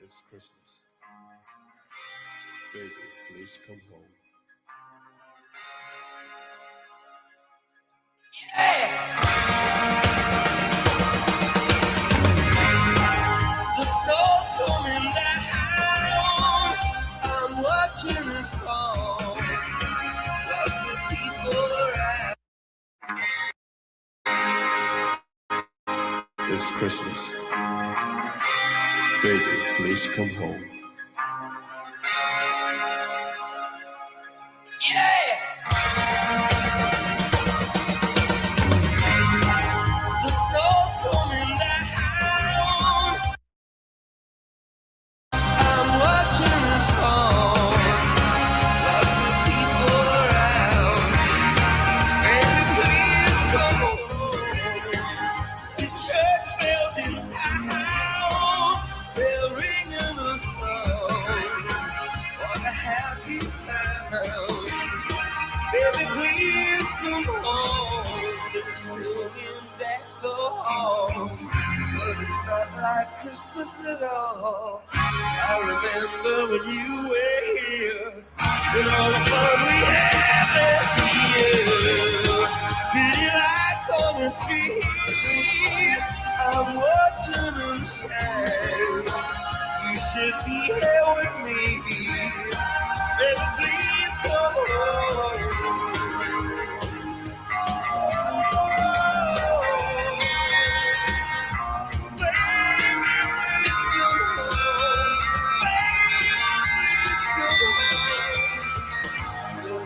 It's Christmas. Baby, please come home. Yeah! The snow's coming down. I'm watching it fall. Lots of people around. It's Christmas. Baby, please come home. Yeah! The snow's coming down. I'm watching it fall. Lots of people around. Baby, please come home. The church bells in town. They're ringing a song on a happy sound. Baby, please come home. They're singing deck the halls, but it's not like Christmas at all. I remember when you were here, and all the fun we had last year. Pretty lights on the tree, I'm watching them shine. You should be here with me. Baby, please come home.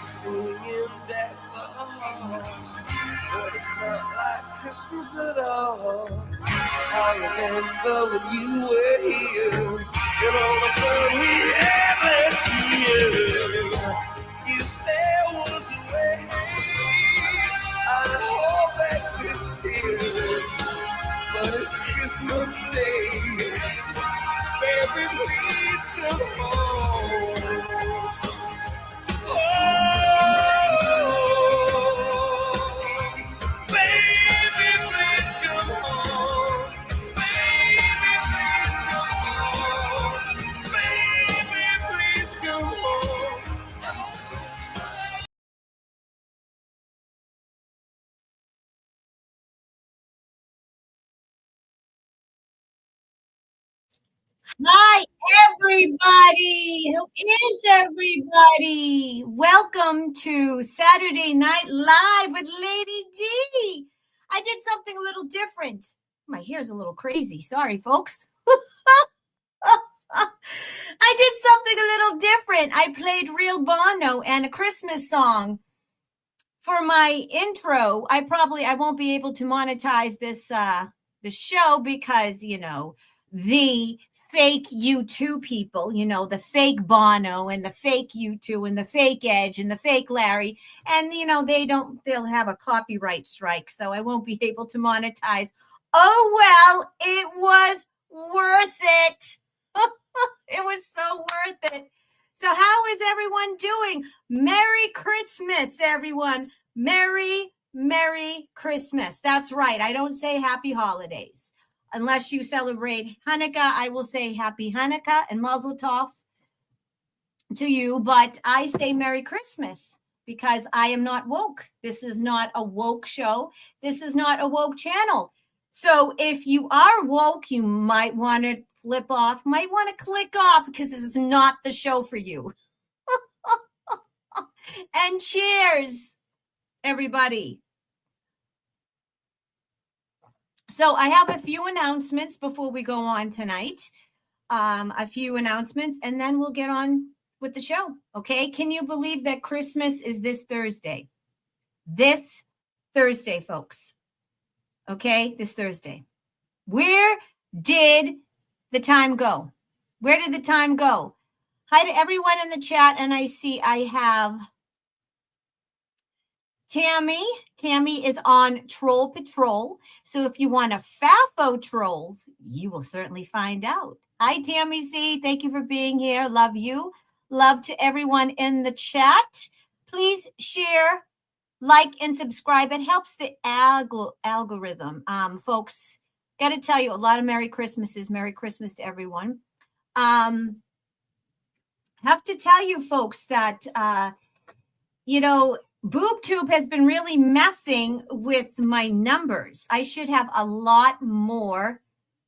Singing deck the halls, but it's not like Christmas at all. I remember when you were here, and all the fun we had last year. If there was a way, I'd hold back these tears, but it's Christmas Day. Baby, please come home. Hi, everybody. Who is everybody? Welcome to Saturday Night Live with Lady D. I did something a little different. My hair's a little crazy. Sorry, folks. I did something a little different. I played Real Bono and a Christmas song for my intro. I won't be able to monetize this show because, the fake U2 people, the fake Bono and the fake U2 and the fake Edge and the fake Larry. And, they'll have a copyright strike. So I won't be able to monetize. Oh, well, it was worth it. It was so worth it. So how is everyone doing? Merry Christmas, everyone. Merry Christmas. That's right. I don't say happy holidays. Unless you celebrate Hanukkah, I will say happy Hanukkah and Mazel Tov to you. But I say Merry Christmas because I am not woke. This is not a woke show. This is not a woke channel. So if you are woke, you might want to flip off, might want to click off because this is not the show for you. And cheers, everybody. So I have a few announcements before we go on tonight. A few announcements, and then we'll get on with the show. Okay. Can you believe that Christmas is this Thursday? This Thursday, folks. Okay. This Thursday. Where did the time go? Where did the time go? Hi to everyone in the chat. And I see I have Tammy. Tammy is on Troll Patrol. So if you want to FAFO trolls, you will certainly find out. Hi, Tammy C. Thank you for being here. Love you. Love to everyone in the chat. Please share, like, and subscribe. It helps the algorithm. Folks, got to tell you, a lot of Merry Christmases. Merry Christmas to everyone. Have to tell you folks that, BoobTube has been really messing with my numbers. I should have a lot more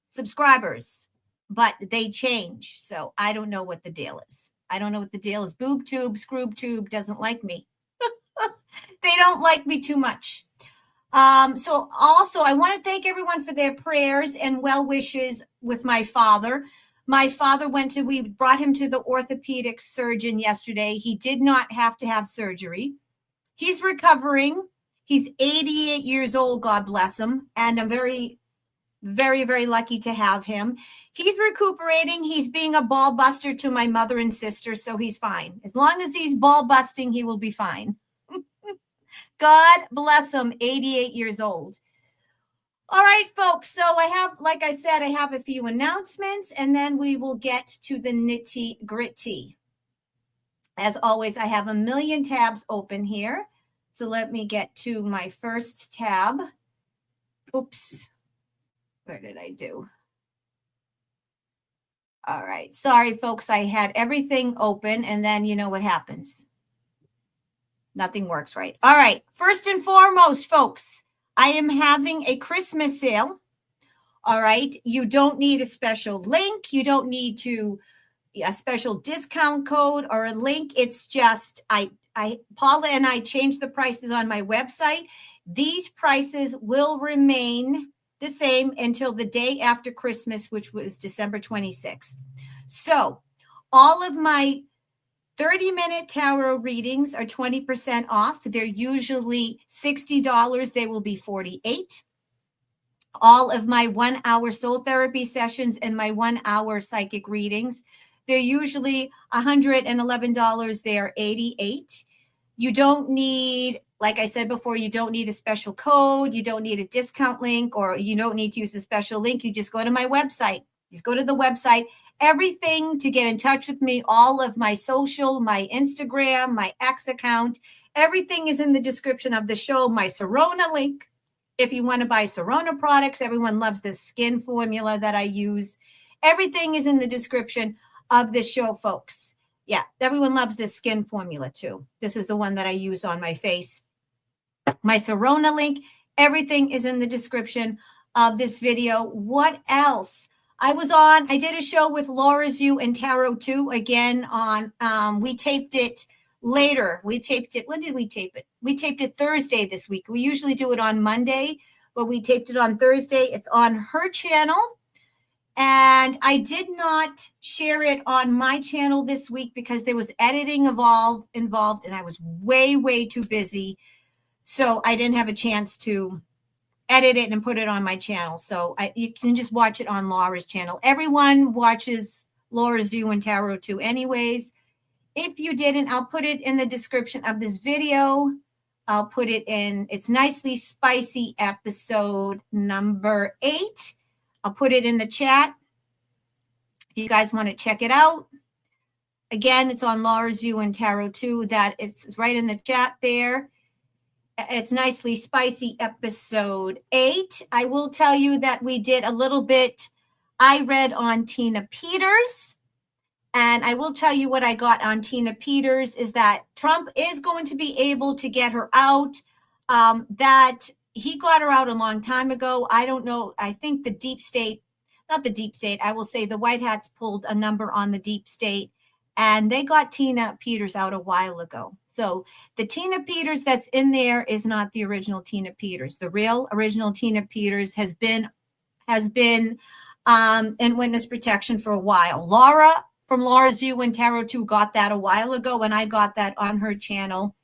subscribers, but they change. So I don't know what the deal is. I don't know what the deal is. BoobTube, ScroobTube doesn't like me. They don't like me too much. So also, I want to thank everyone for their prayers and well wishes with my father. My father we brought him to the orthopedic surgeon yesterday. He did not have to have surgery. He's recovering. He's 88 years old, God bless him. And I'm very, very, very lucky to have him. He's recuperating. He's being a ball buster to my mother and sister, so he's fine. As long as he's ball busting, he will be fine. God bless him, 88 years old. All right, folks. So like I said, I have a few announcements, and then we will get to the nitty gritty. As always, I have a million tabs open here. So let me get to my first tab. Oops. Where did I do? All right. Sorry, folks. I had everything open, and then you know what happens. Nothing works right. All right. First and foremost, folks, I am having a Christmas sale. All right. You don't need a special link. You don't need a special discount code or a link. It's just Paula and I changed the prices on my website. These prices will remain the same until the day after Christmas, which was December 26th. So all of my 30-minute tarot readings are 20% off. They're usually $60. They will be $48. All of my 1-hour soul therapy sessions and my 1-hour psychic readings, they're usually $111. They are $88. You don't need, like I said before, you don't need a special code. You don't need a discount link, or you don't need to use a special link. You just go to my website. Just go to the website. Everything to get in touch with me, all of my social, my Instagram, my X account, everything is in the description of the show. My Serona link, if you want to buy Serona products, everyone loves this skin formula that I use. Everything is in the description of the show, folks. Yeah, everyone loves this skin formula too. This is the one that I use on my face. My Serona link, everything is in the description of this video. What else? I did a show with Laura's View and Tarot 2 again on, we taped it later. When did we tape it? We taped it Thursday this week. We usually do it on Monday, but we taped it on Thursday. It's on her channel. And I did not share it on my channel this week because there was editing involved, and I was way, way too busy. So I didn't have a chance to edit it and put it on my channel. So you can just watch it on Laura's channel. Everyone watches Laura's View and Tarot 2 anyways. If you didn't, I'll put it in the description of this video. I'll put it in, it's Nicely Spicy episode number 8. I'll put it in the chat if you guys want to check it out. Again, it's on Laura's View and Tarot 2. That it's right in the chat there. It's Nicely Spicy episode 8. I will tell you that we did a little bit. I read on Tina Peters, and I will tell you what I got on Tina Peters is that Trump is going to be able to get her out. That he got her out a long time ago. I don't know. I think the deep state, not the deep state, I will say the White Hats pulled a number on the deep state, and they got Tina Peters out a while ago. So the Tina Peters that's in there is not the original Tina Peters. The real original Tina Peters has been in witness protection for a while. Laura from Laura's View and Tarot 2 got that a while ago, and I got that on her channel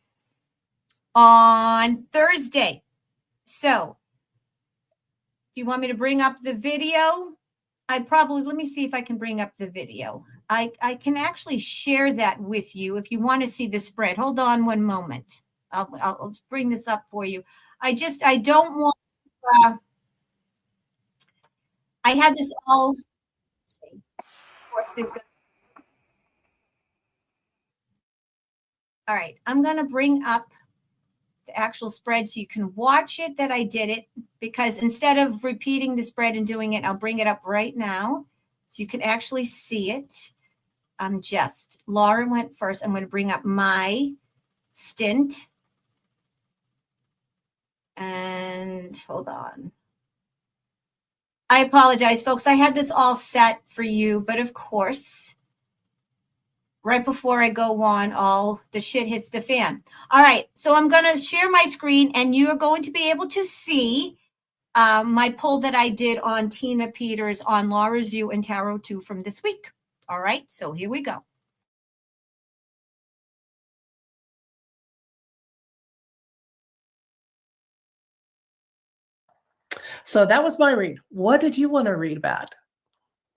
on Thursday. So do you want me to bring up the video? Let me see if I can bring up the video. I can actually share that with you if you want to see the spread. Hold on one moment. I'll bring this up for you. I don't want, I had this all, of course, all right, I'm going to bring up the actual spread so you can watch it that I did it, because instead of repeating the spread and doing it, I'll bring it up right now. so you can actually see it. Laura went first. I'm going to bring up my stint. And hold on. I apologize, folks. I had this all set for you, but of course, right before I go on, all the shit hits the fan. All right, so I'm going to share my screen, and you are going to be able to see my poll that I did on Tina Peters on Laura's View and Tarot 2 from this week. All right, so here we go. So that was my read. What did you want to read about?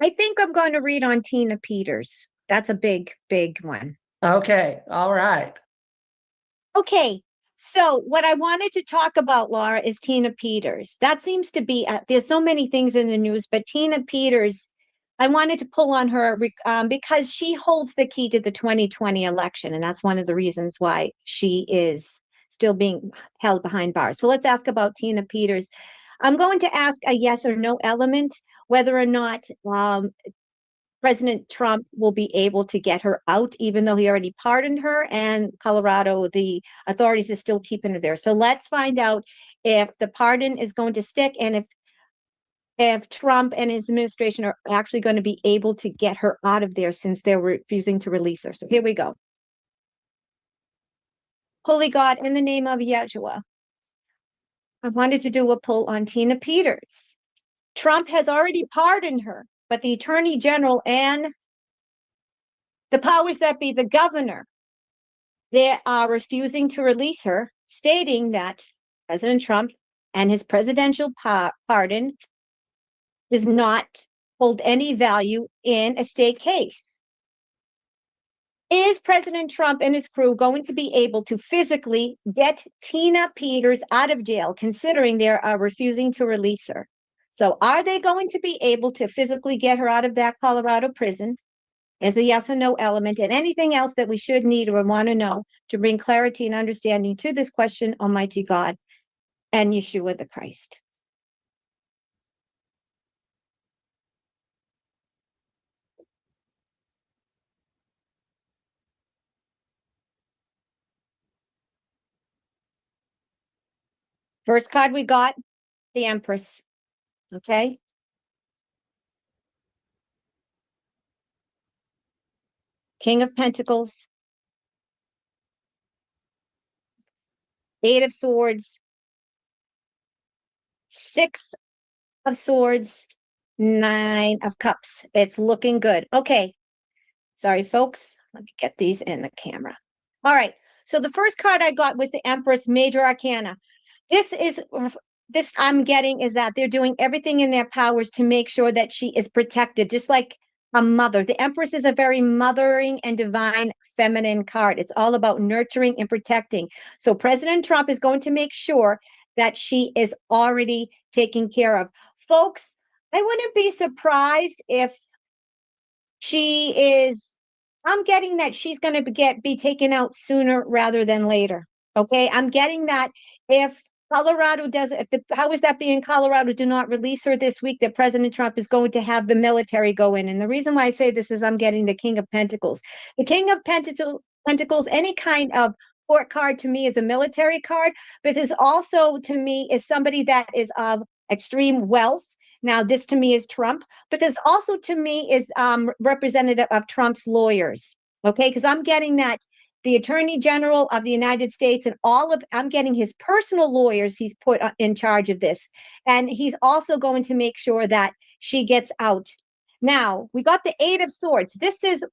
I think I'm going to read on Tina Peters. That's a big, big one. Okay. All right. Okay. So what I wanted to talk about, Laura, is Tina Peters. That seems to be, there's so many things in the news, but Tina Peters, I wanted to pull on her because she holds the key to the 2020 election. And that's one of the reasons why she is still being held behind bars. So let's ask about Tina Peters. I'm going to ask a yes or no element, whether or not President Trump will be able to get her out, even though he already pardoned her, and Colorado, the authorities are still keeping her there. So let's find out if the pardon is going to stick and if Trump and his administration are actually going to be able to get her out of there since they're refusing to release her. So here we go. Holy God, in the name of Yeshua, I wanted to do a poll on Tina Peters. Trump has already pardoned her, but the Attorney General and the powers that be, the governor, they are refusing to release her, stating that President Trump and his presidential pardon does not hold any value in a state case. Is President Trump and his crew going to be able to physically get Tina Peters out of jail, considering they are refusing to release her? So are they going to be able to physically get her out of that Colorado prison? Is the yes or no element, and anything else that we should need or want to know to bring clarity and understanding to this question, Almighty God and Yeshua the Christ. First card we got, the Empress. Okay. King of Pentacles. Eight of Swords. Six of Swords. Nine of Cups. It's looking good. Okay. Sorry, folks. Let me get these in the camera. All right. So the first card I got was the Empress, Major Arcana. This I'm getting is that they're doing everything in their powers to make sure that she is protected, just like a mother. The Empress is a very mothering and divine feminine card. It's all about nurturing and protecting. So President Trump is going to make sure that she is already taken care of. Folks, I wouldn't be surprised if she is, I'm getting that she's going to be taken out sooner rather than later. Okay. I'm getting that if Colorado does, if the powers that be in Colorado do not release her this week, that President Trump is going to have the military go in. And the reason why I say this is I'm getting the King of Pentacles. The King of Pentacles, any kind of court card to me is a military card, but this also to me is somebody that is of extreme wealth. Now, this to me is Trump, but this also to me is representative of Trump's lawyers. Okay, because I'm getting that the Attorney General of the United States and I'm getting his personal lawyers he's put in charge of this. And he's also going to make sure that she gets out. Now, we got the Eight of Swords. This is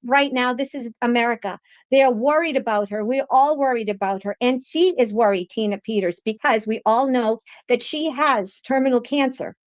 America. They are worried about her. We're all worried about her. And she is worried, Tina Peters, because we all know that she has terminal cancer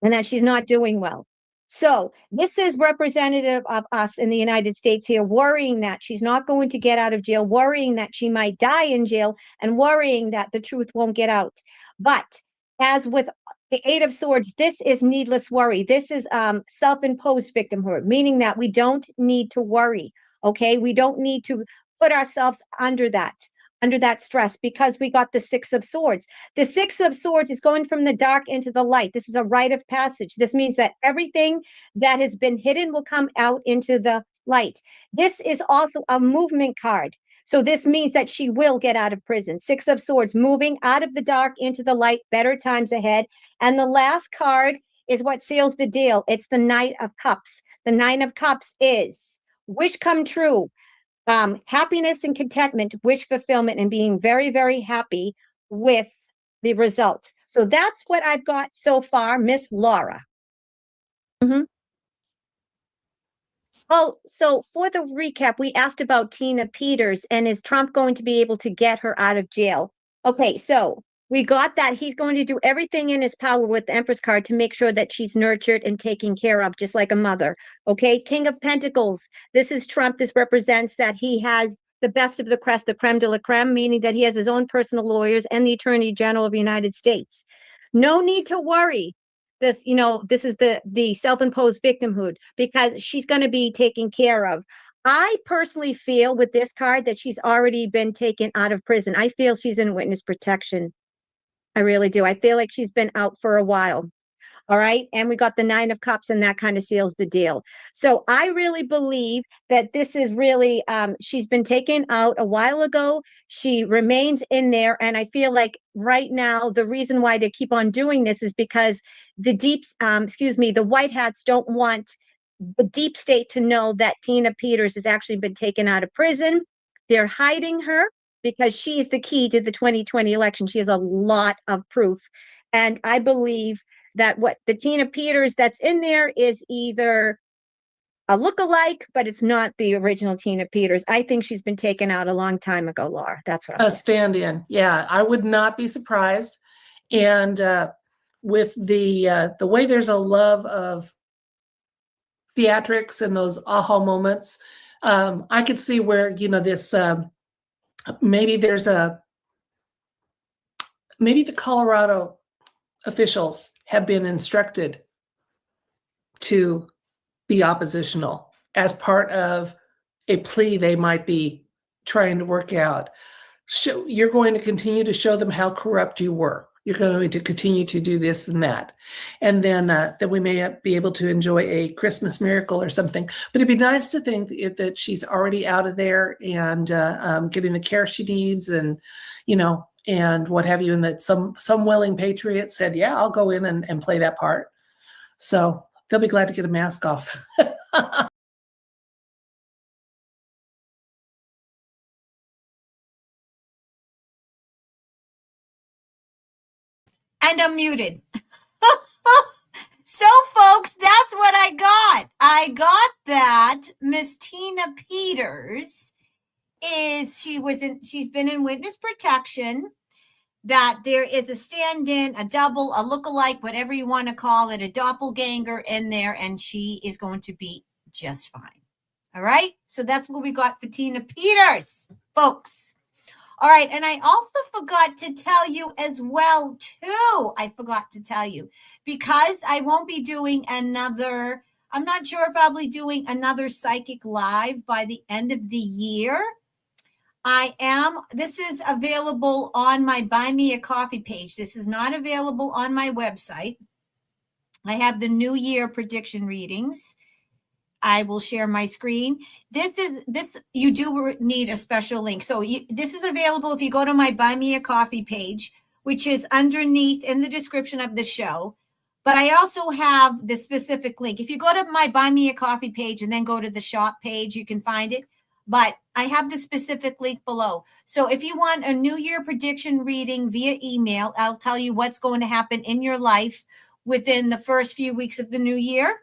and that she's not doing well. So this is representative of us in the United States here, worrying that she's not going to get out of jail, worrying that she might die in jail, and worrying that the truth won't get out. But as with the Eight of Swords, this is needless worry. This is self-imposed victimhood, meaning that we don't need to worry, okay? We don't need to put ourselves under that. under that stress because we got the Six of Swords. The Six of Swords is going from the dark into the light. This is a rite of passage. This means that everything that has been hidden will come out into the light. This is also a movement card. So this means that she will get out of prison. Six of Swords, moving out of the dark into the light, better times ahead. And the last card is what seals the deal. It's the Knight of Cups. The Nine of Cups is wish come true, happiness and contentment, wish fulfillment, and being very, very happy with the result. So that's what I've got so far, Miss Laura. Oh, so for the recap, we asked about Tina Peters and is Trump going to be able to get her out of jail? Okay, so we got that he's going to do everything in his power with the Empress card to make sure that she's nurtured and taken care of, just like a mother. Okay, King of Pentacles. This is Trump. This represents that he has the best of the crest, the creme de la creme, meaning that he has his own personal lawyers and the Attorney General of the United States. No need to worry. This, this is the self-imposed victimhood because she's going to be taken care of. I personally feel with this card that she's already been taken out of prison. I feel she's in witness protection. I really do. I feel like she's been out for a while. All right. And we got the Nine of Cups, and that kind of seals the deal. So I really believe that this is really, she's been taken out a while ago. She remains in there. And I feel like right now, the reason why they keep on doing this is because the white hats don't want the deep state to know that Tina Peters has actually been taken out of prison. They're hiding her because she is the key to the 2020 election. She has a lot of proof. And I believe that what the Tina Peters that's in there is either a lookalike, but it's not the original Tina Peters. I think she's been taken out a long time ago, Laura. That's what I'm saying. Stand-in. Yeah, I would not be surprised. And with the way there's a love of theatrics and those aha moments, I could see where, this maybe the Colorado officials have been instructed to be oppositional as part of a plea they might be trying to work out. You're going to continue to show them how corrupt you were. You're going to continue to do this and that. And then that we may be able to enjoy a Christmas miracle or something. But it'd be nice to think that she's already out of there and getting the care she needs and, and what have you, and that some willing patriot said, yeah, I'll go in and play that part. So they'll be glad to get a mask off. And I'm muted. So folks, that's what I got. I got that Miss Tina Peters she's been in witness protection, that there is a stand-in, a double, a lookalike, whatever you want to call it, a doppelganger in there, and she is going to be just fine. All right? So that's what we got for Tina Peters, folks. All right, and I also forgot to tell you as well, too. I forgot to tell you, because I won't be doing I'm not sure if I'll be doing another Psychic Live by the end of the year. This is available on my Buy Me a Coffee page. This is not available on my website. I have the New Year prediction readings. I will share my screen. You do need a special link. So this is available if you go to my Buy Me a Coffee page, which is underneath in the description of the show. But I also have the specific link. If you go to my Buy Me a Coffee page and then go to the shop page, you can find it. But I have the specific link below. So if you want a New Year prediction reading via email, I'll tell you what's going to happen in your life within the first few weeks of the new year.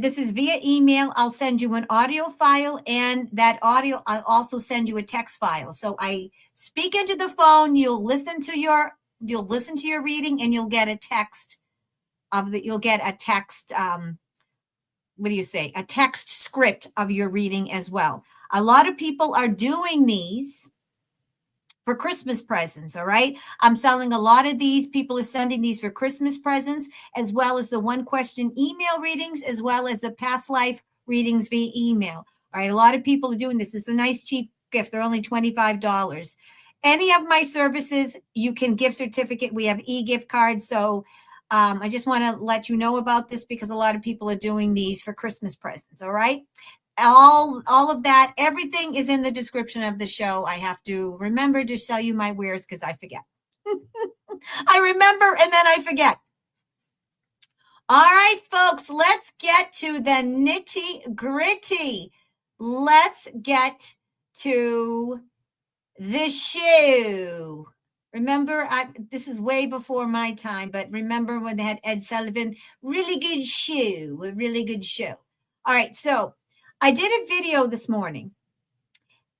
This is via email. I'll send you an audio file, and that audio, I'll also send you a text file. So I speak into the phone, you'll listen to your reading, and you'll get a text a text script of your reading as well. A lot of people are doing these for Christmas presents, all right? I'm selling a lot of these. People are sending these for Christmas presents, as well as the one question email readings, as well as the past life readings via email. All right, a lot of people are doing this. It's a nice, cheap gift. They're only $25. Any of my services, you can gift certificate. We have e-gift cards. So I just want to let you know about this because a lot of people are doing these for Christmas presents. All right. All of that, everything is in the description of the show. I have to remember to sell you my wares because I forget. I remember and then I forget. All right, folks, let's get to the nitty gritty. Let's get to the shoe. Remember, this is way before my time, but remember when they had Ed Sullivan? Really good shoe, a really good show. All right, so I did a video this morning,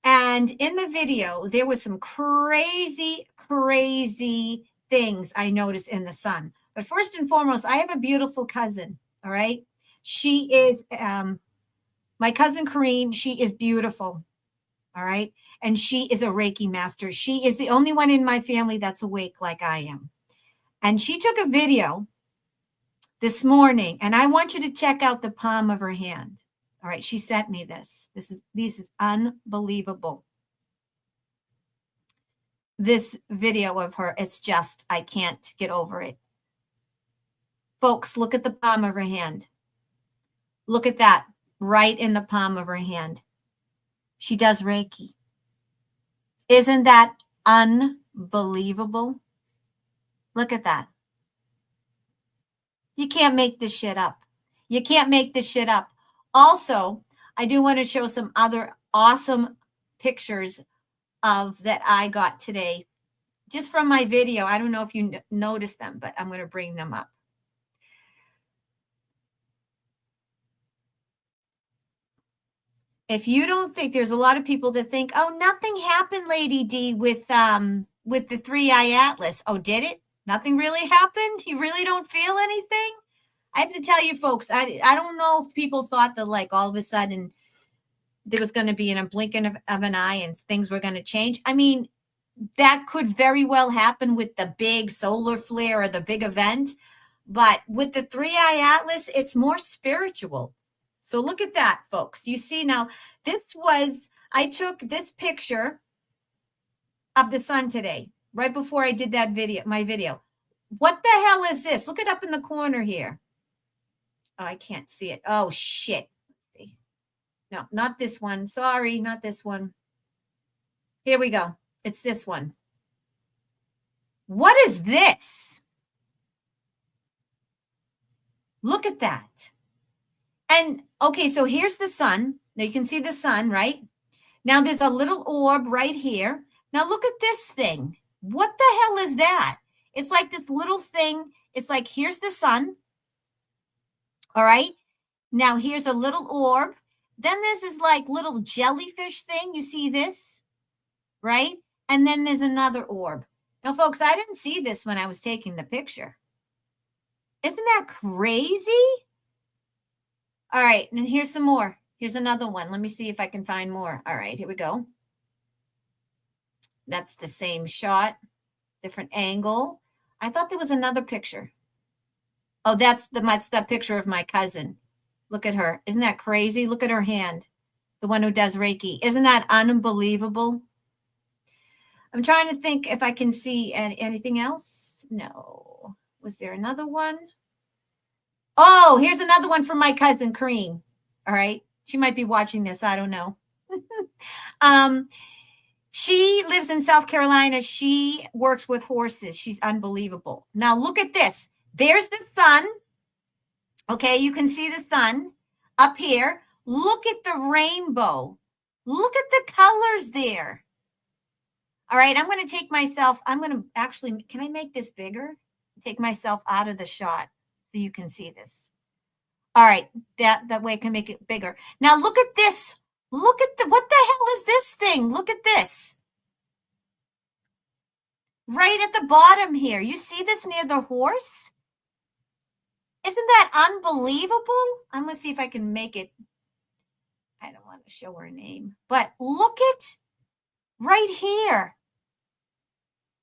and in the video, there was some crazy, crazy things I noticed in the sun. But first and foremost, I have a beautiful cousin, all right? She is, my cousin Kareen, she is beautiful, all right? And she is a Reiki master. She is the only one in my family that's awake like I am. And she took a video this morning, and I want you to check out the palm of her hand. All right, she sent me this. This is unbelievable. This video of her, it's just, I can't get over it. Folks, look at the palm of her hand. Look at that, right in the palm of her hand. She does Reiki. Isn't that unbelievable? Look at that. You can't make this shit up. You can't make this shit up. Also, I do want to show some other awesome pictures of that I got today, just from my video. I don't know if you noticed them, but I'm going to bring them up. If you don't think, there's a lot of people that think, oh, nothing happened, Lady D, with the 3-eye atlas. Oh, did it? Nothing really happened? You really don't feel anything? I have to tell you, folks, I don't know if people thought that, like, all of a sudden there was going to be in a blinking of an eye and things were going to change. I mean, that could very well happen with the big solar flare or the big event. But with the 3-eye atlas, it's more spiritual. So look at that, folks. You see now, I took this picture of the sun today, right before I did that video, my video. What the hell is this? Look it up in the corner here. Oh, I can't see it. Oh, shit. Let's see. No, not this one. Sorry, not this one. Here we go. It's this one. What is this? Look at that. And okay, so here's the sun. Now you can see the sun, right? Now there's a little orb right here. Now look at this thing. What the hell is that? It's like this little thing. It's like, here's the sun. All right. Now here's a little orb. Then there's this like little jellyfish thing. You see this, right? And then there's another orb. Now, folks, I didn't see this when I was taking the picture. Isn't that crazy? All right, and here's some more. Here's another one. Let me see if I can find more. All right, here we go. That's the same shot, different angle. I thought there was another picture. Oh, that's that picture of my cousin. Look at her. Isn't that crazy? Look at her hand, the one who does Reiki. Isn't that unbelievable? I'm trying to think if I can see anything else. No. Was there another one? Oh, here's another one from my cousin, Kareen. All right. She might be watching this. I don't know. She lives in South Carolina. She works with horses. She's unbelievable. Now, look at this. There's the sun. Okay, you can see the sun up here. Look at the rainbow. Look at the colors there. All right, I'm going to take myself, can I make this bigger? Take myself out of the shot so you can see this. All right, that way I can make it bigger. Now look at this. Look at what the hell is this thing? Look at this. Right at the bottom here. You see this near the horse? Isn't that unbelievable? I'm going to see if I can make it. I don't want to show her name, but look at right here.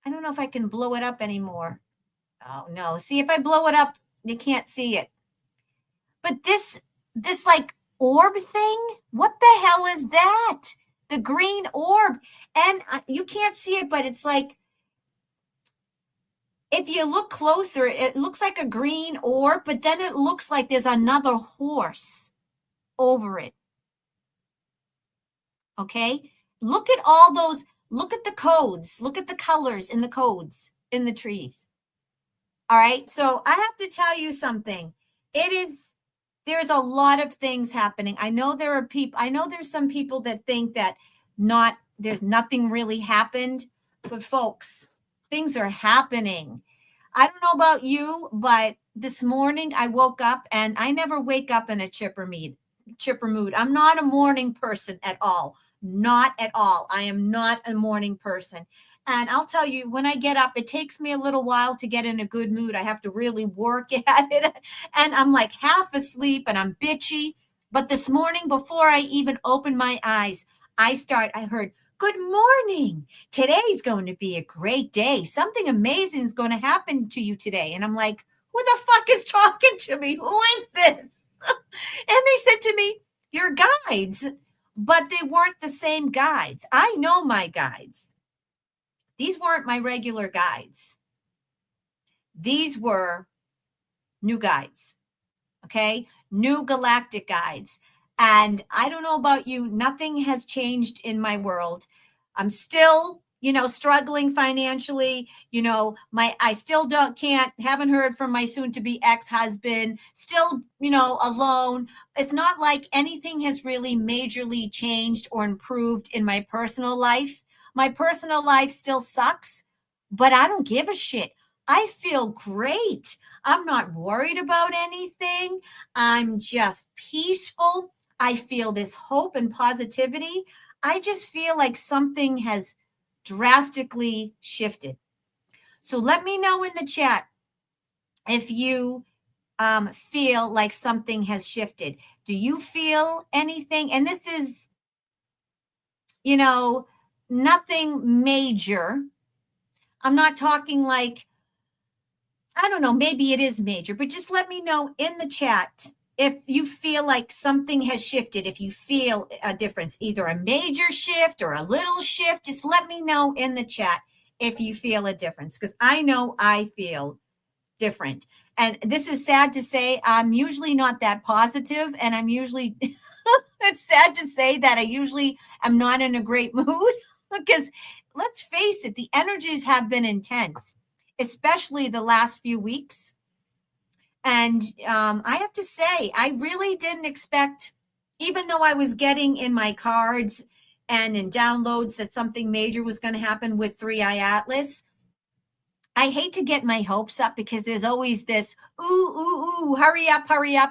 I don't know if I can blow it up anymore. Oh no. See, if I blow it up, you can't see it. But this like orb thing, what the hell is that? the green orb. And you can't see it, but it's like, if you look closer, it looks like a green orb, but then it looks like there's another horse over it. Okay? Look at all those, look at the codes, look at the colors in the codes in the trees. All right? So I have to tell you something. There's a lot of things happening. I know there's some people that think that there's nothing really happened, but folks, things are happening. I don't know about you, but this morning I woke up, and I never wake up in a chipper mood. I'm not a morning person at all. Not at all. I am not a morning person. And I'll tell you, when I get up, it takes me a little while to get in a good mood. I have to really work at it. And I'm like half asleep and I'm bitchy. But this morning, before I even opened my eyes, I heard, "Good morning. Today's going to be a great day. Something amazing is going to happen to you today." And I'm like, who the fuck is talking to me? Who is this? And they said to me, "Your guides." But they weren't the same guides. I know my guides. These weren't my regular guides. These were new guides. Okay? New galactic guides. And I don't know about you, nothing has changed in my world. I'm still, struggling financially. I still haven't heard from my soon to be ex-husband, still, alone. It's not like anything has really majorly changed or improved in my personal life. My personal life still sucks, but I don't give a shit. I feel great. I'm not worried about anything. I'm just peaceful. I feel this hope and positivity. I just feel like something has drastically shifted. So let me know in the chat if you feel like something has shifted. Do you feel anything? And this is, nothing major. I'm not talking like, I don't know, maybe it is major, but just let me know in the chat if you feel like something has shifted, if you feel a difference, either a major shift or a little shift. Just let me know in the chat if you feel a difference, because I know I feel different. And this is sad to say, I'm usually not that positive, and I'm usually, it's sad to say that I usually am not in a great mood, because let's face it, the energies have been intense, especially the last few weeks. And I have to say, I really didn't expect, even though I was getting in my cards and in downloads that something major was going to happen with 3i Atlas. I hate to get my hopes up, because there's always this, ooh, hurry up,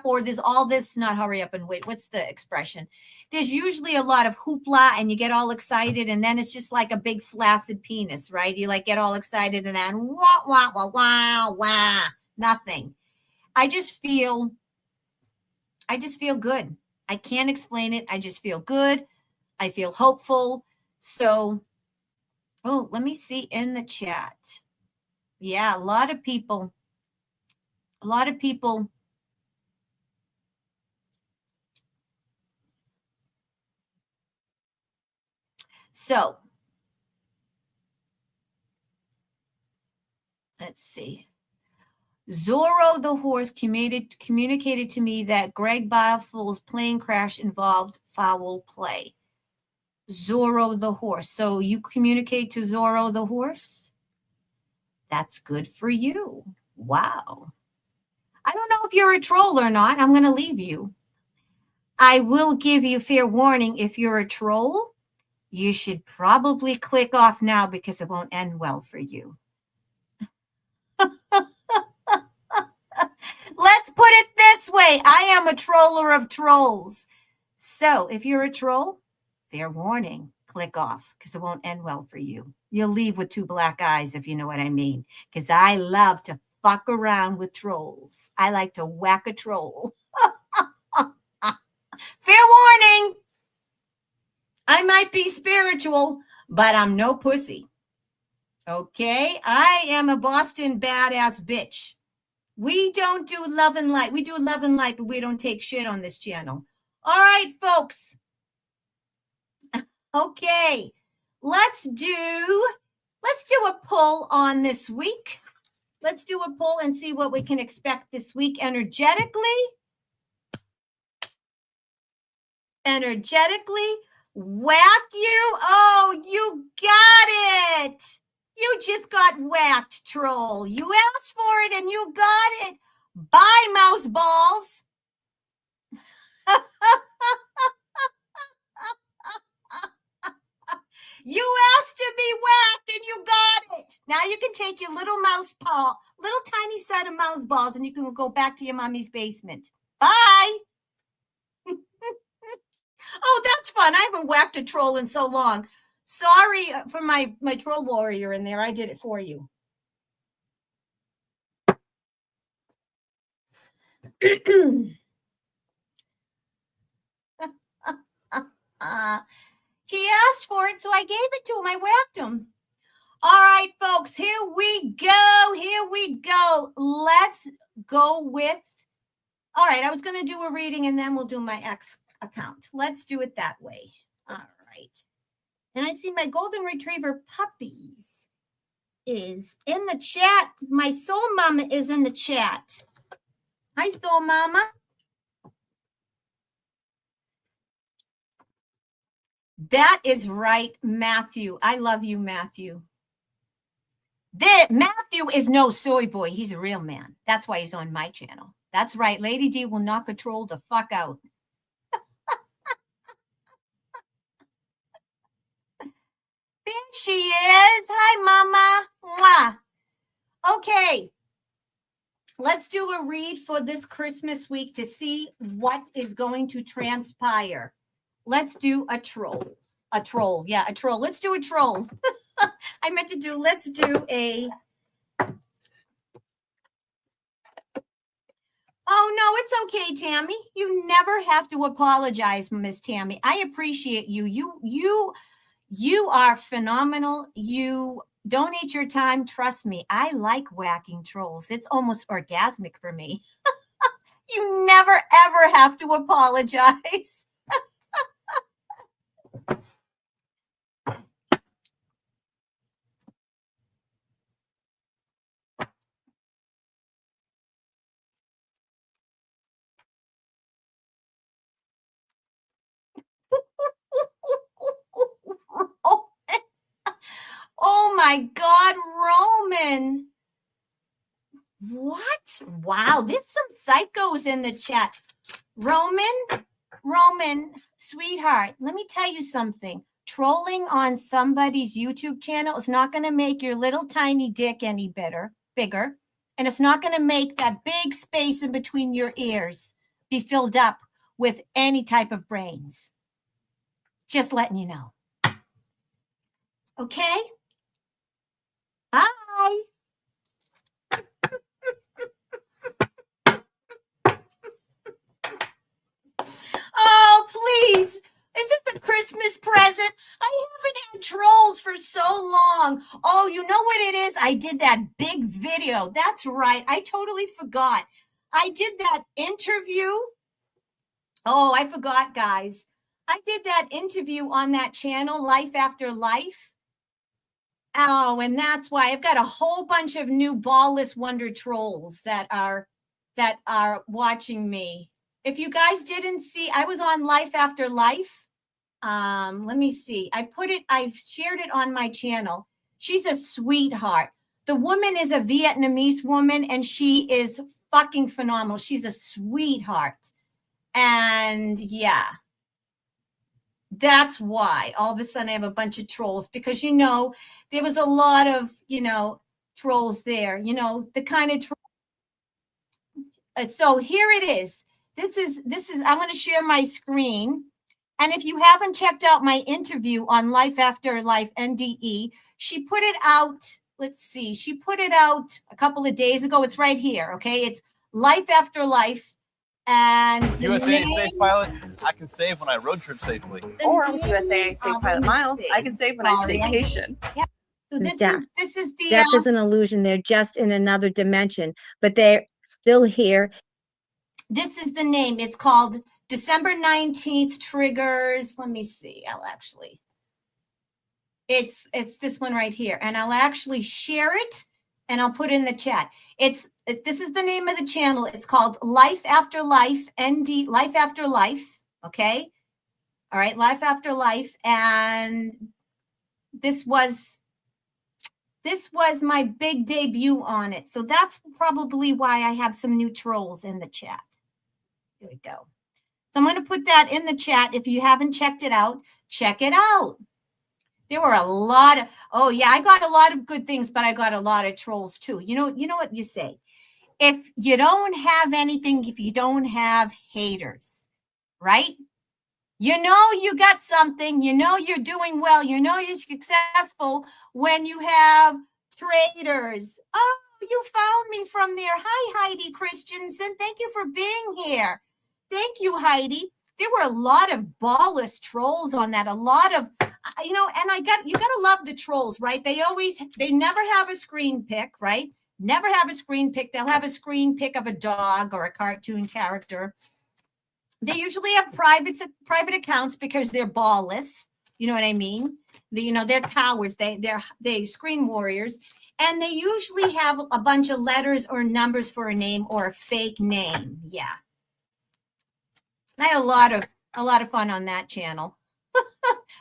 or there's all this, not hurry up and wait. What's the expression? There's usually a lot of hoopla and you get all excited, and then it's just like a big flaccid penis, right? You like get all excited and then wah, nothing. I just feel good. I can't explain it. I just feel good. I feel hopeful. So, let me see in the chat. Yeah, a lot of people. So, let's see. Zorro the horse communicated to me that Greg Biofull's plane crash involved foul play. Zorro the horse. So you communicate to Zorro the horse? That's good for you. Wow. I don't know if you're a troll or not. I'm going to leave you. I will give you fair warning. If you're a troll, you should probably click off now, because it won't end well for you. Let's put it this way. I am a troller of trolls. So if you're a troll, fair warning, click off, because it won't end well for you. You'll leave with 2 black eyes, if you know what I mean, because I love to fuck around with trolls. I like to whack a troll. Fair warning. I might be spiritual, but I'm no pussy. Okay? I am a Boston badass bitch. We don't do love and light. We do love and light, but we don't take shit on this channel. All right, folks. Okay, let's do a poll on this week. Let's do a poll and see what we can expect this week energetically. Whack you. Oh, you got it. You just got whacked, troll. You asked for it and you got it. Bye, mouse balls. You asked to be whacked and you got it. Now you can take your little mouse paw, little tiny set of mouse balls, and you can go back to your mommy's basement. Bye. Oh, that's fun. I haven't whacked a troll in so long. Sorry for my troll warrior in there. I did it for you. He asked for it, so I gave it to him. I whacked him. All right, folks, here we go. Let's go with, all right, I was going to do a reading and then we'll do my X account. Let's do it that way. All right. And I see my golden retriever puppies is in the chat. My soul mama is in the chat. Hi, soul mama. That is right, Matthew. I love you, Matthew. Matthew is no soy boy. He's a real man. That's why he's on my channel. That's right. Lady D will knock a troll the fuck out. There she is. Hi, mama. Mwah. Okay. Let's do a read for this Christmas week to see what is going to transpire. Let's do a troll. A troll. Yeah, a troll. Let's do a troll. I meant to do, let's do a. Oh, no, it's okay, Tammy. You never have to apologize, Miss Tammy. I appreciate you. You are phenomenal. You donate your time. Trust me. I like whacking trolls. It's almost orgasmic for me. You never, ever have to apologize. Oh my God, Roman. What? Wow, there's some psychos in the chat. Roman, sweetheart, let me tell you something. Trolling on somebody's YouTube channel is not going to make your little tiny dick any bigger, and it's not going to make that big space in between your ears be filled up with any type of brains. Just letting you know. Okay? Bye. Oh, please. Is it the Christmas present? I haven't had trolls for so long. Oh, you know what it is? I did that big video. That's right. I totally forgot. I did that interview. Oh, I forgot, guys. I did that interview on that channel, Life After Life. Oh, and that's why I've got a whole bunch of new ballless wonder trolls that are watching me. If you guys didn't see, I was on Life After Life. Let me see. I shared it on my channel. She's a sweetheart. The woman is a Vietnamese woman and she is fucking phenomenal. She's a sweetheart. And yeah. That's why all of a sudden I have a bunch of trolls because, there was a lot of, trolls there, the kind of so here it is. This is, I'm going to share my screen. And if you haven't checked out my interview on Life After Life NDE, she put it out. Let's see. She put it out a couple of days ago. It's right here. Okay. It's Life After Life. And USA Safe Pilot, I can save when I road trip safely. Or with USA Safe Pilot Miles, I can save when I staycation. Yeah. So this is the Death is an illusion. They're just in another dimension, but they're still here. This is the name. It's called December 19th Triggers. Let me see. It's this one right here, and I'll actually share it and I'll put in the chat. This is the name of the channel. It's called Life After Life, ND, Life After Life. Okay. All right. Life After Life. And this was my big debut on it. So that's probably why I have some new trolls in the chat. Here we go. So I'm going to put that in the chat. If you haven't checked it out, check it out. There were a lot of, oh yeah, I got a lot of good things, but I got a lot of trolls too. You know what you say? If you don't have anything, if you don't have haters, right? You know you got something, you know you're doing well, you know you're successful when you have traders. Oh, you found me from there. Hi, Heidi Christensen. Thank you for being here. Thank you, Heidi. There were a lot of ballless trolls on that. A lot of, and you got to love the trolls, right? They never have a screen pick, right? Never have a screen pick. They'll have a screen pick of a dog or a cartoon character. They usually have private accounts because they're ballless. You know what I mean? They're cowards. They screen warriors. And they usually have a bunch of letters or numbers for a name or a fake name. Yeah. I had a lot of fun on that channel.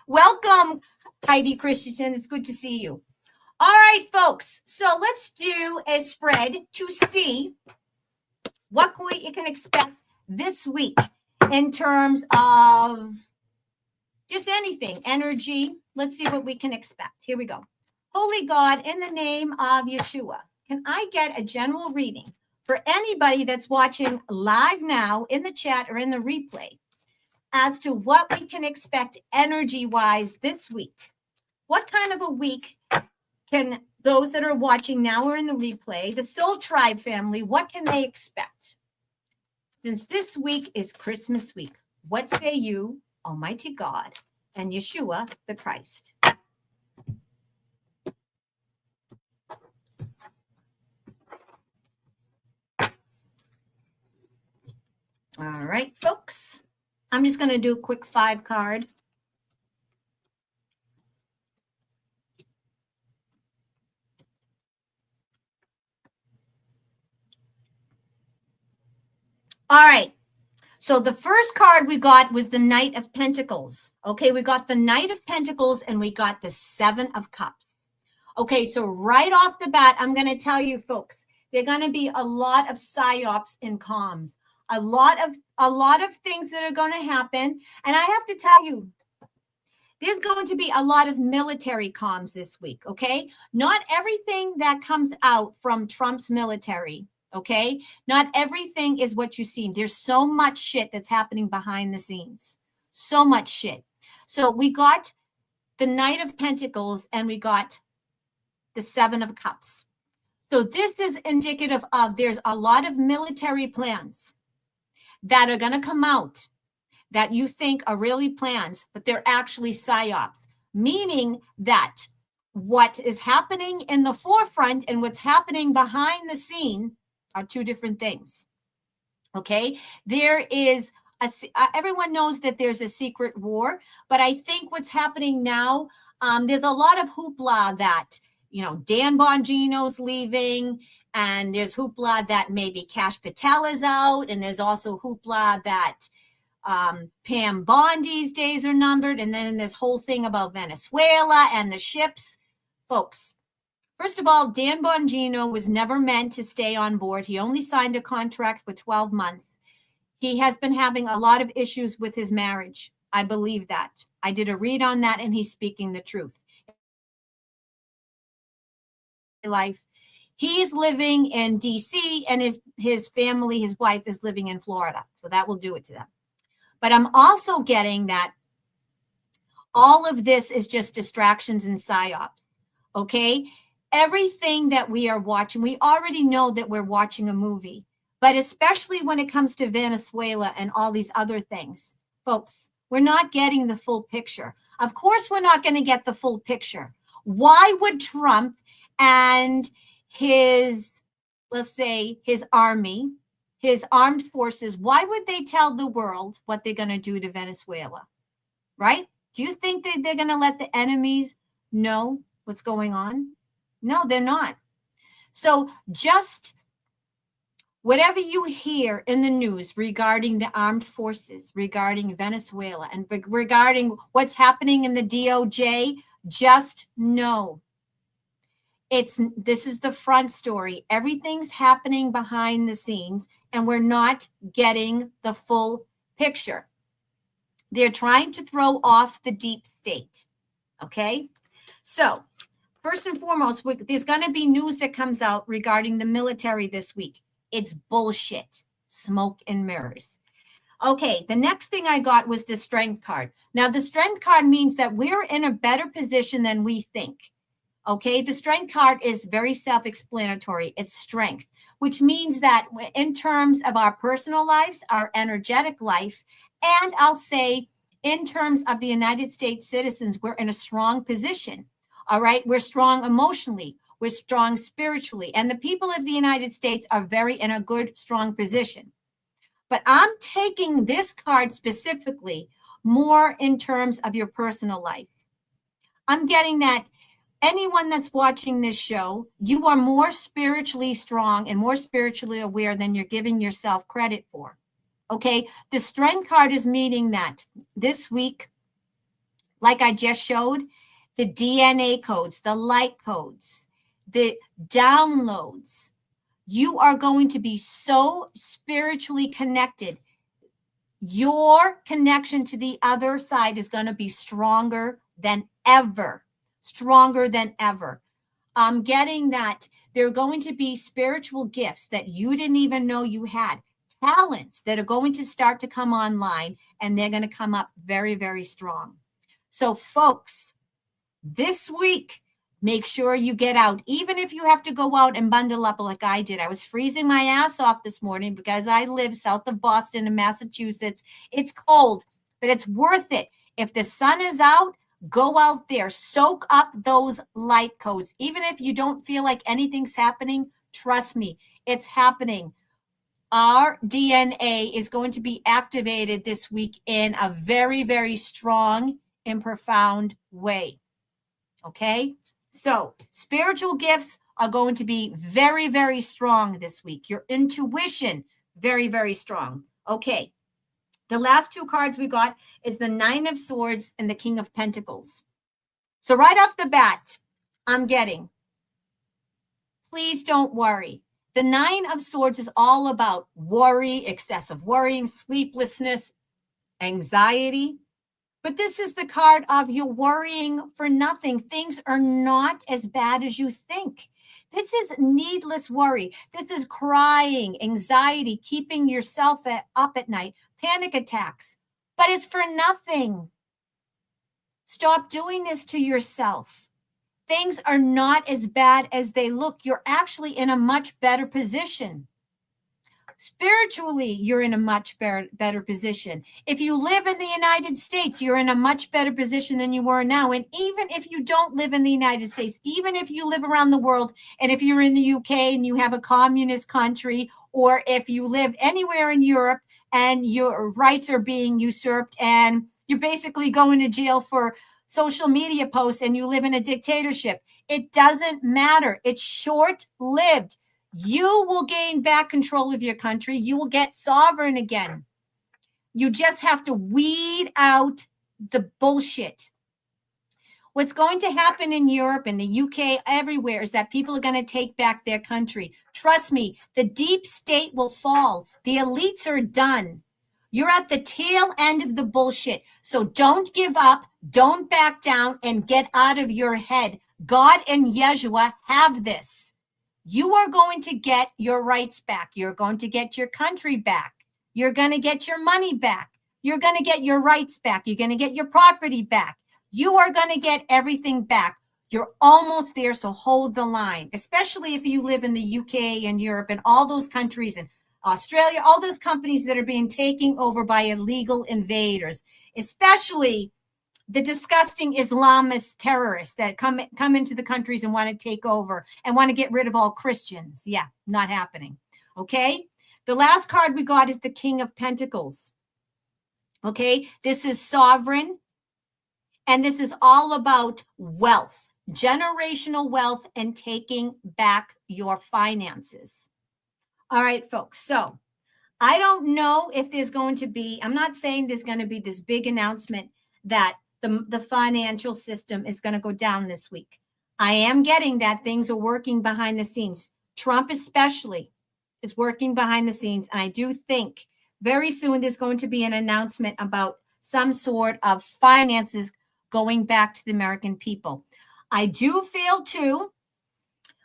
Welcome, Heidi Christensen. It's good to see you. All right, folks. So let's do a spread to see what you can expect this week in terms of just anything, energy. Let's see what we can expect. Here we go. Holy God, in the name of Yeshua, can I get a general reading for anybody that's watching live now in the chat or in the replay as to what we can expect energy-wise this week? What kind of a week can those that are watching now or in the replay, the Soul Tribe family, what can they expect? Since this week is Christmas week, what say you, Almighty God and Yeshua the Christ? All right, folks. I'm just going to do a quick 5 card. All right. So the first card we got was the Knight of Pentacles. Okay, we got the Knight of Pentacles and we got the 7 of Cups. Okay, so right off the bat, I'm going to tell you folks, there are going to be a lot of psyops in comms. A lot of things that are going to happen. And I have to tell you, there's going to be a lot of military comms this week, okay? Not everything that comes out from Trump's military, okay? Not everything is what you see. There's so much shit that's happening behind the scenes. So much shit. So we got the Knight of Pentacles and we got the 7 of Cups. So this is indicative of there's a lot of military plans that are going to come out that you think are really plans, but they're actually psyops, meaning that what is happening in the forefront and what's happening behind the scene are 2 different things. Okay, there is everyone knows that there's a secret war, but I think what's happening now, there's a lot of hoopla that, Dan Bongino's leaving, and there's hoopla that maybe Cash Patel is out, and there's also hoopla that Pam Bondi's days are numbered, and then this whole thing about Venezuela and the ships. Folks, first of all, Dan Bongino was never meant to stay on board. He only signed a contract for 12 months. He has been having a lot of issues with his marriage. I believe that. I did a read on that, and he's speaking the truth. Life. He's living in DC, and his family, his wife, is living in Florida. So that will do it to them. But I'm also getting that all of this is just distractions and psyops. Okay? Everything that we are watching, we already know that we're watching a movie. But especially when it comes to Venezuela and all these other things, folks, we're not getting the full picture. Of course, we're not going to get the full picture. Why would Trump and his, let's say, his army, his armed forces, why would they tell the world what they're going to do to Venezuela? Right? Do you think that they're going to let the enemies know what's going on? No, they're not. So just whatever you hear in the news regarding the armed forces, regarding Venezuela, and regarding what's happening in the DOJ, just know this is the front story. Everything's happening behind the scenes, and we're not getting the full picture. They're trying to throw off the deep state. Okay? So, first and foremost, there's going to be news that comes out regarding the military this week. It's bullshit, smoke and mirrors. Okay, the next thing I got was the strength card. Now, the strength card means that we're in a better position than we think. Okay, the strength card is very self-explanatory. It's strength, which means that in terms of our personal lives, our energetic life, and I'll say in terms of the United States citizens, we're in a strong position. All right, we're strong emotionally, we're strong spiritually, and the people of the United States are very in a good, strong position. But I'm taking this card specifically more in terms of your personal life. I'm getting that anyone that's watching this show, you are more spiritually strong and more spiritually aware than you're giving yourself credit for. Okay, the strength card is meaning that this week, like I just showed, the DNA codes, the light codes, the downloads, you are going to be so spiritually connected. Your connection to the other side is going to be stronger than ever. Stronger than ever. I'm getting that there are going to be spiritual gifts that you didn't even know you had, talents that are going to start to come online, and they're going to come up very, very strong. So, folks, this week, make sure you get out, even if you have to go out and bundle up like I did. I was freezing my ass off this morning because I live south of Boston in Massachusetts. It's cold, but it's worth it. If the sun is out, go out there, soak up those light codes. Even if you don't feel like anything's happening, trust me, it's happening. Our DNA is going to be activated this week in a very, very strong and profound way. Okay? So, spiritual gifts are going to be very, very strong this week. Your intuition, very, very strong. Okay. The last two cards we got is the Nine of Swords and the King of Pentacles. So right off the bat, I'm getting, please don't worry. The Nine of Swords is all about worry, excessive worrying, sleeplessness, anxiety. But this is the card of you worrying for nothing. Things are not as bad as you think. This is needless worry. This is crying, anxiety, keeping yourself up at night, panic attacks. But it's for nothing. Stop doing this to yourself. Things are not as bad as they look. You're actually in a much better position. Spiritually, you're in a much better position. If you live in the United States, you're in a much better position than you were now. And even if you don't live in the United States, even if you live around the world, and if you're in the UK and you have a communist country, or if you live anywhere in Europe and your rights are being usurped and you're basically going to jail for social media posts and you live in a dictatorship, it doesn't matter. It's short-lived. You will gain back control of your country. You will get sovereign again. You just have to weed out the bullshit. What's going to happen in Europe and the UK, everywhere, is that people are going to take back their country. Trust me, the deep state will fall. The elites are done. You're at the tail end of the bullshit. So don't give up, don't back down, and get out of your head. God and Yeshua have this. You are going to get your rights back. You're going to get your country back. You're going to get your money back. You're going to get your rights back. You're going to get your property back. You are going to get everything back. You're almost there, so hold the line, especially if you live in the UK and Europe and all those countries and Australia, all those companies that are being taken over by illegal invaders, especially the disgusting Islamist terrorists that come into the countries and want to take over and want to get rid of all Christians. Yeah, not happening. Okay. The last card we got is the King of Pentacles. Okay. This is sovereign. And this is all about wealth, generational wealth, and taking back your finances. All right, folks. So I don't know if there's going to be, I'm not saying there's going to be this big announcement that the financial system is going to go down this week. I am getting that things are working behind the scenes. Trump especially is working behind the scenes. And I do think very soon there's going to be an announcement about some sort of finances going back to the American people. I do feel too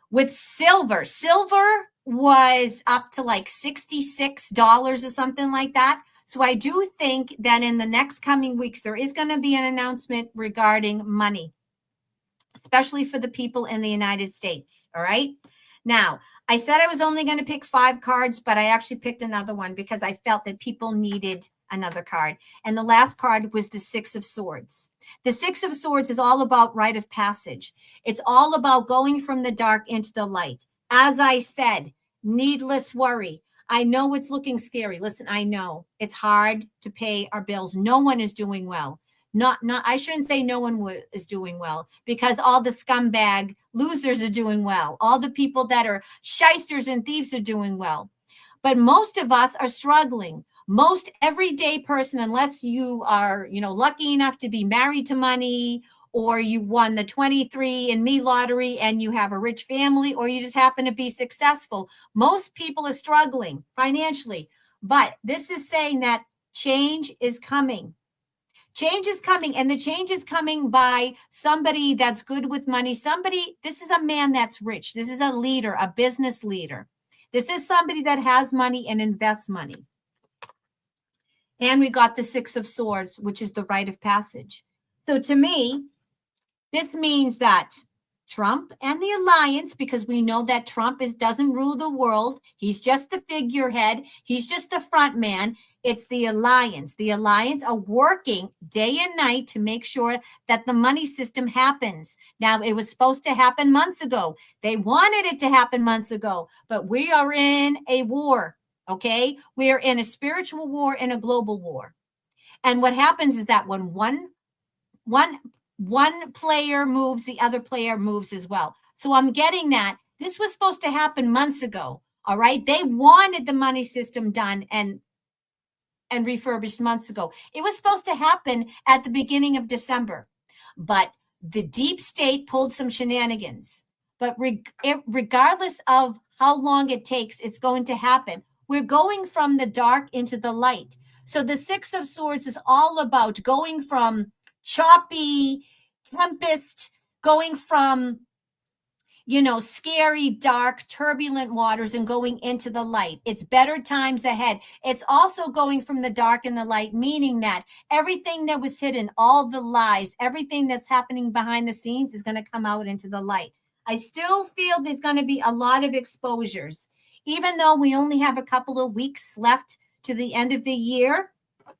with silver. Silver was up to like $66 or something like that. So I do think that in the next coming weeks, there is going to be an announcement regarding money, especially for the people in the United States. All right. Now, I said I was only going to pick 5 cards, but I actually picked another one because I felt that people needed another card. And the last card was the 6 of Swords. The 6 of Swords is all about rite of passage. It's all about going from the dark into the light. As I said, needless worry. I know it's looking scary. Listen, I know it's hard to pay our bills. No one is doing well. I shouldn't say no one is doing well, because all the scumbag losers are doing well. All the people that are shysters and thieves are doing well. But most of us are struggling. Most everyday person, unless you are, lucky enough to be married to money, or you won the 23andMe lottery and you have a rich family, or you just happen to be successful. Most people are struggling financially. But this is saying that change is coming. Change is coming, and the change is coming by somebody that's good with money. This is a man that's rich. This is a leader, a business leader. This is somebody that has money and invests money. And we got the 6 of Swords, which is the rite of passage. So to me, this means that Trump and the alliance, because we know that Trump doesn't rule the world. He's just the figurehead. He's just the front man. It's the alliance. The alliance are working day and night to make sure that the money system happens. Now, it was supposed to happen months ago. They wanted it to happen months ago, but we are in a war, okay? We are in a spiritual war and a global war. And what happens is that when one player moves, the other player moves as well. So I'm getting that this was supposed to happen months ago. All right. They wanted the money system done and refurbished months ago. It was supposed to happen at the beginning of December, but the deep state pulled some shenanigans. But regardless of how long it takes, it's going to happen. We're going from the dark into the light. So the 6 of Swords is all about going from choppy tempest, going from scary, dark, turbulent waters and going into the light. It's better times ahead. It's also going from the dark and the light, meaning that everything that was hidden, all the lies, everything that's happening behind the scenes is going to come out into the light. I still feel there's going to be a lot of exposures. Even though we only have a couple of weeks left to the end of the year,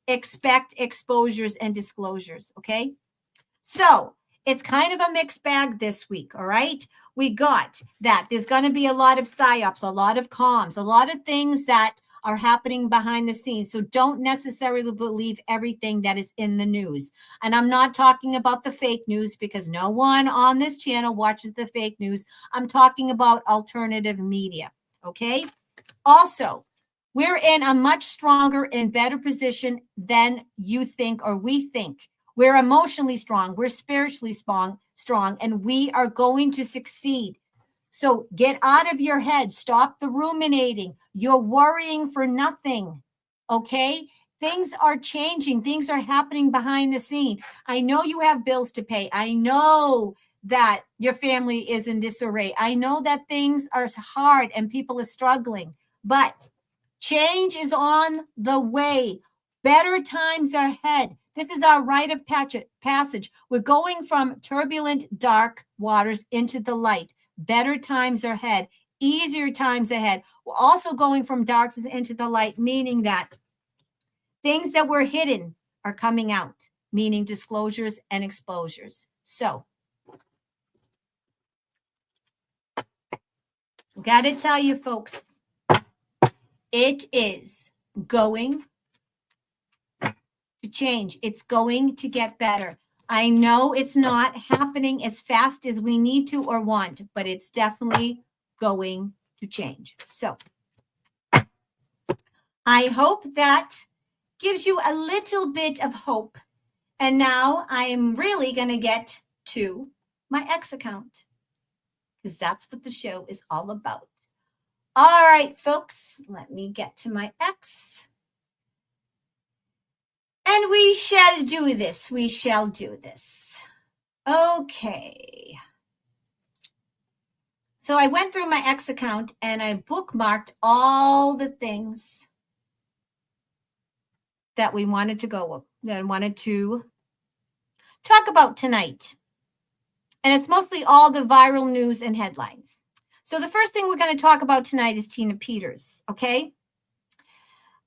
expect exposures and disclosures, okay? So it's kind of a mixed bag this week, all right? We got that there's going to be a lot of psyops, a lot of comms, a lot of things that are happening behind the scenes. So don't necessarily believe everything that is in the news. And I'm not talking about the fake news, because no one on this channel watches the fake news. I'm talking about alternative media, okay? Also, we're in a much stronger and better position than you think or we think. We're emotionally strong. We're spiritually strong, and we are going to succeed. So get out of your head. Stop the ruminating. You're worrying for nothing, okay? Things are changing. Things are happening behind the scene. I know you have bills to pay. I know that your family is in disarray. I know that things are hard and people are struggling, but change is on the way. Better times are ahead. This is our rite of passage. We're going from turbulent, dark waters into the light. Better times are ahead. Easier times ahead. We're also going from darkness into the light, meaning that things that were hidden are coming out, meaning disclosures and exposures. So, got to tell you, folks, it is going to change. It's going to get better. I know it's not happening as fast as we need to or want, but it's definitely going to change. So I hope that gives you a little bit of hope. And now I'm really going to get to my X account because that's what the show is all about. All right, folks, let me get to my X. And we shall do this. We shall do this. Okay. So I went through my X account and I bookmarked all the things that we wanted to that I wanted to talk about tonight. And it's mostly all the viral news and headlines. So the first thing we're going to talk about tonight is Tina Peters, okay?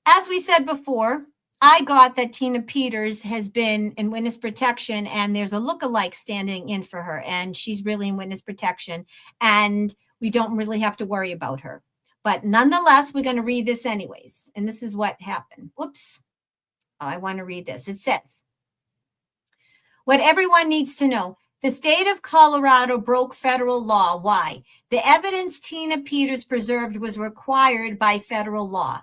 As we said before, I got that Tina Peters has been in witness protection and there's a lookalike standing in for her and she's really in witness protection and we don't really have to worry about her. But nonetheless, we're going to read this anyways. And this is what happened. Whoops. I want to read this. It says, what everyone needs to know. The state of Colorado broke federal law. Why? The evidence Tina Peters preserved was required by federal law.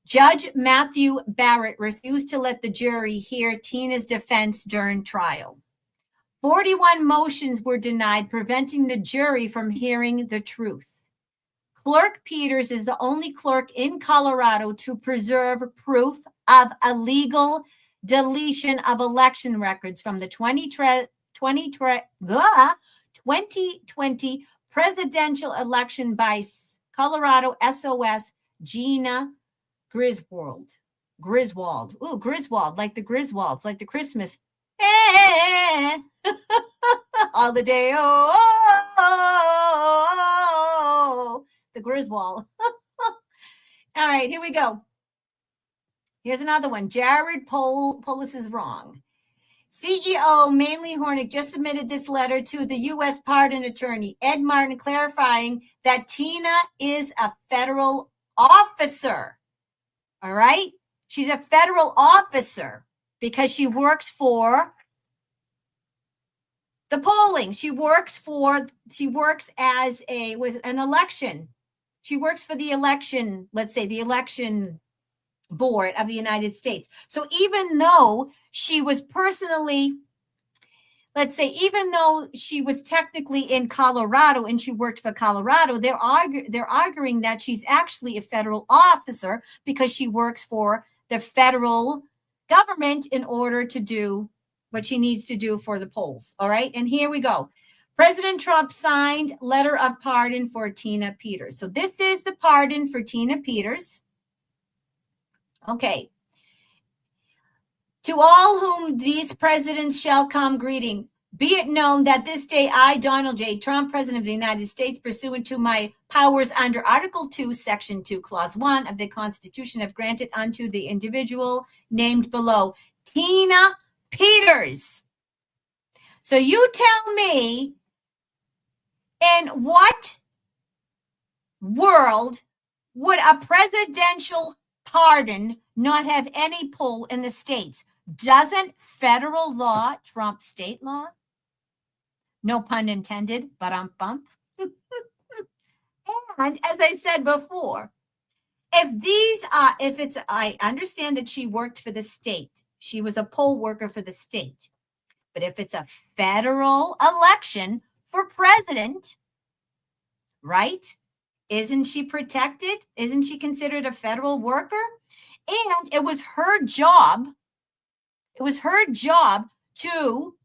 Judge Matthew Barrett refused to let the jury hear Tina's defense during trial. 41 motions were denied, preventing the jury from hearing the truth. Clerk Peters is the only clerk in Colorado to preserve proof of illegal deletion of election records from the 2020 presidential election by Colorado SOS Gina Griswold. Ooh, Griswold, like the Griswolds, like the Christmas holiday. Oh, the Griswold. All right, here we go. Here's another one. Jared Polis is wrong. CEO Manley Hornick just submitted this letter to the U.S. Pardon Attorney Ed Martin, clarifying that Tina is a federal officer. All right? She's a federal officer because she works for the polling. She works as an election. She works for the election, let's say the election board of the United States. So even though she was personally, let's say, even though she was technically in Colorado and she worked for Colorado, they're arguing that she's actually a federal officer because she works for the federal government in order to do what she needs to do for the polls. All right. And here we go. President Trump signed letter of pardon for Tina Peters. So this is the pardon for Tina Peters. Okay. To all whom these presidents shall come greeting, be it known that this day I, Donald J. Trump, President of the United States, pursuant to my powers under Article 2, Section 2, Clause 1 of the Constitution, have granted unto the individual named below, Tina Peters. So you tell me, in what world would a presidential pardon not have any pull in the states? Doesn't federal law trump state law? No pun intended, but bump. And as I said before, I understand that she worked for the state. She was a poll worker for the state. But if it's a federal election for president, right? Isn't she protected? Isn't she considered a federal worker? And it was her job. It was her job to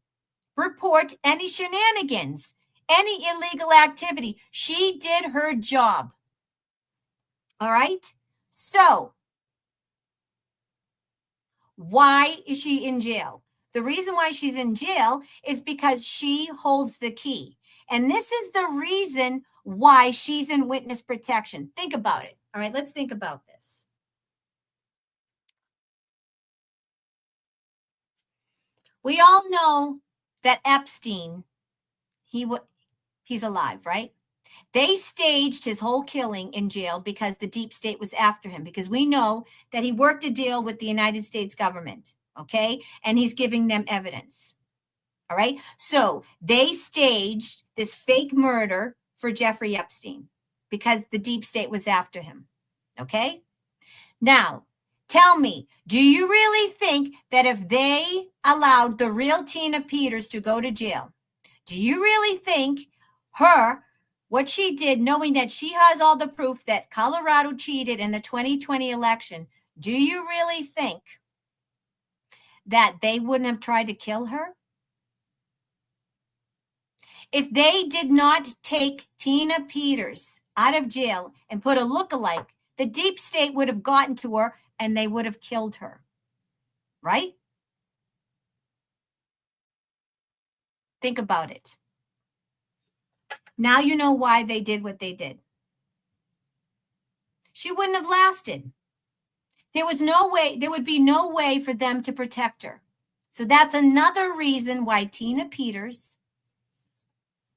report any shenanigans, any illegal activity. She did her job. All right. So why is she in jail? The reason why she's in jail is because she holds the key. And this is the reason why she's in witness protection. Think about it. All right, let's think about this. We all know that Epstein, he's alive, right? They staged his whole killing in jail because the deep state was after him, because we know that he worked a deal with the United States government, okay? And he's giving them evidence. All right. So they staged this fake murder for Jeffrey Epstein because the deep state was after him. Okay. Now, tell me, do you really think that if they allowed the real Tina Peters to go to jail, do you really think what she did, knowing that she has all the proof that Colorado cheated in the 2020 election, do you really think that they wouldn't have tried to kill her? If they did not take Tina Peters out of jail and put a lookalike, the deep state would have gotten to her and they would have killed her. Right? Think about it. Now you know why they did what they did. She wouldn't have lasted. There would be no way for them to protect her. So that's another reason why Tina Peters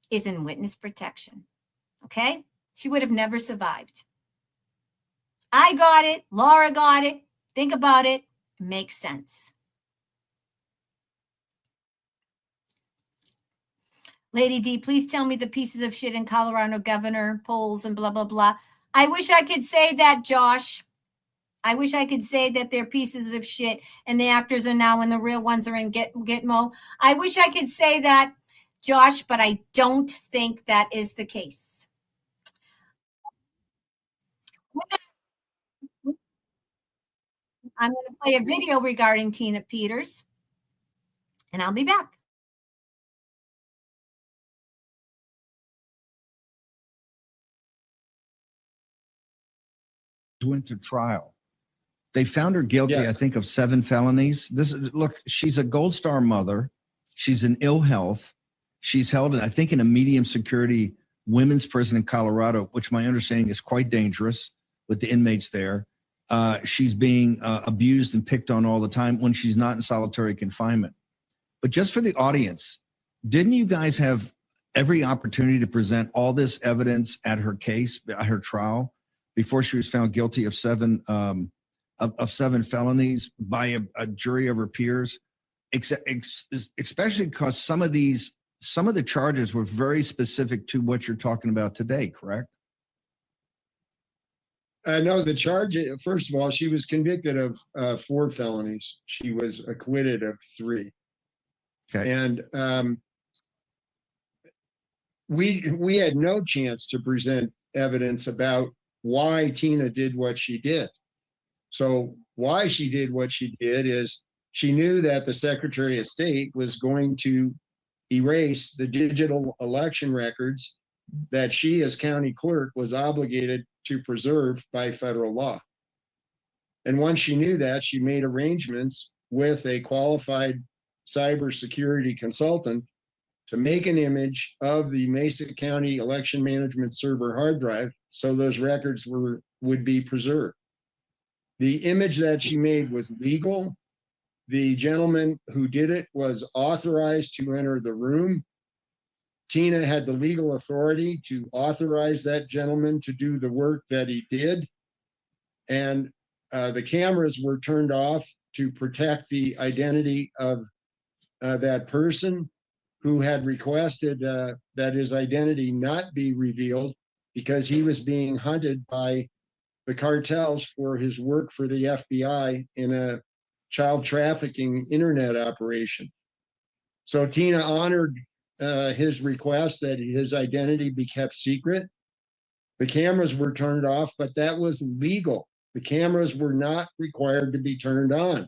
is in witness protection. Okay? She would have never survived. I got it. Laura got it. Think about it. It makes sense. Lady D, please tell me the pieces of shit in Colorado governor polls and blah, blah, blah. I wish I could say that, Josh. I wish I could say that they're pieces of shit and the actors are now and the real ones are in Gitmo. I wish I could say that, Josh, but I don't think that is the case. I'm going to play a video regarding Tina Peters, and I'll be back. Went to trial. They found her guilty, I think, of 7 felonies. Look, she's a Gold Star mother. She's in ill health. She's held, I think, in a medium security women's prison in Colorado, which my understanding is quite dangerous with the inmates there. She's being abused and picked on all the time when she's not in solitary confinement. But just for the audience, didn't you guys have every opportunity to present all this evidence at her case, at her trial, before she was found guilty of 7 felonies by a jury of her peers, especially because some of the charges were very specific to what you're talking about today, correct? No, the charge, first of all, she was convicted of 4 felonies. She was acquitted of 3. Okay. And we had no chance to present evidence about why Tina did what she did. So why she did what she did is she knew that the Secretary of State was going to erase the digital election records that she, as county clerk, was obligated to preserve by federal law. And once she knew that, she made arrangements with a qualified cybersecurity consultant to make an image of the Mesa County election management server hard drive so those records would be preserved. The image that she made was legal. The gentleman who did it was authorized to enter the room. Tina had the legal authority to authorize that gentleman to do the work that he did. And the cameras were turned off to protect the identity of that person who had requested that his identity not be revealed because he was being hunted by the cartels for his work for the FBI in a child trafficking internet operation. So Tina honored his request that his identity be kept secret. The cameras were turned off, but that was legal. The cameras were not required to be turned on.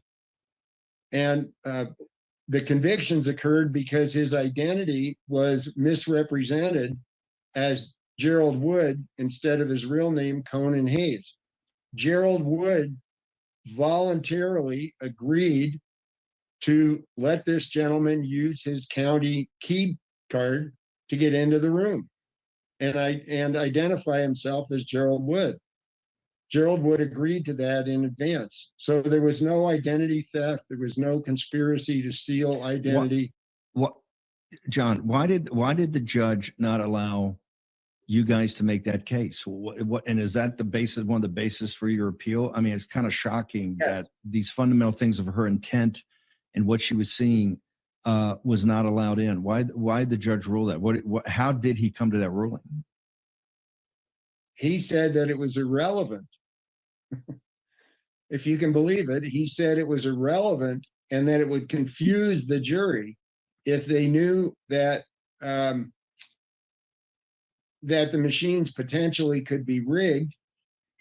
And the convictions occurred because his identity was misrepresented as Gerald Wood instead of his real name, Conan Hayes. Gerald Wood voluntarily agreed to let this gentleman use his county key card to get into the room and identify himself as Gerald Wood. Gerald Wood agreed to that in advance. So there was no identity theft. There was no conspiracy to steal identity. What John, why did the judge not allow you guys to make that case? What and is that one of the basis for your appeal? I mean, it's kind of shocking that these fundamental things of her intent and what she was seeing was not allowed in. Why did the judge rule that? How did he come to that ruling? He said that it was irrelevant. If you can believe it, he said it was irrelevant and that it would confuse the jury if they knew that that the machines potentially could be rigged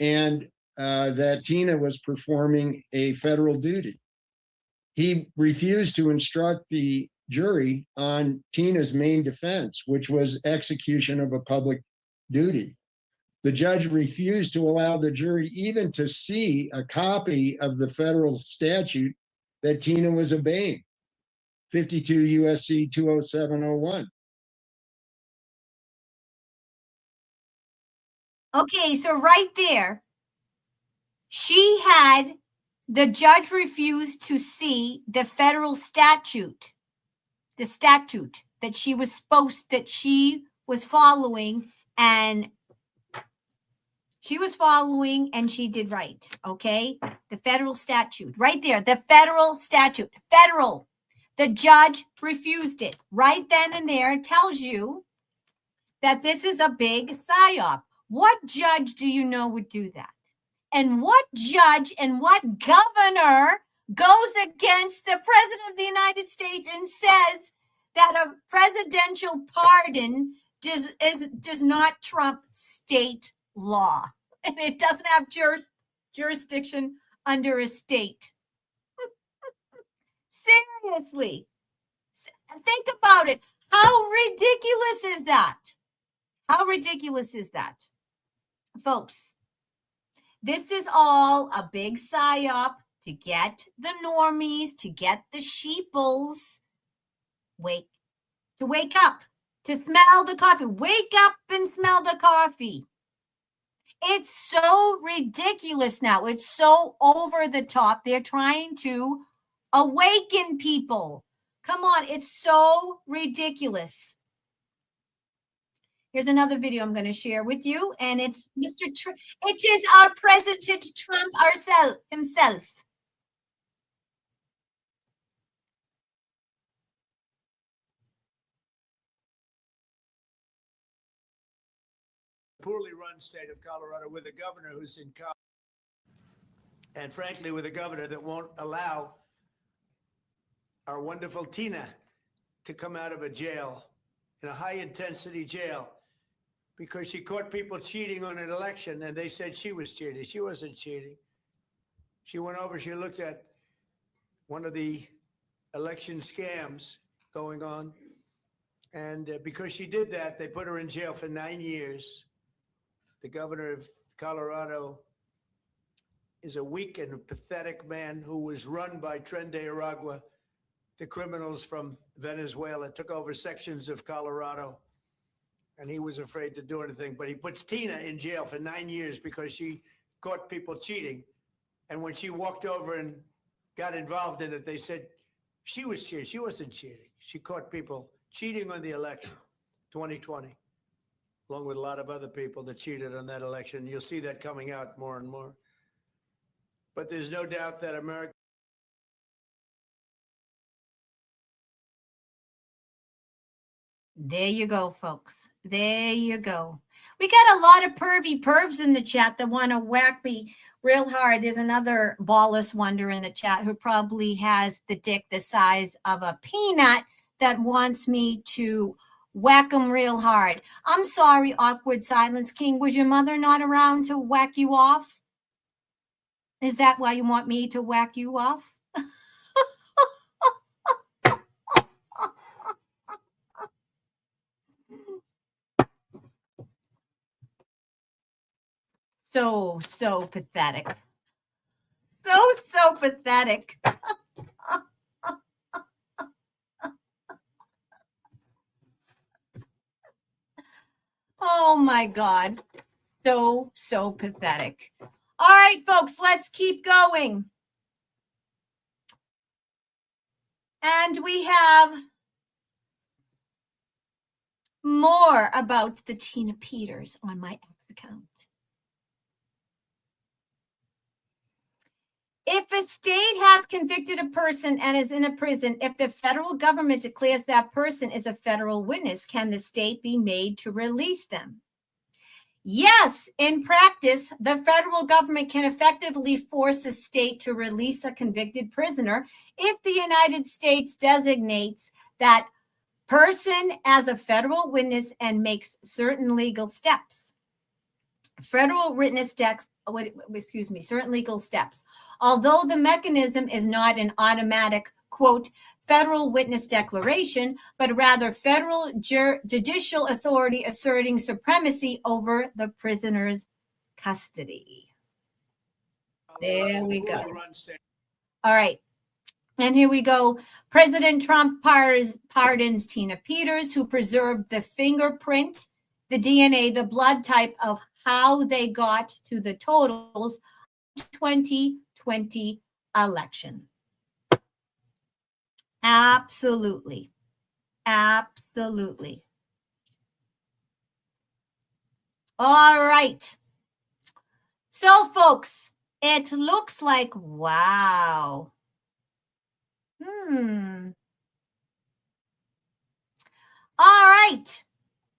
and that Tina was performing a federal duty. He refused to instruct the jury on Tina's main defense, which was execution of a public duty. The judge refused to allow the jury even to see a copy of the federal statute that Tina was obeying, 52 USC 20701. Okay, so right there, the judge refused to see the federal statute, the statute that she was following, and she did right. Okay, the federal statute right there, the federal statute, federal. The judge refused it right then and there. It tells you that this is a big psyop. What judge do you know would do that? And what judge and what governor goes against the president of the United States and says that a presidential pardon does not trump state law, and it doesn't have jurisdiction under a state? Seriously, think about it. How ridiculous is that? How ridiculous is that? Folks, this is all a big psyop to get the normies, to get the sheeples to wake up, to smell the coffee. Wake up and smell the coffee. It's so ridiculous now. It's so over the top. They're trying to awaken people. Come on, it's so ridiculous. Here's another video I'm going to share with you, and it's Mr. Trump. It is our President Trump himself. Poorly run state of Colorado with a governor who's in college, and frankly, with a governor that won't allow our wonderful Tina to come out of a jail, in a high-intensity jail, because she caught people cheating on an election, and they said she was cheating. She wasn't cheating. She went over, she looked at one of the election scams going on, and because she did that, they put her in jail for 9 years. The governor of Colorado is a weak and pathetic man who was run by Tren de Aragua, the criminals from Venezuela, took over sections of Colorado, and he was afraid to do anything. But he puts Tina in jail for 9 years because she caught people cheating. And when she walked over and got involved in it, they said she was cheating. She wasn't cheating. She caught people cheating on the election, 2020, along with a lot of other people that cheated on that election. You'll see that coming out more and more. But there's no doubt that America. There you go, folks. There you go. We got a lot of pervy pervs in the chat that want to whack me real hard. There's another ballless wonder in the chat who probably has the dick the size of a peanut that wants me to whack him real hard. I'm sorry, awkward silence king. Was your mother not around to whack you off? Is that why you want me to whack you off? So pathetic. So pathetic. Oh my God. So pathetic. All right, folks, let's keep going. And we have more about the Tina Peters on my X account. If a state has convicted a person and is in a prison, if the federal government declares that person is a federal witness, can the state be made to release them? Yes, in practice, the federal government can effectively force a state to release a convicted prisoner if the United States designates that person as a federal witness and makes certain legal steps. Certain legal steps. Although the mechanism is not an automatic, quote, federal witness declaration, but rather federal judicial authority asserting supremacy over the prisoner's custody. There we go. All right. And here we go. President Trump pardons Tina Peters, who preserved the fingerprint, the DNA, the blood type of how they got to the totals 2020 election. Absolutely. Absolutely. All right. So, folks, it looks like, wow. All right.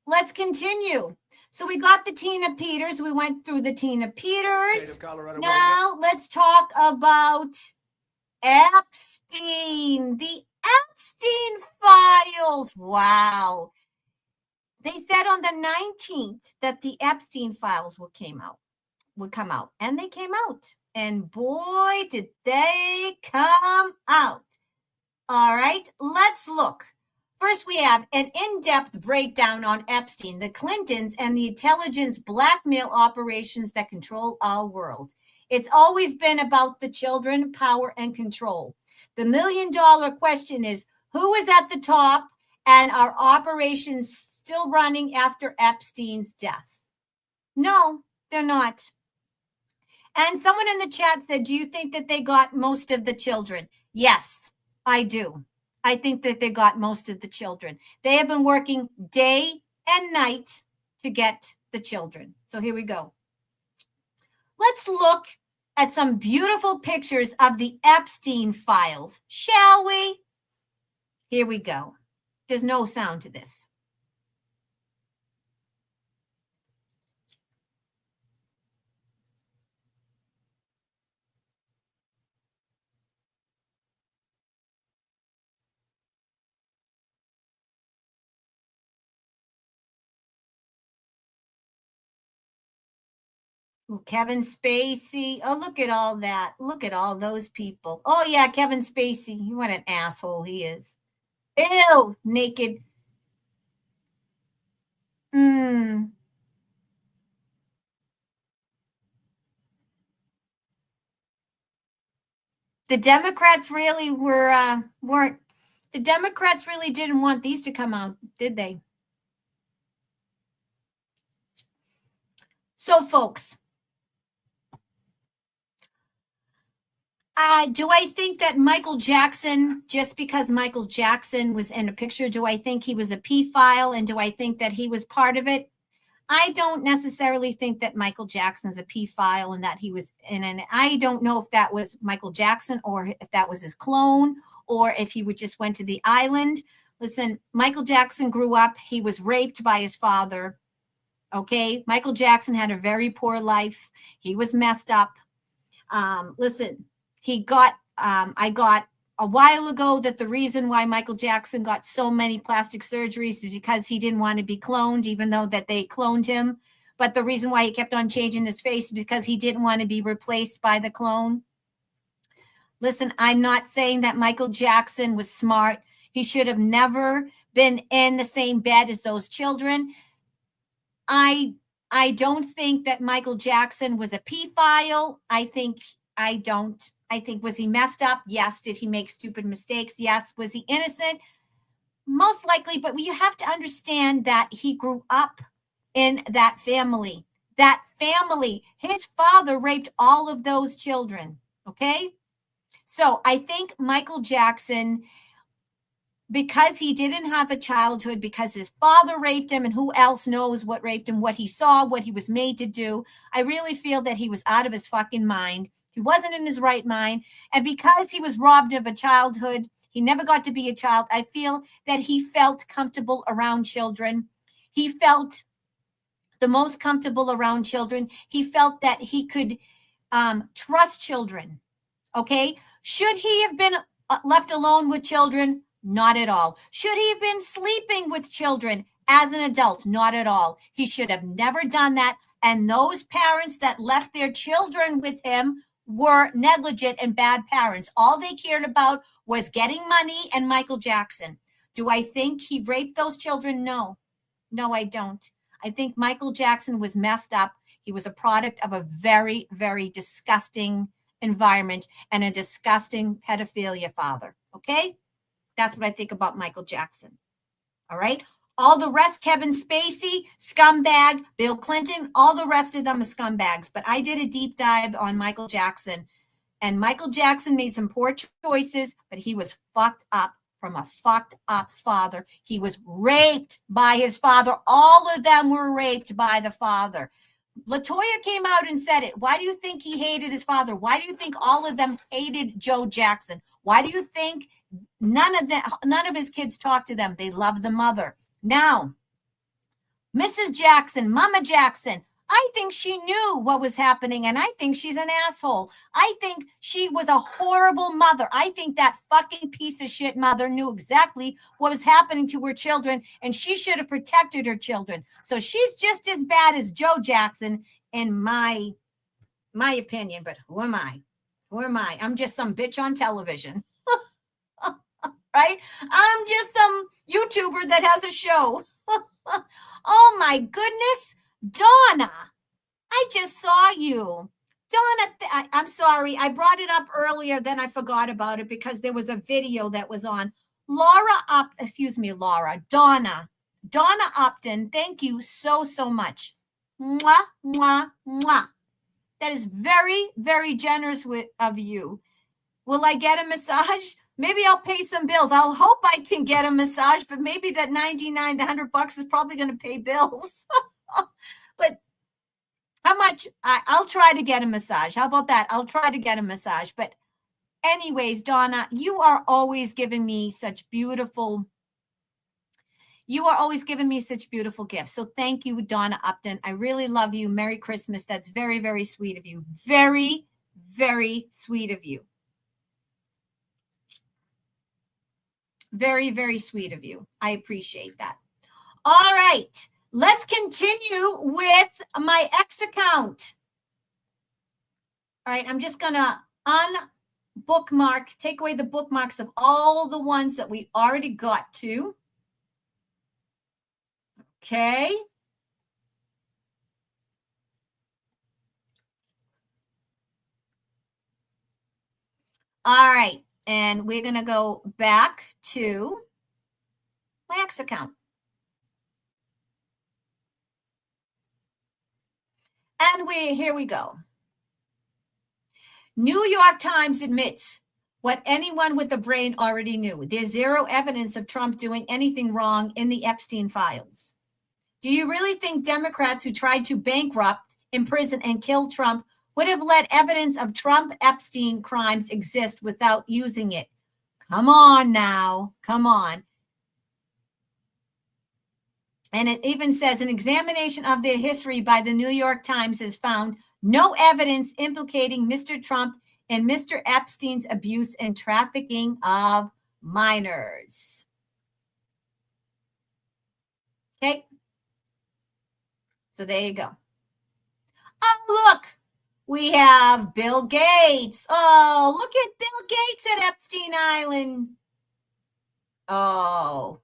Let's continue. So we got the Tina Peters. We went through the Tina Peters. Now let's talk about Epstein. The Epstein files. Wow. They said on the 19th that the Epstein files would come out. And they came out. And boy, did they come out. All right, let's look. First, we have an in-depth breakdown on Epstein, the Clintons, and the intelligence blackmail operations that control our world. It's always been about the children, power, and control. The million-dollar question is, who is at the top, and are operations still running after Epstein's death? No, they're not. And someone in the chat said, do you think that they got most of the children? Yes, I do. I think that they got most of the children. They have been working day and night to get the children. So here we go. Let's look at some beautiful pictures of the Epstein files, shall we? Here we go. There's no sound to this. Ooh, Kevin Spacey. Oh, look at all that. Look at all those people. Oh, yeah, Kevin Spacey. What an asshole he is. Ew, naked. The Democrats really weren't. The Democrats really didn't want these to come out, did they? So, folks, do I think that Michael Jackson, just because Michael Jackson was in a picture, do I think he was a pedophile, and do I think that he was part of it? I don't necessarily think that Michael Jackson's a pedophile and that he was in an, I don't know if that was Michael Jackson or if that was his clone or if he just went to the island. Listen, Michael Jackson grew up, he was raped by his father. Okay, Michael Jackson had a very poor life. He was messed up. Listen, I got a while ago that the reason why Michael Jackson got so many plastic surgeries is because he didn't want to be cloned, even though that they cloned him. But the reason why he kept on changing his face is because he didn't want to be replaced by the clone. Listen, I'm not saying that Michael Jackson was smart. He should have never been in the same bed as those children. I don't think that Michael Jackson was a pedophile. I think, was he messed up? Yes. Did he make stupid mistakes? Yes. Was he innocent? Most likely, but you have to understand that he grew up in that family. That family, his father raped all of those children. Okay? So I think Michael Jackson, because he didn't have a childhood, because his father raped him, and who else knows what raped him, what he saw, what he was made to do. I really feel that he was out of his fucking mind. He wasn't in his right mind. And because he was robbed of a childhood, he never got to be a child. I feel that he felt comfortable around children. He felt the most comfortable around children. He felt that he could trust children. Okay. Should he have been left alone with children? Not at all. Should he have been sleeping with children as an adult? Not at all. He should have never done that. And those parents that left their children with him were negligent and bad parents. All they cared about was getting money and Michael Jackson. Do I think he raped those children? No. No, I don't. I think Michael Jackson was messed up. He was a product of a very, very disgusting environment and a disgusting pedophilia father. Okay? That's what I think about Michael Jackson. All right? All the rest, Kevin Spacey, scumbag, Bill Clinton, all the rest of them are scumbags. But I did a deep dive on Michael Jackson. And Michael Jackson made some poor choices, but he was fucked up from a fucked up father. He was raped by his father. All of them were raped by the father. LaToya came out and said it. Why do you think he hated his father? Why do you think all of them hated Joe Jackson? Why do you think none of his kids talked to them? They loved the mother. Now, Mrs. Jackson, Mama Jackson, I think she knew what was happening, and I think she's an asshole. I think she was a horrible mother. I think that fucking piece of shit mother knew exactly what was happening to her children, and she should have protected her children. So she's just as bad as Joe Jackson, in my opinion. But who am I? Who am I? I'm just some bitch on television. Right? I'm just some YouTuber that has a show. Oh my goodness. Donna, I just saw you. Donna, I'm sorry. I brought it up earlier, then I forgot about it because there was a video that was on. Donna Upton, thank you so, so much. Mwah, mwah, mwah. That is very, very generous of you. Will I get a massage? Maybe I'll pay some bills. I'll hope I can get a massage, but maybe that $99, the $100 is probably going to pay bills. But how much? I'll try to get a massage. How about that? I'll try to get a massage. But anyways, Donna, you are always giving me such beautiful gifts. So thank you, Donna Upton. I really love you. Merry Christmas. That's very, very sweet of you. Very, very sweet of you. Very, very sweet of you. I appreciate that. All right. Let's continue with my X account. All right. I'm just going to unbookmark, take away the bookmarks of all the ones that we already got to. Okay. All right. And we're going to go back to my X account. And here we go. New York Times admits what anyone with a brain already knew. There's zero evidence of Trump doing anything wrong in the Epstein files. Do you really think Democrats who tried to bankrupt, imprison, and kill Trump would have let evidence of Trump Epstein crimes exist without using it? Come on now. Come on. And it even says an examination of their history by the New York Times has found no evidence implicating Mr. Trump and Mr. Epstein's abuse and trafficking of minors. Okay. So there you go. Oh, look. We have Bill Gates. Oh, look at Bill Gates at Epstein Island. Oh,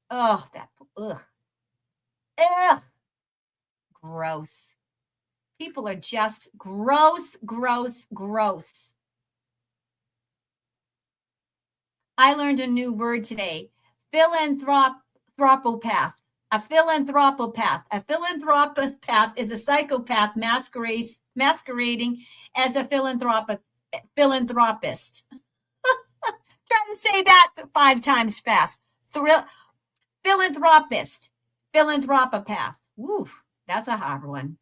that, ugh. Ugh. Gross. People are just gross, gross, gross. I learned a new word today. Philanthropopath. A philanthropopath. A philanthropopath is a psychopath masquerading as a philanthropist. Try to say that 5 times fast. Philanthropist. Philanthropopath. Woo, that's a hard one.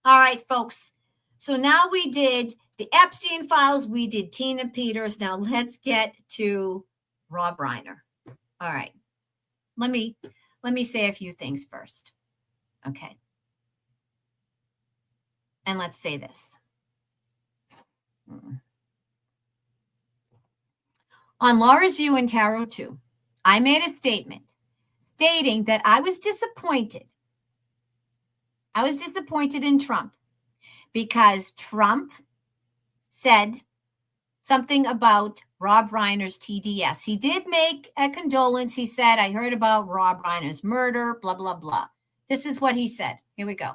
All right, folks. So now we did the Epstein files. We did Tina Peters. Now let's get to Rob Reiner. All right. Let me say a few things first. Okay. And let's say this. On Laura's View in Tarot 2, I made a statement stating that I was disappointed. I was disappointed in Trump because Trump said something about Rob Reiner's TDS. He did make a condolence. He said, I heard about Rob Reiner's murder, blah, blah, blah. This is what he said. Here we go.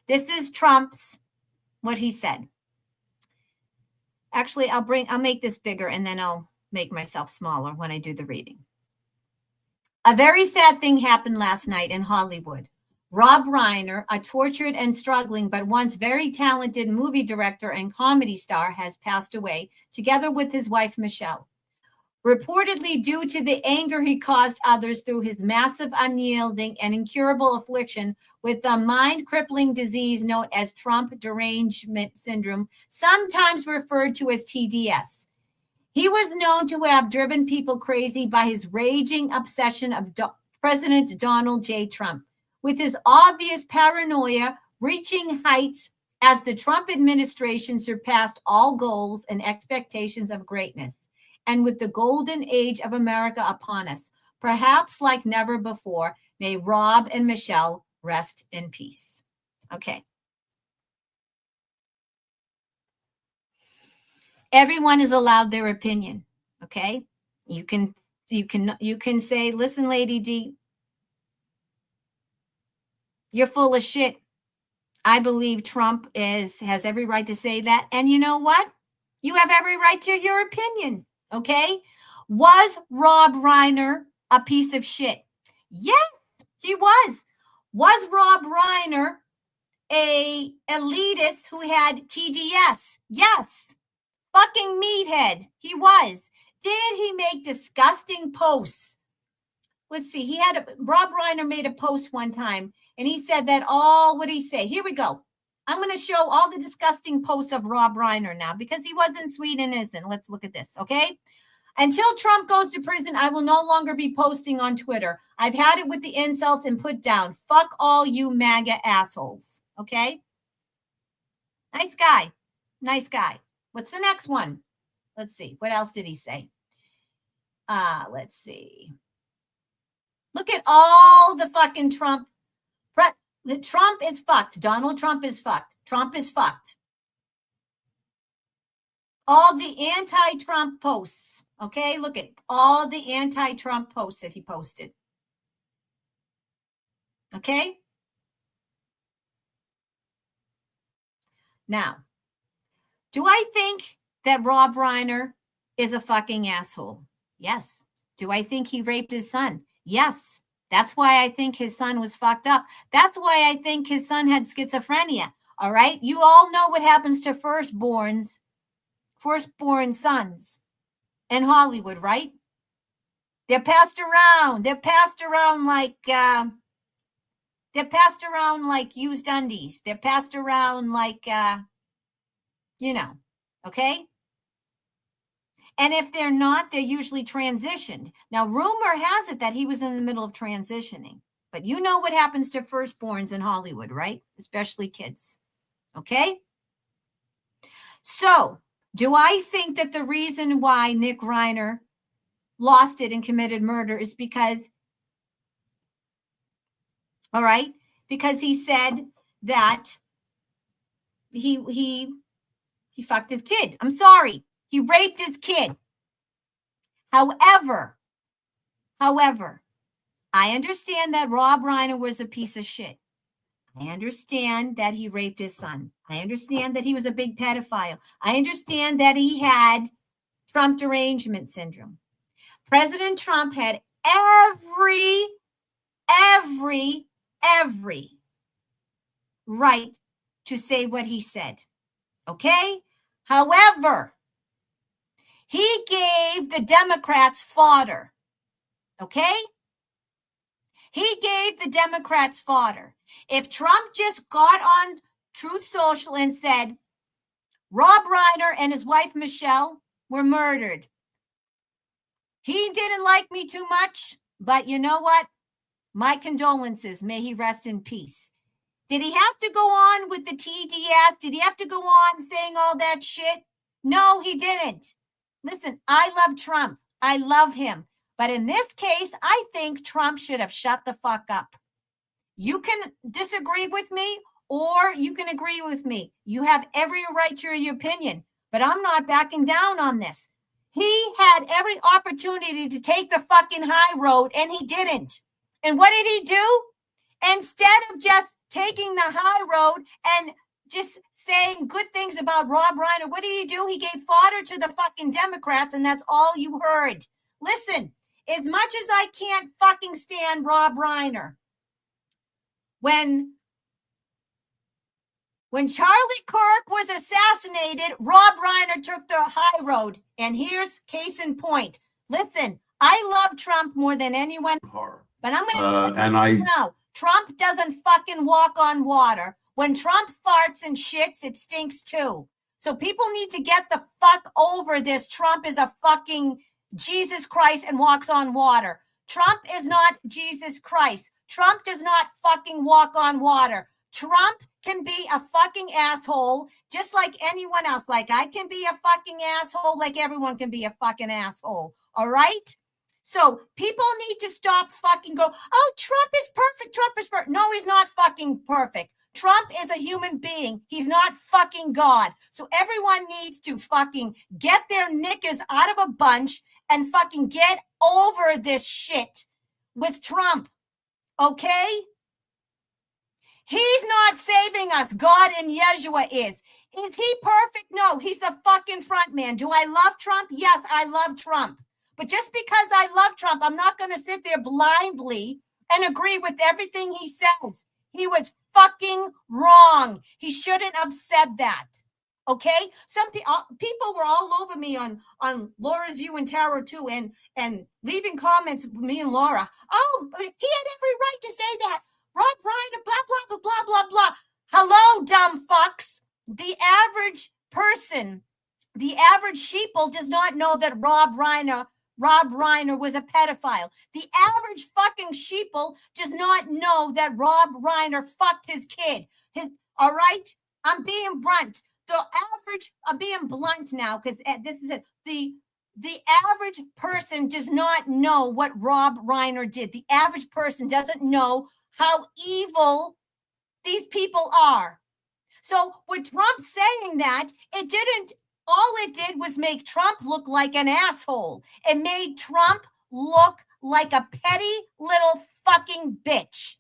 This is Trump's, what he said. Actually, I'll make this bigger and then I'll make myself smaller when I do the reading. A very sad thing happened last night in Hollywood. Rob Reiner, a tortured and struggling but once very talented movie director and comedy star, has passed away, together with his wife, Michelle. Reportedly due to the anger he caused others through his massive, unyielding, and incurable affliction with the mind-crippling disease known as Trump derangement syndrome, sometimes referred to as TDS. He was known to have driven people crazy by his raging obsession of President Donald J. Trump, with his obvious paranoia reaching heights as the Trump administration surpassed all goals and expectations of greatness, and with the golden age of America upon us, perhaps like never before, may Rob and Michelle rest in peace. Okay. Everyone is allowed their opinion. Okay. You can say, listen, Lady D, you're full of shit. I believe Trump has every right to say that. And you know what? You have every right to your opinion. Okay. Was Rob Reiner a piece of shit? Yes, he was. Was Rob Reiner a elitist who had TDS? Yes. Fucking meathead. He was. Did he make disgusting posts? Let's see. Rob Reiner made a post one time and he said that what did he say? Here we go. I'm going to show all the disgusting posts of Rob Reiner now because he wasn't sweet and innocent. Let's look at this. Okay. Until Trump goes to prison, I will no longer be posting on Twitter. I've had it with the insults and put down. Fuck all you MAGA assholes. Okay. Nice guy. Nice guy. What's the next one? Let's see. What else did he say? Let's see. Look at all the fucking Trump. Trump is fucked. Donald Trump is fucked. Trump is fucked. All the anti-Trump posts. Okay, look at all the anti-Trump posts that he posted. Okay? Now, do I think that Rob Reiner is a fucking asshole? Yes. Do I think he raped his son? Yes. That's why I think his son was fucked up. That's why I think his son had schizophrenia. All right? You all know what happens to firstborn sons in Hollywood, right? They're passed around. They're passed around like used undies. They're passed around like okay? And if they're not, they're usually transitioned. Now, rumor has it that he was in the middle of transitioning. But you know what happens to firstborns in Hollywood, right? Especially kids. Okay? So, do I think that the reason why Nick Reiner lost it and committed murder is because, all right, because he said that he fucked his kid. I'm sorry. He raped his kid. However, I understand that Rob Reiner was a piece of shit. I understand that he raped his son. I understand that he was a big pedophile. I understand that he had Trump derangement syndrome. President Trump had every right to say what he said. Okay? However, he gave the Democrats fodder. Okay? He gave the Democrats fodder. If Trump just got on Truth Social and said, Rob Reiner and his wife, Michelle, were murdered. He didn't like me too much, but you know what? My condolences. May he rest in peace. Did he have to go on with the TDS? Did he have to go on saying all that shit? No, he didn't. Listen, I love Trump. I love him. But in this case, I think Trump should have shut the fuck up. You can disagree with me or you can agree with me. You have every right to your opinion, but I'm not backing down on this. He had every opportunity to take the fucking high road and he didn't. And what did he do? Instead of just taking the high road and just saying good things about Rob Reiner, what did he do? He gave fodder to the fucking Democrats, and that's all you heard. Listen, as much as I can't fucking stand Rob Reiner, when Charlie Kirk was assassinated, Rob Reiner took the high road. And here's case in point. Listen, I love Trump more than anyone, but I'm going to now. Trump doesn't fucking walk on water. When Trump farts and shits, it stinks too. So people need to get the fuck over this. Trump is a fucking Jesus Christ and walks on water. Trump is not Jesus Christ. Trump does not fucking walk on water. Trump can be a fucking asshole just like anyone else. Like I can be a fucking asshole, like everyone can be a fucking asshole. All right? So people need to stop fucking go, oh, Trump is perfect. Trump is perfect. No, he's not fucking perfect. Trump is a human being. He's not fucking God. So everyone needs to fucking get their knickers out of a bunch and fucking get over this shit with Trump. Okay? He's not saving us. God and Yeshua is. Is he perfect? No, he's the fucking front man. Do I love Trump? Yes, I love Trump. But just because I love Trump, I'm not going to sit there blindly and agree with everything he says. He was fucking wrong. He shouldn't have said that. Okay? Some people were all over me on Laura's View and Tarot too, and leaving comments with me and Laura. Oh, he had every right to say that. Rob Reiner, blah, blah, blah, blah, blah, blah. Hello, dumb fucks. The average person, the average sheeple does not know that Rob Reiner was a pedophile. The average fucking sheeple does not know that Rob Reiner fucked his kid. All right? I'm being blunt. I'm being blunt now because this is it. The average person does not know what Rob Reiner did. The average person doesn't know how evil these people are. So with Trump saying that, all it did was make Trump look like an asshole. It made Trump look like a petty little fucking bitch.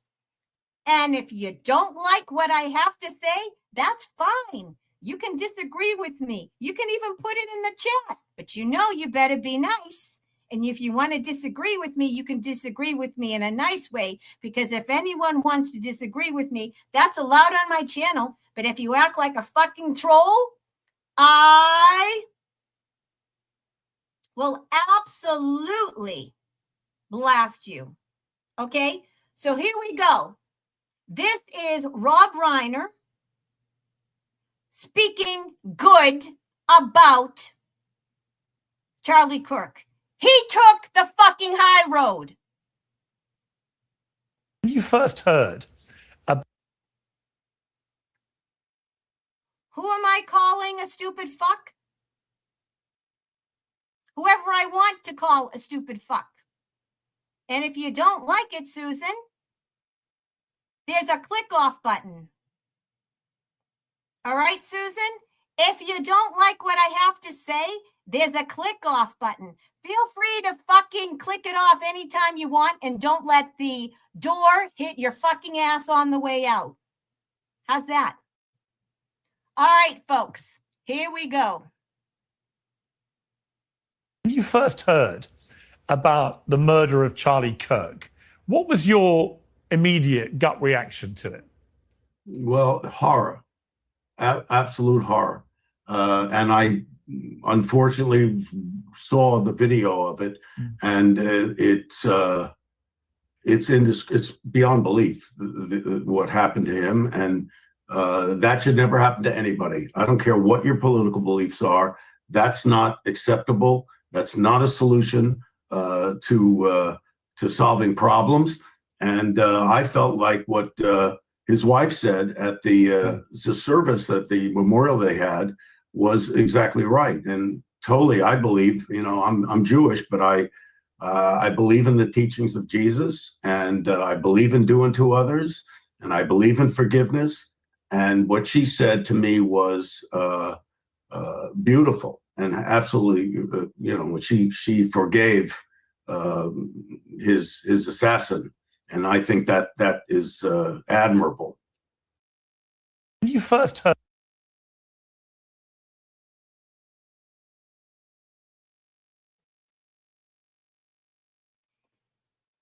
And if you don't like what I have to say, that's fine. You can disagree with me. You can even put it in the chat, but you better be nice. And if you want to disagree with me, you can disagree with me in a nice way, because if anyone wants to disagree with me, that's allowed on my channel. But if you act like a fucking troll, I will absolutely blast you. Okay? So here we go. This is Rob Reiner speaking good about Charlie Kirk. He took the fucking high road. When you first heard about... Who am I calling a stupid fuck? Whoever I want to call a stupid fuck. And if you don't like it, Susan, there's a click off button. All right, Susan? If you don't like what I have to say, there's a click off button. Feel free to fucking click it off anytime you want, and don't let the door hit your fucking ass on the way out. How's that? All right, folks, here we go. When you first heard about the murder of Charlie Kirk, what was your immediate gut reaction to it? Well, horror, absolute horror. And I unfortunately saw the video of it, and it's beyond belief what happened to him. And That should never happen to anybody. I don't care what your political beliefs are. That's not acceptable. That's not a solution to solving problems. And I felt like what his wife said at the service, that the memorial they had, was exactly right. And totally, I believe. I'm Jewish, but I believe in the teachings of Jesus, and I believe in doing to others, and I believe in forgiveness. And what she said to me was beautiful and absolutely, she forgave his assassin, and I think that is admirable. When you first heard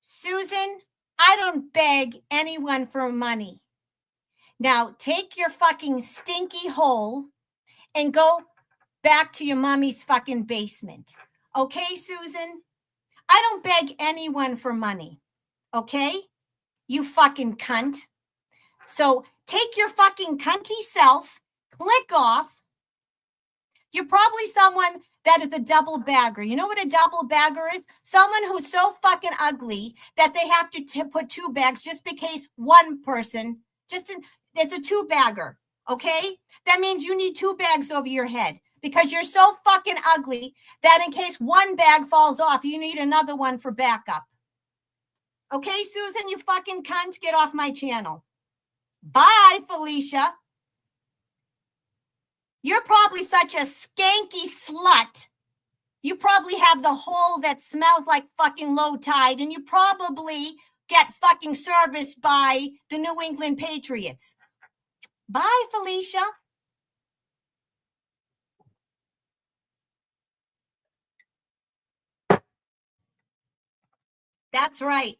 Susan, I don't beg anyone for money. Now take your fucking stinky hole and go back to your mommy's fucking basement. Okay, Susan? I don't beg anyone for money. Okay? You fucking cunt. So take your fucking cunty self, click off. You're probably someone that is a double bagger. You know what a double bagger is? Someone who's so fucking ugly that they have to put two bags just in case one person, it's a two bagger, okay? That means you need two bags over your head because you're so fucking ugly that in case one bag falls off, you need another one for backup. Okay, Susan, you fucking cunt, get off my channel. Bye, Felicia. You're probably such a skanky slut. You probably have the hole that smells like fucking low tide, and you probably get fucking serviced by the New England Patriots. Bye, Felicia. That's right.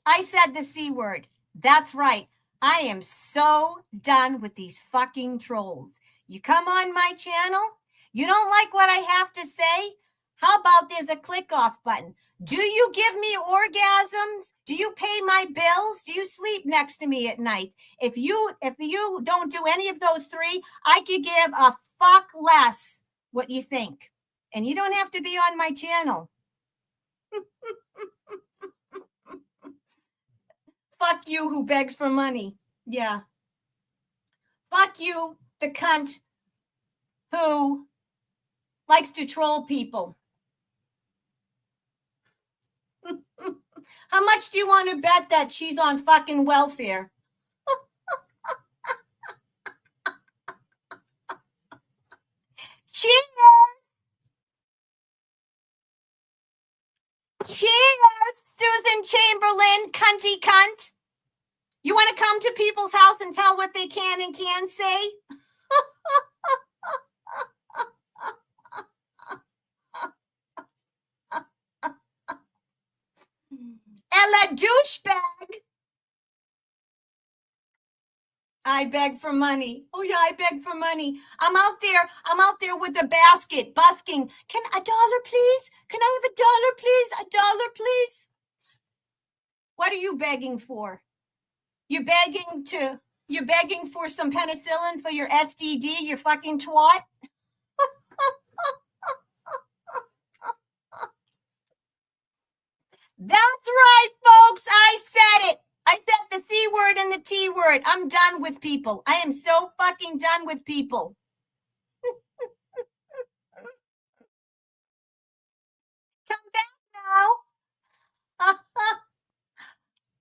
I said the C word. That's right. I am so done with these fucking trolls. You come on my channel, you don't like what I have to say? How about there's a click off button? Do you give me orgasms? Do you pay my bills? Do you sleep next to me at night? If you don't do any of those three, I could give a fuck less what you think. And you don't have to be on my channel. Fuck you who begs for money. Yeah. Fuck you, the cunt who likes to troll people. How much do you want to bet that she's on fucking welfare? Cheers! Cheers, Susan Chamberlain, cunty cunt. You want to come to people's house and tell what they can and can't say? Ella douchebag. I beg for money. Oh yeah, I beg for money. I'm out there with a basket busking. Can $1 please? Can I have $1 please? $1 please? What are you begging for? You're begging for some penicillin for your STD, you fucking twat? That's right, folks. I said it. I said the C word and the T word. I'm done with people. I am so fucking done with people. Come back now.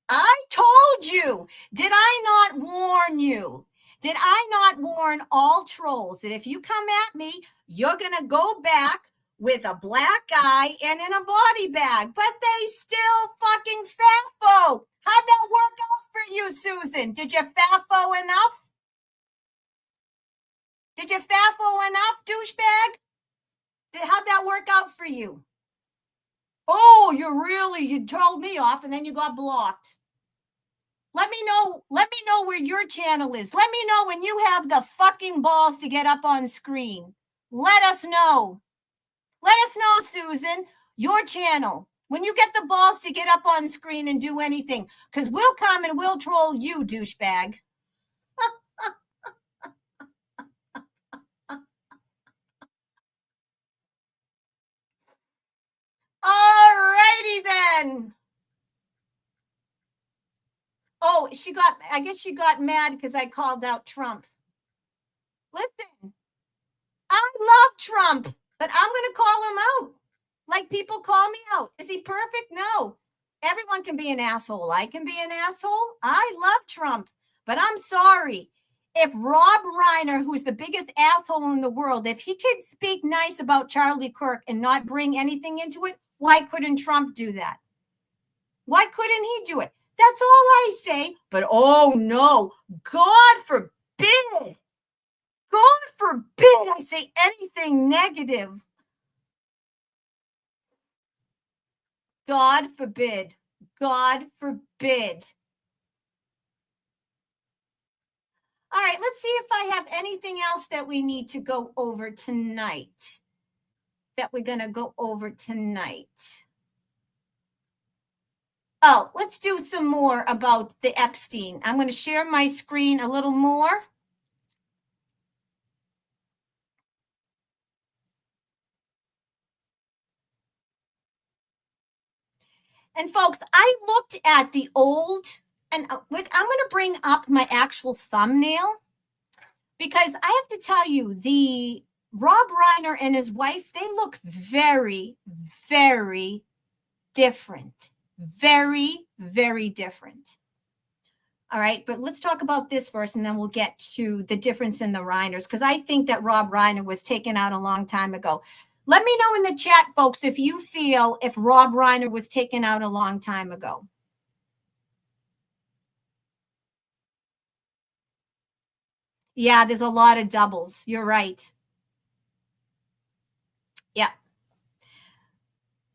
I told you. Did I not warn you? Did I not warn all trolls that if you come at me, you're going to go back with a black eye and in a body bag? But they still fucking faffo. How'd that work out for you, Susan? Did you faffo enough? Did you faffo enough, douchebag? How'd that work out for you? Oh, you told me off and then you got blocked. Let me know where your channel is. Let me know when you have the fucking balls to get up on screen. Let us know. Let us know, Susan, your channel. When you get the balls to get up on screen and do anything, because we'll come and we'll troll you, douchebag. I guess she got mad because I called out Trump. Listen, I love Trump, but I'm going to call him out. Like people call me out. Is he perfect? No. Everyone can be an asshole. I can be an asshole. I love Trump, but I'm sorry. If Rob Reiner, who's the biggest asshole in the world, if he could speak nice about Charlie Kirk and not bring anything into it, why couldn't Trump do that? Why couldn't he do it? That's all I say. But oh no, God forbid. God forbid I say anything negative. God forbid. God forbid. All right, let's see if I have anything else that we need to go over tonight. That we're going to go over tonight. Oh, let's do some more about the Epstein. I'm going to share my screen a little more. And folks, I looked at the old, and I'm going to bring up my actual thumbnail because I have to tell you, the Rob Reiner and his wife, they look very, very different. Very, very different. All right, but let's talk about this first, and then we'll get to the difference in the Reiners, because I think that Rob Reiner was taken out a long time ago. Let me know in the chat, folks, if you feel if Rob Reiner was taken out a long time ago. Yeah, there's a lot of doubles. You're right. Yeah.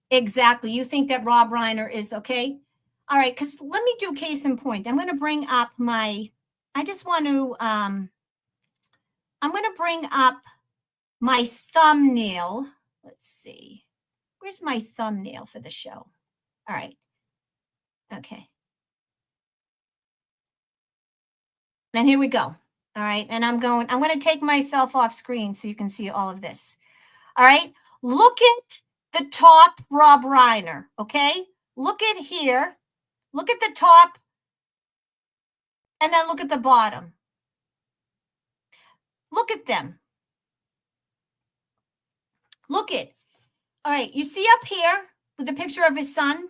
Exactly. You think that Rob Reiner is okay? All right, because let me do case in point. I'm going to bring up my, I just want to, I'm going to bring up my thumbnail. Let's see. Where's my thumbnail for the show? All right. Okay. Then here we go. All right. And I'm going to take myself off screen so you can see all of this. All right. Look at the top Rob Reiner. Okay. Look at here. Look at the top. And then look at the bottom. Look at them. Look at. All right. You see up here with the picture of his son?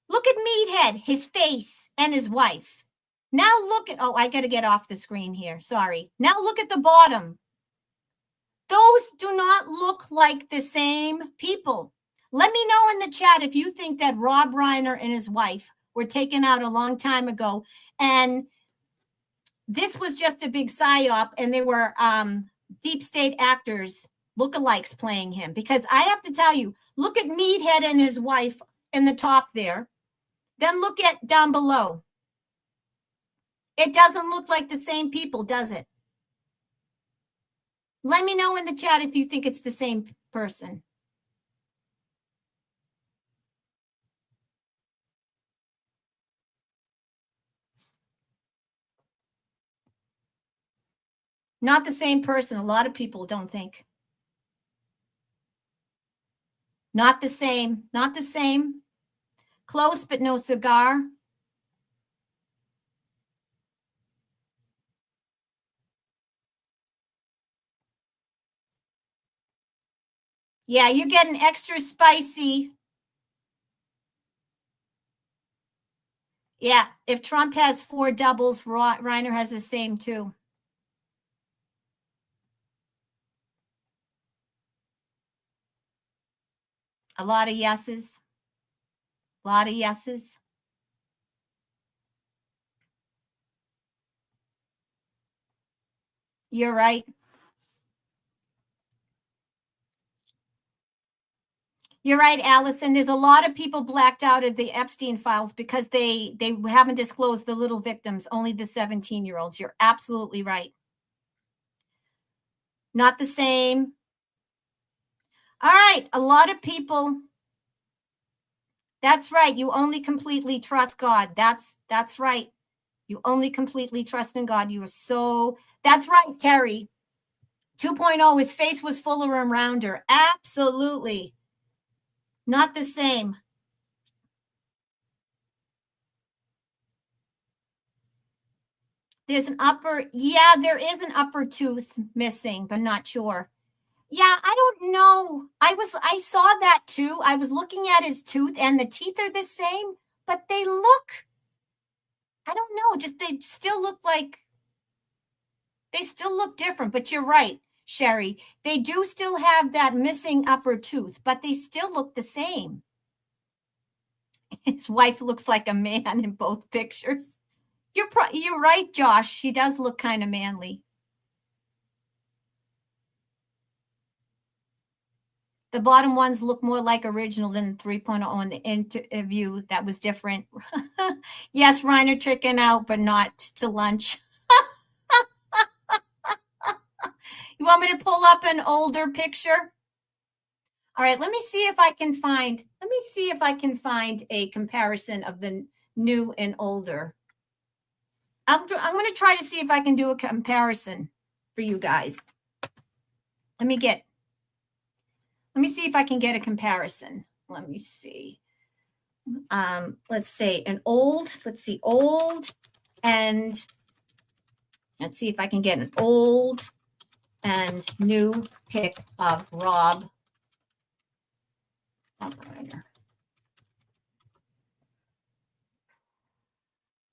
Look at Meathead, his face, and his wife. Now look at, oh, I got to get off the screen here. Sorry. Now look at the bottom. Those do not look like the same people. Let me know in the chat if you think that Rob Reiner and his wife were taken out a long time ago, and this was just a big psyop, and they were deep state actors, lookalikes playing him. Because I have to tell you, look at Meathead and his wife in the top there. Then look at down below. It doesn't look like the same people, does it? Let me know in the chat if you think it's the same person. Not the same person. A lot of people don't think. Not the same. Not the same. Close, but no cigar. Yeah, you're getting extra spicy. Yeah, if Trump has 4 doubles, Reiner has the same too. A lot of yeses. A lot of yeses. You're right. You're right, Allison. There's a lot of people blacked out of the Epstein files because they haven't disclosed the little victims, only the 17-year-olds. You're absolutely right. Not the same. All right, a lot of people. That's right. You only completely trust God. That's right. You only completely trust in God. You are so, that's right, Terry. 2.0, his face was fuller and rounder. Absolutely. Not the same. There's an upper, yeah, there is an upper tooth missing, but not sure. Yeah, I don't know. I saw that too. I was looking at his tooth and the teeth are the same, but they look, I don't know, just they still look different, but you're right, Sherry. They do still have that missing upper tooth, but they still look the same. His wife looks like a man in both pictures. You're right, Josh. She does look kind of manly. The bottom ones look more like original than 3.0 on the interview. That was different. Yes, Reiner tricking out, but not to lunch. You want me to pull up an older picture? All right, let me see if I can find a comparison of the new and older. I'm going to try to see if I can do a comparison for you guys. Let me see if I can get a comparison. Let me see. Let's say old, and let's see if I can get an old and new pic of Rob Reiner.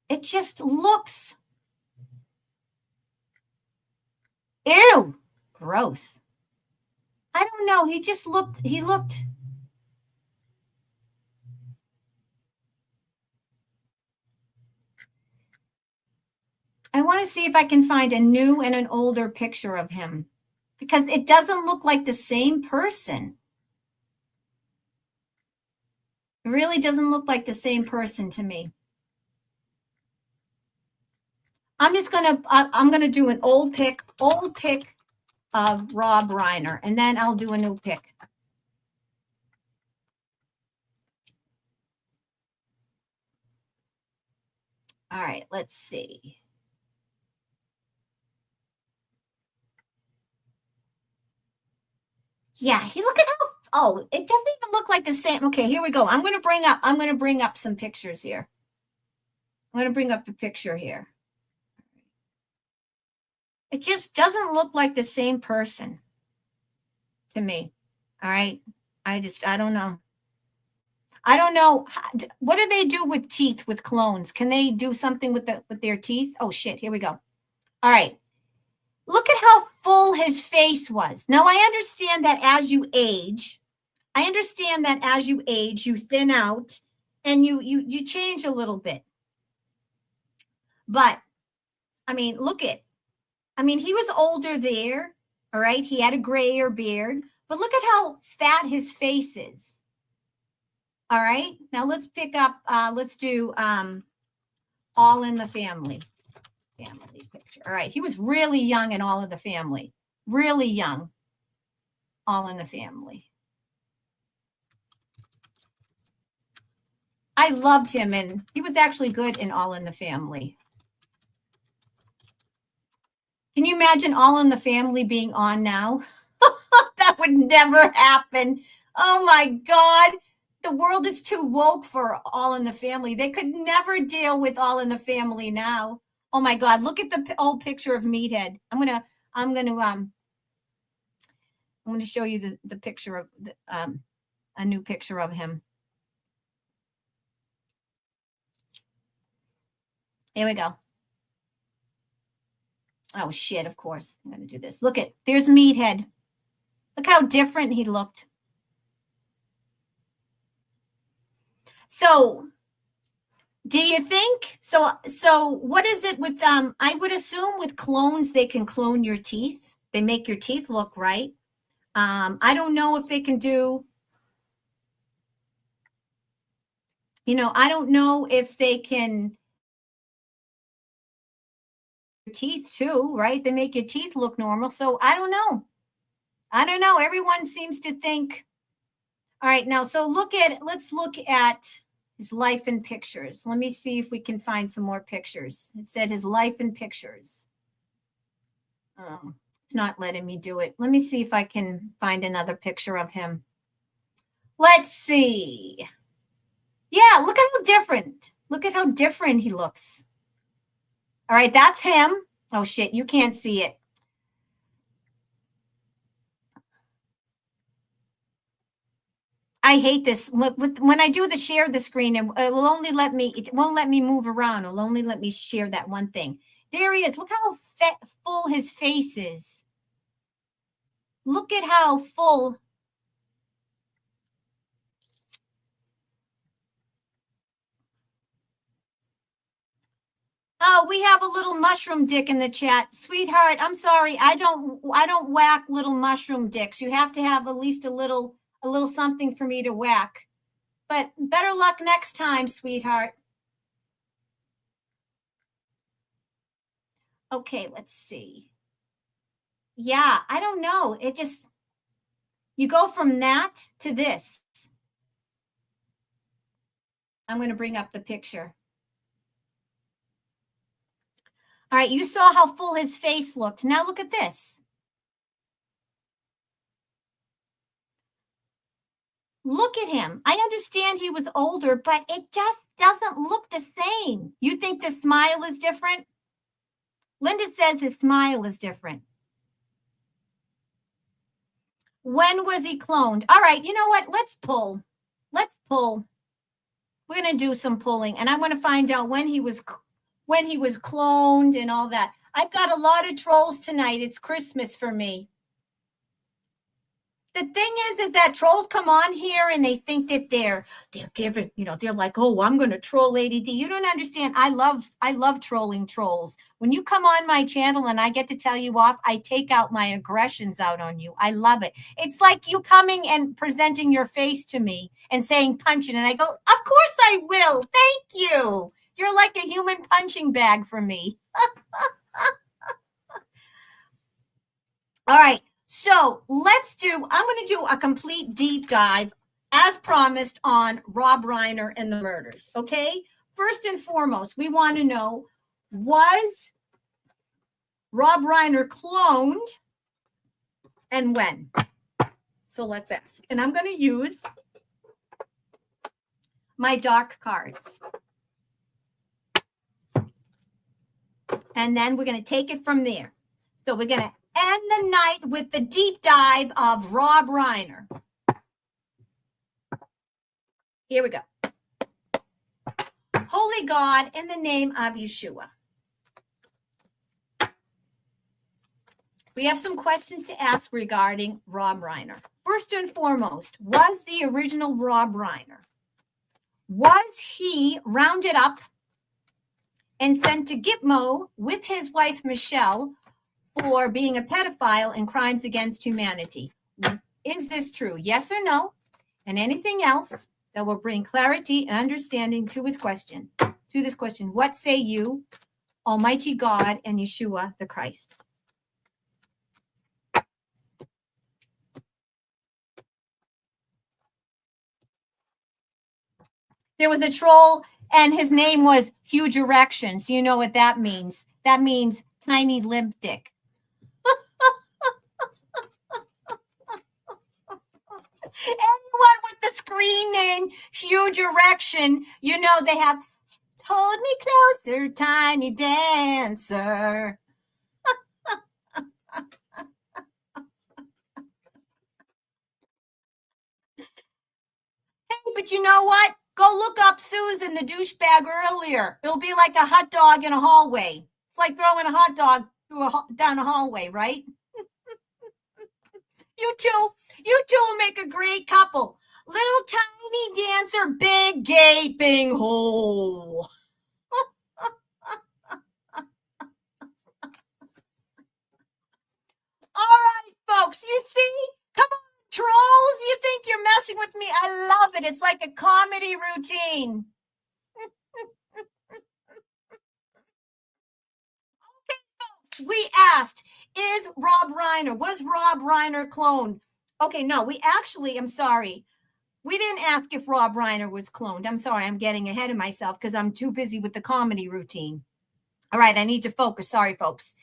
It just looks, ew, gross. I don't know. He looked. I want to see if I can find a new and an older picture of him because it doesn't look like the same person. It really doesn't look like the same person to me. I'm gonna do an old pic of Rob Reiner, and then I'll do a new pic. All right, let's see. Yeah, look at how, oh, it doesn't even look like the same. Okay, here we go. I'm gonna bring up some pictures here. I'm gonna bring up the picture here. It just doesn't look like the same person to me. All right. I don't know. I don't know. What do they do with teeth with clones? Can they do something with their teeth? Oh shit, here we go. All right. Look at how full his face was. Now I understand that as you age, you thin out and you change a little bit. But I mean, he was older there, all right? He had a grayer beard, but look at how fat his face is. All right, now let's pick up, let's do All in the Family picture. All right, he was really young in All in the Family, really young, All in the Family. I loved him, and he was actually good in All in the Family. Can you imagine All in the Family being on now? That would never happen. Oh my God. The world is too woke for All in the Family. They could never deal with All in the Family now. Oh my God. Look at the old picture of Meathead. I'm going to show you the picture of a new picture of him. Here we go. Oh shit, of course. I'm going to do this. There's Meathead. Look how different he looked. So, do you think, so what is it with, I would assume with clones, they can clone your teeth. They make your teeth look right. I don't know if they can do, I don't know if they can teeth too, right? They make your teeth look normal. So I don't know. Everyone seems to think. All right, now, so let's look at his life in pictures. Let me see if we can find some more pictures. It said his life in pictures. It's not letting me do it. Let me see if I can find another picture of him. Let's see. Yeah, look at how different he looks. All right, that's him. Oh, shit, you can't see it. I hate this. When I do the share the screen, it will only let me, it won't let me move around. It'll only let me share that one thing. There he is. Look how full his face is. Look at how full. Oh, we have a little mushroom dick in the chat. Sweetheart, I'm sorry. I don't whack little mushroom dicks. You have to have at least a little something for me to whack. But better luck next time, sweetheart. Okay, let's see. Yeah, I don't know. It just, you go from that to this. I'm going to bring up the picture. All right, you saw how full his face looked. Now look at this. Look at him. I understand he was older, but it just doesn't look the same. You think the smile is different? Linda says his smile is different. When was he cloned? All right, you know what? Let's pull. Let's pull. We're going to do some pulling, and I want to find out when he was cloned and all that. I've got a lot of trolls tonight. It's Christmas for me. The thing is that trolls come on here and they think that they're giving, they're like, oh, I'm going to troll Lady D. You don't understand. I love trolling trolls. When you come on my channel and I get to tell you off, I take out my aggressions out on you. I love it. It's like you coming and presenting your face to me and saying punch it. And I go, of course I will. Thank you. You're like a human punching bag for me. All right. So I'm going to do a complete deep dive, as promised, on Rob Reiner and the murders. Okay. First and foremost, we want to know, was Rob Reiner cloned and when? So let's ask. And I'm going to use my dark cards. And then we're going to take it from there. So we're going to end the night with the deep dive of Rob Reiner. Here we go. Holy God, in the name of Yeshua. We have some questions to ask regarding Rob Reiner. First and foremost, was the original Rob Reiner, was he rounded up and sent to Gitmo with his wife Michelle for being a pedophile and crimes against humanity? Is this true? Yes or no? And anything else that will bring clarity and understanding to this question. What say you, Almighty God and Yeshua the Christ? There was a troll and his name was Huge Erections. You know what that means. That means tiny limp dick. Anyone with the screen name Huge Erection, they have Hold Me Closer, Tiny Dancer. Hey, but you know what? Go look up Susan, the douchebag, earlier. It'll be like a hot dog in a hallway. It's like throwing a hot dog down a hallway, right? You two will make a great couple. Little tiny dancer, big gaping hole. All right, folks, you see? Come on, trolls. You think you're messing with me? I love it. It's like a comedy routine. Okay, folks, we asked, was Rob Reiner cloned? Okay, no, I'm sorry. We didn't ask if Rob Reiner was cloned. I'm sorry, I'm getting ahead of myself because I'm too busy with the comedy routine. All right, I need to focus. Sorry, folks.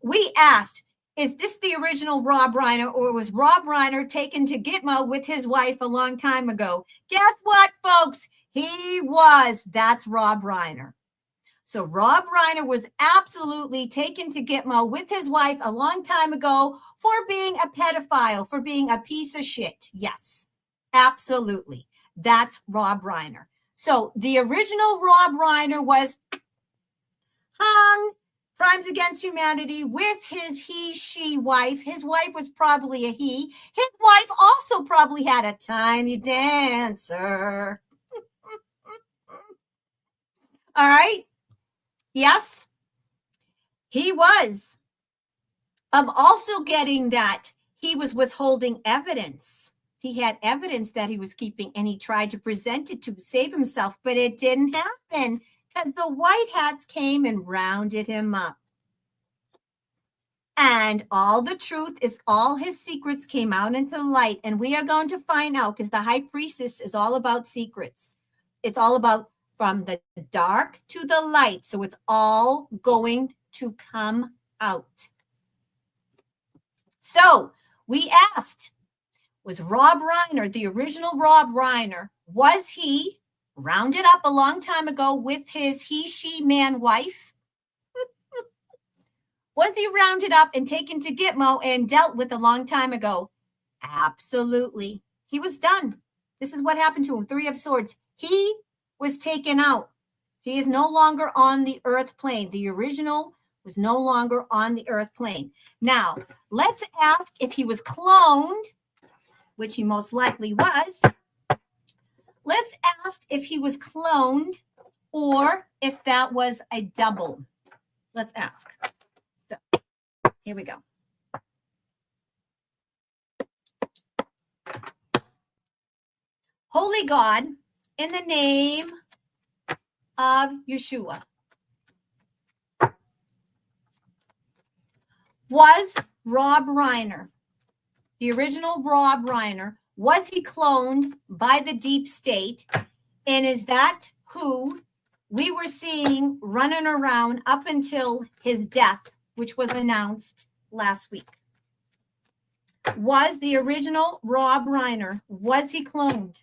We asked, is this the original Rob Reiner, or was Rob Reiner taken to Gitmo with his wife a long time ago? Guess what, folks? He was. That's Rob Reiner. So Rob Reiner was absolutely taken to Gitmo with his wife a long time ago for being a pedophile, for being a piece of shit. Yes, absolutely. That's Rob Reiner. So the original Rob Reiner was hung, crimes against humanity, with his she wife. His wife was probably a he. His wife also probably had a tiny dancer. All right. Yes, he was. I'm also getting that he was withholding evidence. He had evidence that he was keeping, and he tried to present it to save himself, but it didn't happen because the white hats came and rounded him up. And all the truth is, all his secrets came out into the light. And we are going to find out, because the high priestess is all about secrets. It's all about from the dark to the light. So it's all going to come out. So we asked, was Rob Reiner, the original Rob Reiner, was he rounded up a long time ago with his she man wife? Was he rounded up and taken to Gitmo and dealt with a long time ago? Absolutely. He was done. This is what happened to him. 3 of Swords. He was taken out. He is no longer on the earth plane. The original was no longer on the earth plane. Now, let's ask if he was cloned, which he most likely was. Let's ask if he was cloned or if that was a double. Let's ask. So, here we go. Holy God, in the name of Yeshua, was Rob Reiner, the original Rob Reiner, was he cloned by the deep state? And is that who we were seeing running around up until his death, which was announced last week? Was the original Rob Reiner, was he cloned?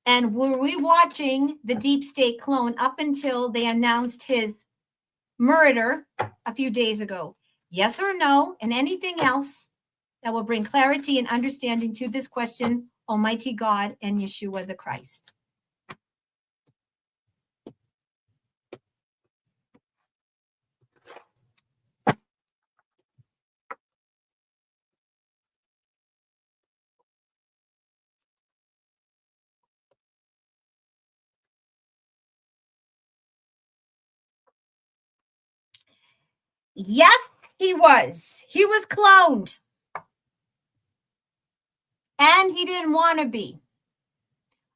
And were we watching the deep state clone up until they announced his murder a few days ago? Yes or no? And anything else that will bring clarity and understanding to this question, Almighty God and Yeshua the Christ. Yes, he was. He was cloned. And he didn't want to be.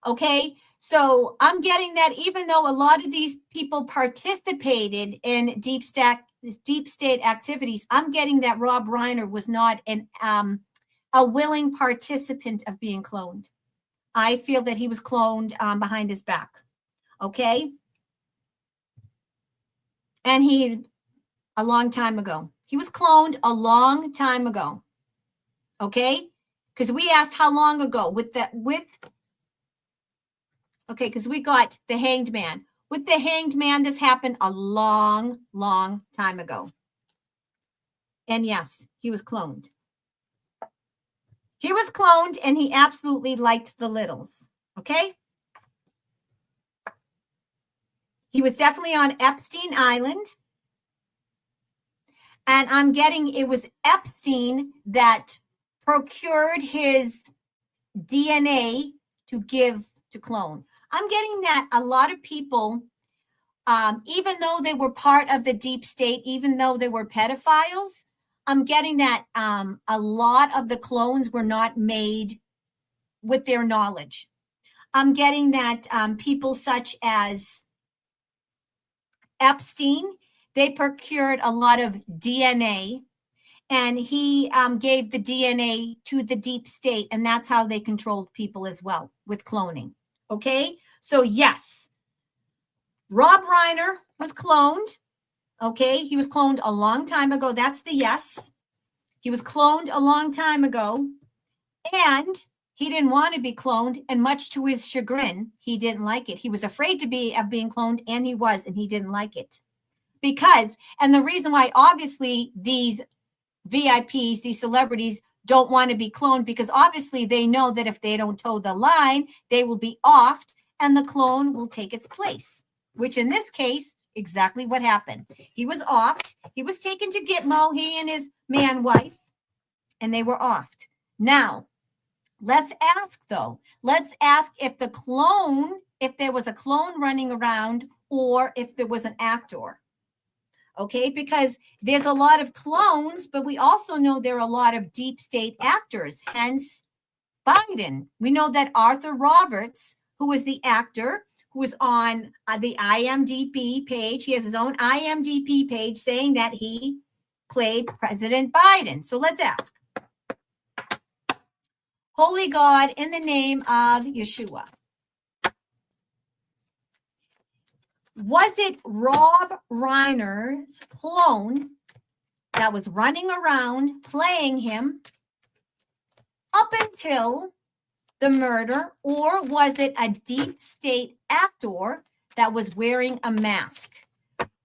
Okay, so I'm getting that even though a lot of these people participated in deep state activities, I'm getting that Rob Reiner was not a willing participant of being cloned. I feel that he was cloned behind his back. Okay, and he a long time ago. He was cloned a long time ago. Okay, because we asked how long ago okay, because we got the Hanged Man. With the Hanged Man, this happened a long, long time ago. And yes, he was cloned. He was cloned, and he absolutely liked the littles. Okay? He was definitely on Epstein Island. And I'm getting it was Epstein that procured his DNA to give to clone. I'm getting that a lot of people, even though they were part of the deep state, even though they were pedophiles, I'm getting that a lot of the clones were not made with their knowledge. I'm getting that people such as Epstein, they procured a lot of DNA, and he gave the DNA to the deep state, and that's how they controlled people as well with cloning. Okay, so yes, Rob Reiner was cloned. Okay, he was cloned a long time ago. That's the yes. He was cloned a long time ago, and He didn't want to be cloned, and much to his chagrin, he didn't like it. He was afraid of being cloned, and he didn't like it. Because, and the reason why, obviously, these VIPs, these celebrities, don't want to be cloned, because obviously they know that if they don't toe the line, they will be offed and the clone will take its place, which in this case, exactly what happened. He was offed. He was taken to Gitmo, he and his wife, and they were offed. Now, let's ask though, let's ask if the clone, if there was a clone running around or if there was an actor. Okay, because there's a lot of clones, but we also know there are a lot of deep state actors, hence Biden. We know that Arthur Roberts, who was the actor, who was on the IMDb page, he has his own IMDb page saying that he played President Biden. So let's ask. Holy God, in the name of Yeshua, was it Rob Reiner's clone that was running around playing him up until the murder, or was it a deep state actor that was wearing a mask?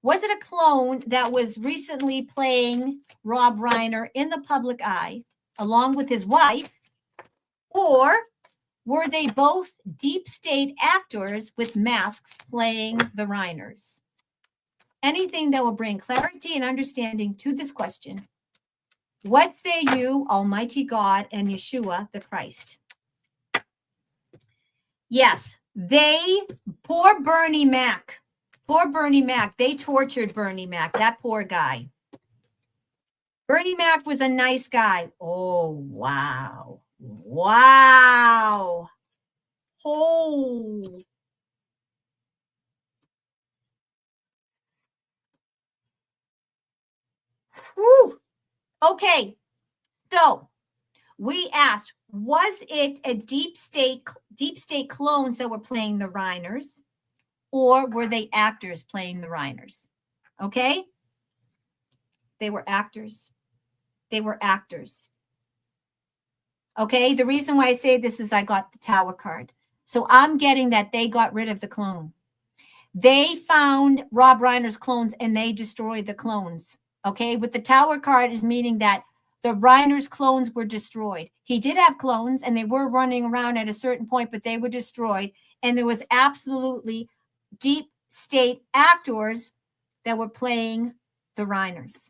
Was it a clone that was recently playing Rob Reiner in the public eye along with his wife, or were they both deep state actors with masks playing the Reiners? Anything that will bring clarity and understanding to this question. What say you, Almighty God and Yeshua the Christ? Yes, poor Bernie Mac, they tortured Bernie Mac, that poor guy. Bernie Mac was a nice guy. Oh, wow. Wow. Oh. Whew. Okay, so we asked, was it a deep state clones that were playing the Reiners, or were they actors playing the Reiners? Okay, they were actors. They were actors. Okay, the reason why I say this is I got the Tower card. So I'm getting that they got rid of the clone. They found Rob Reiner's clones and they destroyed the clones. Okay, with the Tower card is meaning that the Reiner's clones were destroyed. He did have clones and they were running around at a certain point, but they were destroyed. And there was absolutely deep state actors that were playing the Reiners.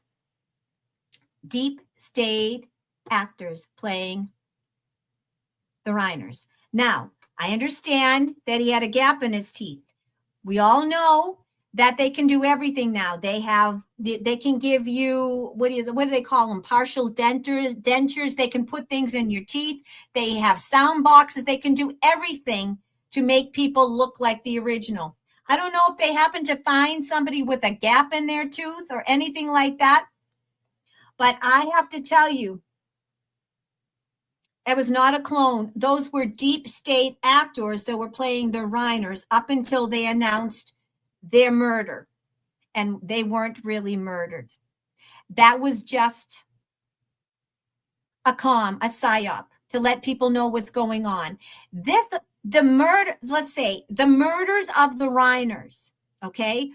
Deep state actors playing the Reiners. Now, I understand that he had a gap in his teeth. We all know that they can do everything now. They can give you, what do they call them? Partial dentures. They can put things in your teeth. They have sound boxes. They can do everything to make people look like the original. I don't know if they happen to find somebody with a gap in their tooth or anything like that. But I have to tell you, it was not a clone. Those were deep state actors that were playing the Reiners up until they announced their murder. And they weren't really murdered. That was just a psyop to let people know what's going on. The murders of the Reiners, okay?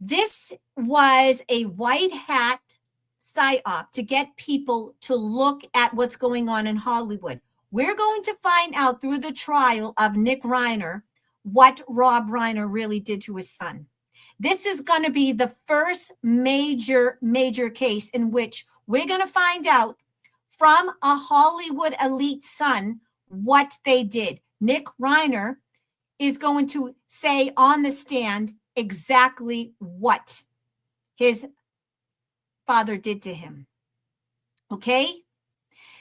This was a white hat psyop to get people to look at what's going on in Hollywood. We're going to find out through the trial of Nick Reiner what Rob Reiner really did to his son. This is going to be the first major case in which we're going to find out from a Hollywood elite son what they did. Nick Reiner is going to say on the stand exactly what his father did to him. Okay?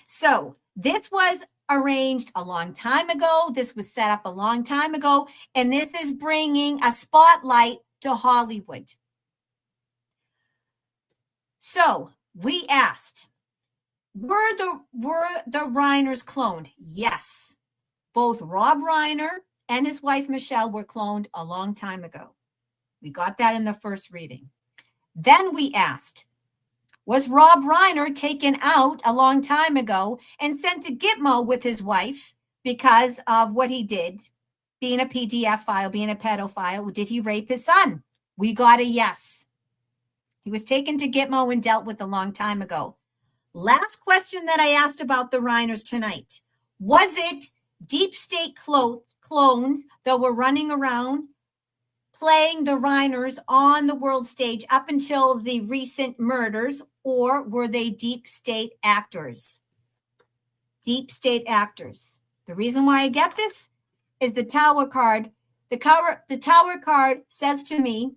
So this was arranged a long time ago. This was set up a long time ago. And this is bringing a spotlight to Hollywood. So we asked, were the Reiners cloned? Yes. Both Rob Reiner and his wife Michelle were cloned a long time ago. We got that in the first reading. Then we asked, Was Rob Reiner taken out a long time ago and sent to Gitmo with his wife because of what he did, being a PDF file, being a pedophile? Did he rape his son? We got a yes. He was taken to Gitmo and dealt with a long time ago. Last question that I asked about the Reiners tonight. Was it deep state clones that were running around playing the Reiners on the world stage up until the recent murders, or were they deep state actors? Deep state actors. The reason why I get this is the tower card. The tower card says to me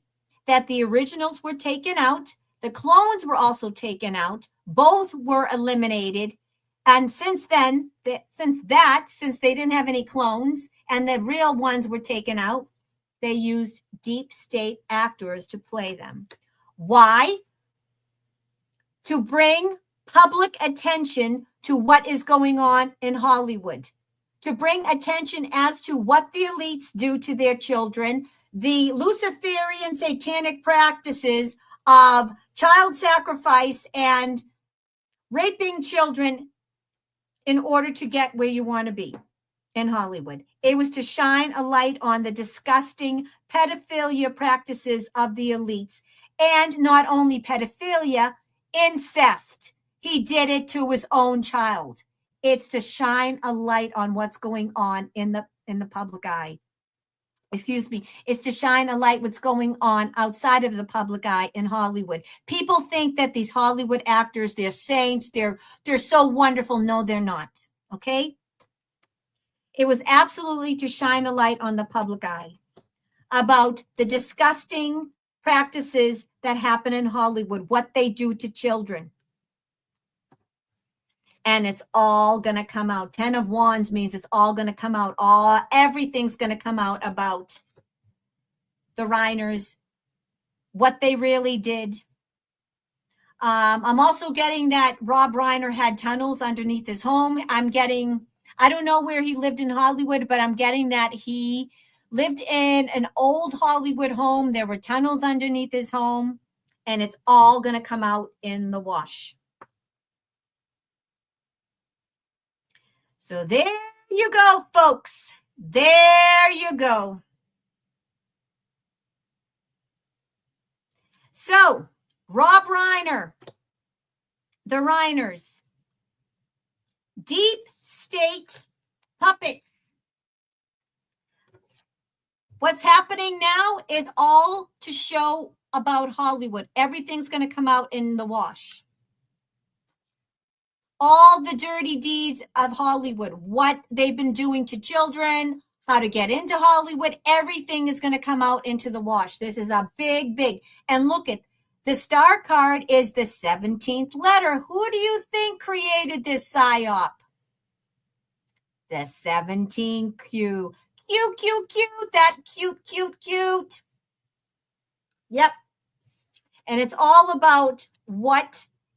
that the originals were taken out. The clones were also taken out. Both were eliminated. And since then, since they didn't have any clones and the real ones were taken out, they used deep state actors to play them. Why? To bring public attention to what is going on in Hollywood, to bring attention as to what the elites do to their children, the Luciferian satanic practices of child sacrifice and raping children in order to get where you want to be in Hollywood. It was to shine a light on the disgusting pedophilia practices of the elites, and not only pedophilia, incest. He did it to his own child. It's to shine a light on what's going on in the public eye. Excuse me. It's to shine a light what's going on outside of the public eye in Hollywood. People think that these Hollywood actors, they're saints, they're so wonderful. No, they're not. Okay? It was absolutely to shine a light on the public eye about the disgusting practices that happen in Hollywood, what they do to children. And it's all going to come out. 10 of Wands means it's all going to come out. Everything's going to come out about the Reiners, what they really did. I'm also getting that Rob Reiner had tunnels underneath his home. I don't know where he lived in Hollywood, but I'm getting that he lived in an old Hollywood home. There were tunnels underneath his home, and it's all going to come out in the wash. So there you go, folks. There you go. So, Rob Reiner, the Reiners, deep state puppets. What's happening now is all to show about Hollywood. Everything's going to come out in the wash. All the dirty deeds of Hollywood, what they've been doing to children, how to get into Hollywood, everything is going to come out into the wash. This is a big, and look at the star card is the 17th letter. Who do you think created this psyop? The 17Q. Cute, that cute. Yep. And it's all about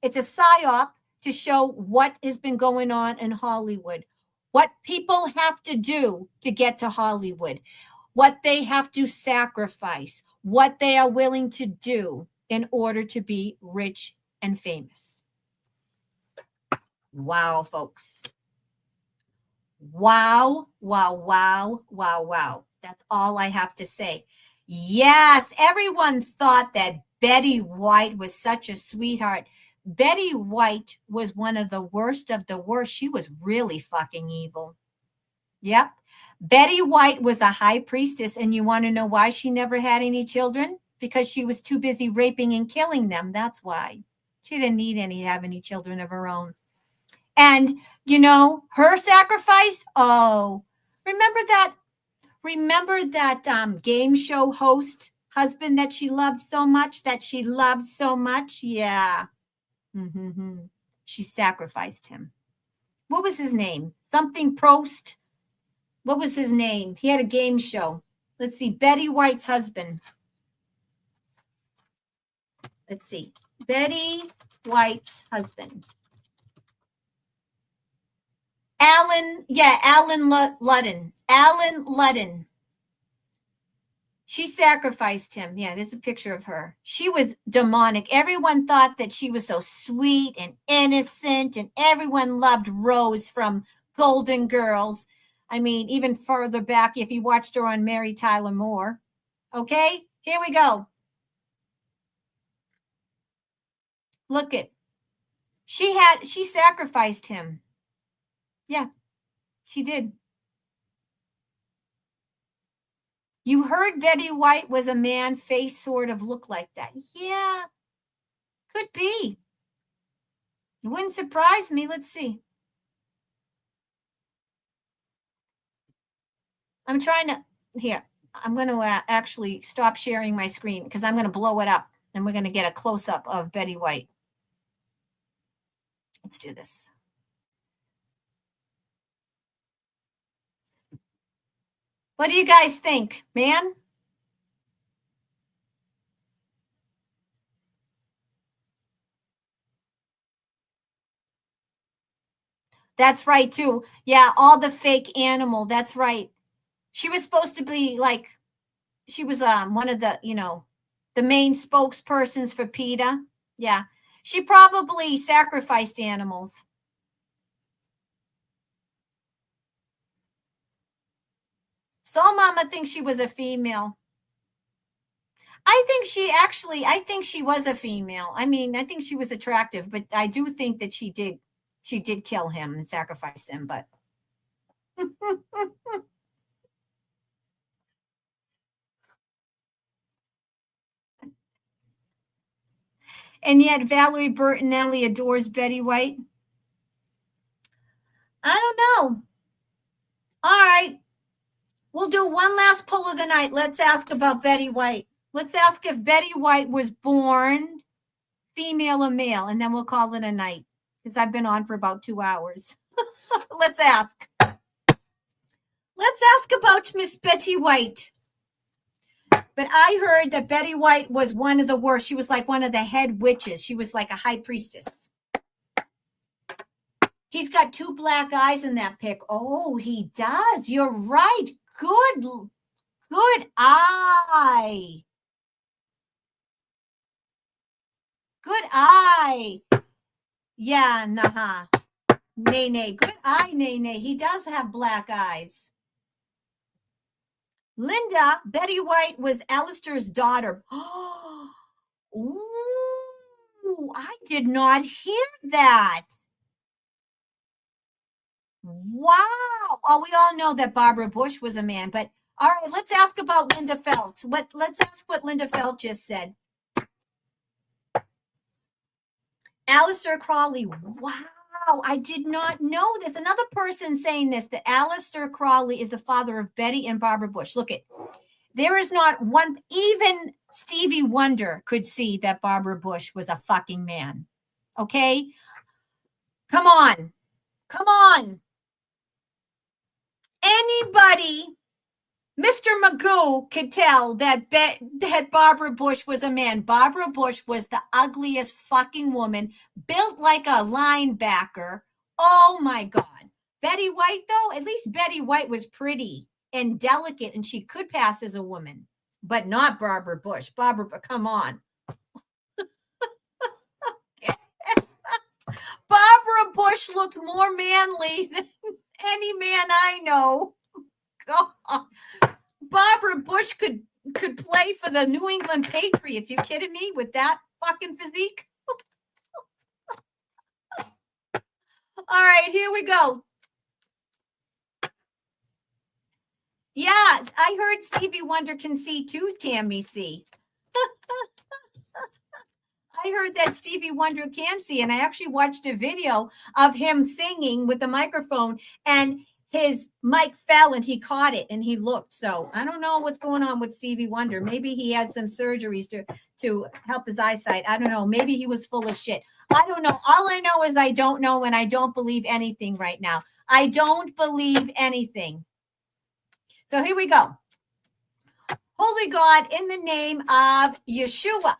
it's a psyop to show what has been going on in Hollywood, what people have to do to get to Hollywood, what they have to sacrifice, what they are willing to do in order to be rich and famous. Wow, folks. Wow. That's all I have to say. Yes, everyone thought that Betty White was such a sweetheart. Betty White was one of the worst of the worst. She was really fucking evil. Yep. Betty White was a high priestess, and you want to know why she never had any children? Because she was too busy raping and killing them. That's why. She didn't need have any children of her own. And, her sacrifice, remember that game show host husband that she loved so much? Yeah. She sacrificed him. What was his name? Something Prost. What was his name? He had a game show. Let's see. Betty White's husband. Let's see. Betty White's husband. Alan Ludden. She sacrificed him. Yeah, there's a picture of her. She was demonic. Everyone thought that she was so sweet and innocent, and everyone loved Rose from Golden Girls. I mean, even further back, if you watched her on Mary Tyler Moore. Okay, here we go. Look it. She sacrificed him. Yeah, she did. You heard Betty White was a man, face sort of looked like that. Yeah, could be. It wouldn't surprise me. Let's see. I'm trying to, here, I'm going to actually stop sharing my screen because I'm going to blow it up and we're going to get a close-up of Betty White. Let's do this. What do you guys think, man? That's right, too. Yeah, all the fake animal. That's right. She was supposed to be like, she was one of the, the main spokespersons for PETA. Yeah. She probably sacrificed animals. Soul Mama thinks she was a female. I think she was a female. I mean, I think she was attractive, but I do think that she did kill him and sacrifice him, but and yet Valerie Bertinelli adores Betty White. I don't know. All right. We'll do one last poll of the night. Let's ask about Betty White. Let's ask if Betty White was born female or male, and then we'll call it a night because I've been on for about 2 hours. Let's ask. Let's ask about Miss Betty White. But I heard that Betty White was one of the worst. She was like one of the head witches. She was like a high priestess. He's got 2 black eyes in that pic. Oh, he does. You're right. Good eye. Good eye. Yeah, nah. Nene. Good eye, Nene. He does have black eyes. Linda, Betty White was Alistair's daughter. Ooh, I did not hear that. Wow. Oh, we all know that Barbara Bush was a man, but all right, let's ask about Linda Felt. Let's ask what Linda Felt just said. Alistair Crowley. Wow, I did not know this. Another person saying this, that Alistair Crowley is the father of Betty and Barbara Bush. Look it. There is not one, even Stevie Wonder could see that Barbara Bush was a fucking man. Okay? Come on. Come on. Anybody, Mr. Magoo could tell that Barbara Bush was a man. Barbara Bush was the ugliest fucking woman, built like a linebacker. Oh my God. Betty White, though, at least Betty White was pretty and delicate and she could pass as a woman, but not Barbara Bush. Barbara, come on. Barbara Bush looked more manly than any man I know. God. Barbara Bush could play for the New England Patriots. You kidding me with that fucking physique? All right, here we go. Yeah, I heard Stevie Wonder can see too, Tammy C. I heard that Stevie Wonder can see, and I actually watched a video of him singing with the microphone, and his mic fell and he caught it and he looked. So I don't know what's going on with Stevie Wonder. Maybe he had some surgeries to help his eyesight. I don't know. Maybe he was full of shit. I don't know. All I know is I don't know, and I don't believe anything right now. I don't believe anything. So here we go. Holy God, in the name of Yeshua,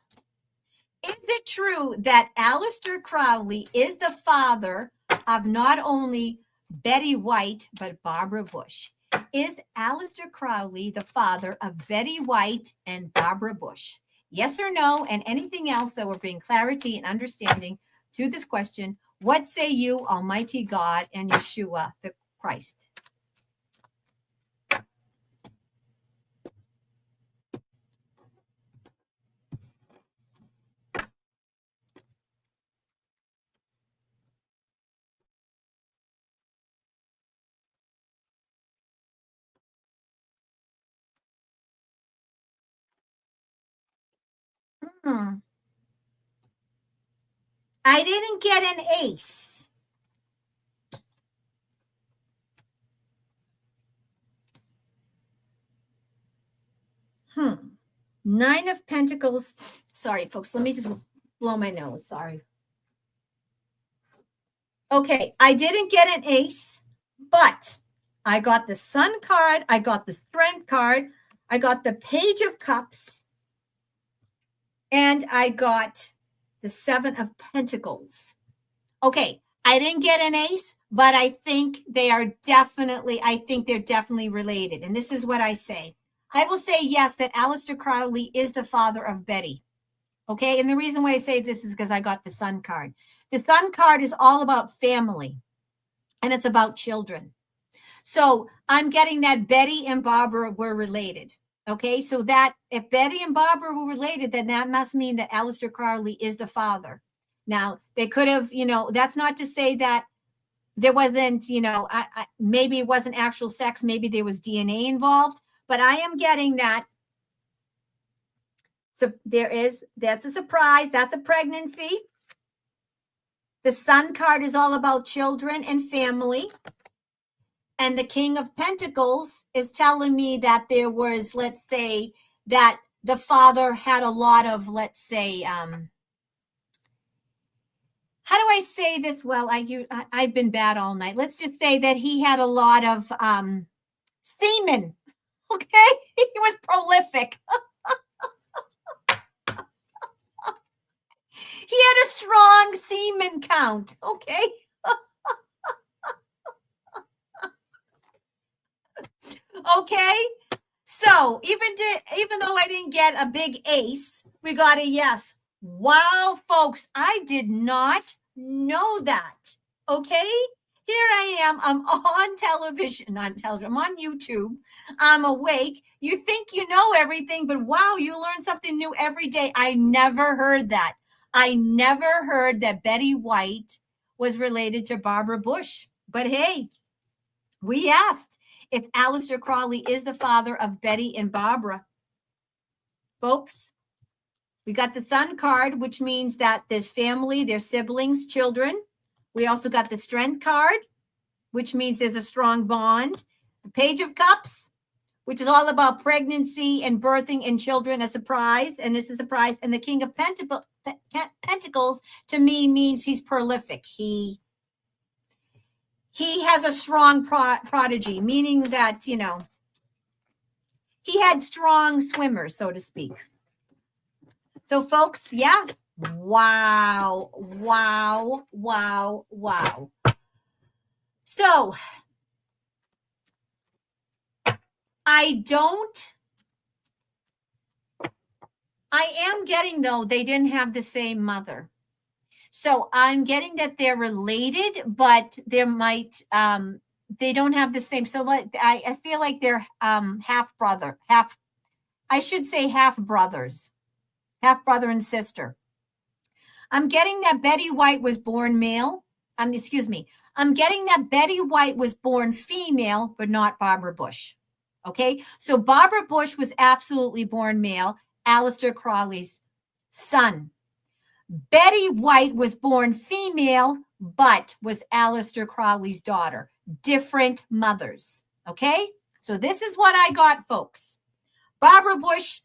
is it true that Alistair Crowley is the father of not only Betty White, but Barbara Bush? Is Aleister Crowley the father of Betty White and Barbara Bush? Yes or no? And anything else that will bring clarity and understanding to this question. What say you, Almighty God and Yeshua the Christ? I didn't get an ace. Nine of Pentacles. Sorry, folks. Let me just blow my nose. Sorry. Okay, I didn't get an ace, but I got the Sun card. I got the Strength card. I got the Page of Cups. And I got the Seven of Pentacles. Okay, I didn't get an ace, but I think they're definitely related. And this is what I say. I will say yes, that Aleister Crowley is the father of Betty. Okay, and the reason why I say this is because I got the Sun card. The Sun card is all about family, and it's about children. So I'm getting that Betty and Barbara were related. Okay, so that if Betty and Barbara were related, then that must mean that Aleister Crowley is the father. Now, they could have, that's not to say that there wasn't, maybe it wasn't actual sex, maybe there was DNA involved, but I am getting that. So that's a surprise. That's a pregnancy. The Sun card is all about children and family. And the King of Pentacles is telling me that there was, let's say, that the father had a lot of, let's say, how do I say this? Well, I've been bad all night. Let's just say that he had a lot of semen. Okay, he was prolific. He had a strong semen count. Okay. Okay. So even though I didn't get a big ace, we got a yes. Wow, folks, I did not know that. Okay. Here I am. I'm on television, I'm on YouTube. I'm awake. You think you know everything, but wow, you learn something new every day. I never heard that. I never heard that Betty White was related to Barbara Bush. But hey, we asked if Aleister Crowley is the father of Betty and Barbara. Folks, we got the Sun card, which means that there's family, there's siblings, children. We also got the Strength card, which means there's a strong bond. The Page of Cups, which is all about pregnancy and birthing and children, a surprise, and this is a surprise. And the King of Pentacles, to me, means he's prolific. He has a strong prodigy, meaning that, he had strong swimmers, so to speak. So, folks, yeah. Wow. So, I am getting, though, they didn't have the same mother. So I'm getting that they're related, but they might, they don't have the same. So I feel like they're half brother and sister. I'm getting that Betty White was born male. I'm getting that Betty White was born female, but not Barbara Bush. Okay. So Barbara Bush was absolutely born male, Aleister Crowley's son. Betty White was born female, but was Aleister Crowley's daughter. Different mothers. Okay? So this is what I got, folks. Barbara Bush,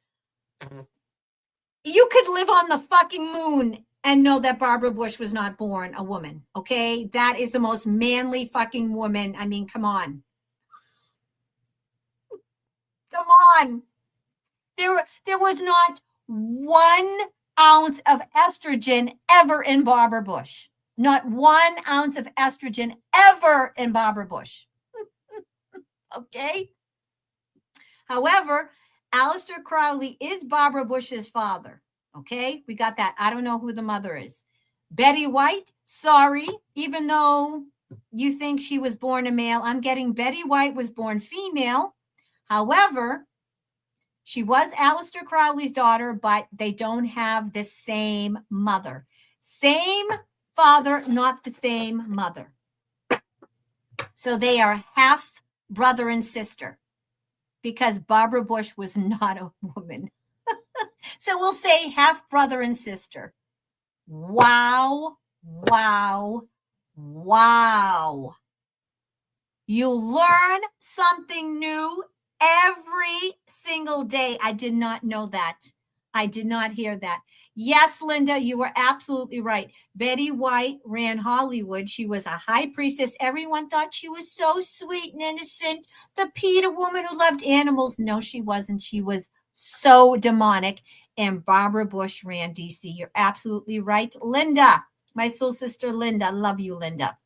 you could live on the fucking moon and know that Barbara Bush was not born a woman. Okay? That is the most manly fucking woman. I mean, come on. Come on. There was not 1 ounce of estrogen ever in Barbara Bush. Not 1 ounce of estrogen ever in Barbara Bush. Okay. Okay. However, Aleister Crowley is Barbara Bush's father. Okay. We got that. I don't know who the mother is. Betty White, sorry, even though you think she was born a male, I'm getting Betty White was born female. However, she was Aleister Crowley's daughter, but they don't have the same mother. Same father, not the same mother. So they are half brother and sister because Barbara Bush was not a woman. So we'll say half brother and sister. Wow, wow, wow. You learn something new every single day. I did not know that. I did not hear that. Yes, Linda, you were absolutely right. Betty White ran Hollywood. She was a high priestess. Everyone thought she was so sweet and innocent. The PETA woman who loved animals. No, she wasn't. She was so demonic. And Barbara Bush ran DC. You're absolutely right. Linda, my soul sister Linda. Love you, Linda.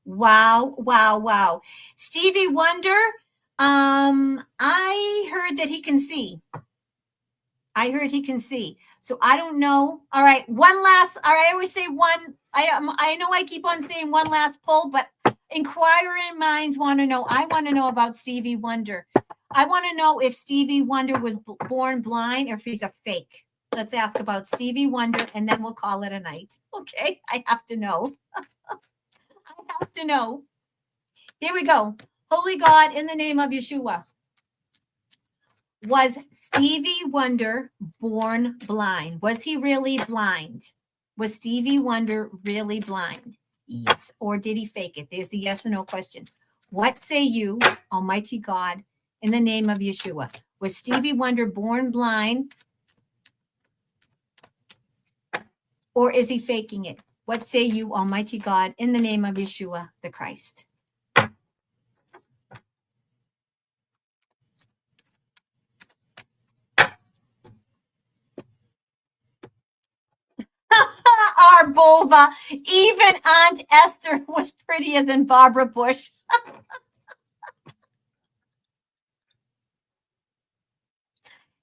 Wow, wow, wow. Stevie Wonder, I heard that he can see. I heard he can see. So I don't know. All right, one last, all right, I always say one. I know I keep on saying one last poll, but inquiring minds want to know. I want to know about Stevie Wonder. I want to know if Stevie Wonder was born blind or if he's a fake. Let's ask about Stevie Wonder, and then we'll call it a night. Okay, I have to know. I have to know. Here we go. Holy God, in the name of Yeshua. Was Stevie Wonder born blind? Was he really blind? Was Stevie Wonder really blind? Yes. Or did he fake it? There's the yes or no question. What say you, Almighty God, in the name of Yeshua? Was Stevie Wonder born blind? Or is he faking it? What say you, Almighty God, in the name of Yeshua the Christ? Our Bova, even Aunt Esther was prettier than Barbara Bush.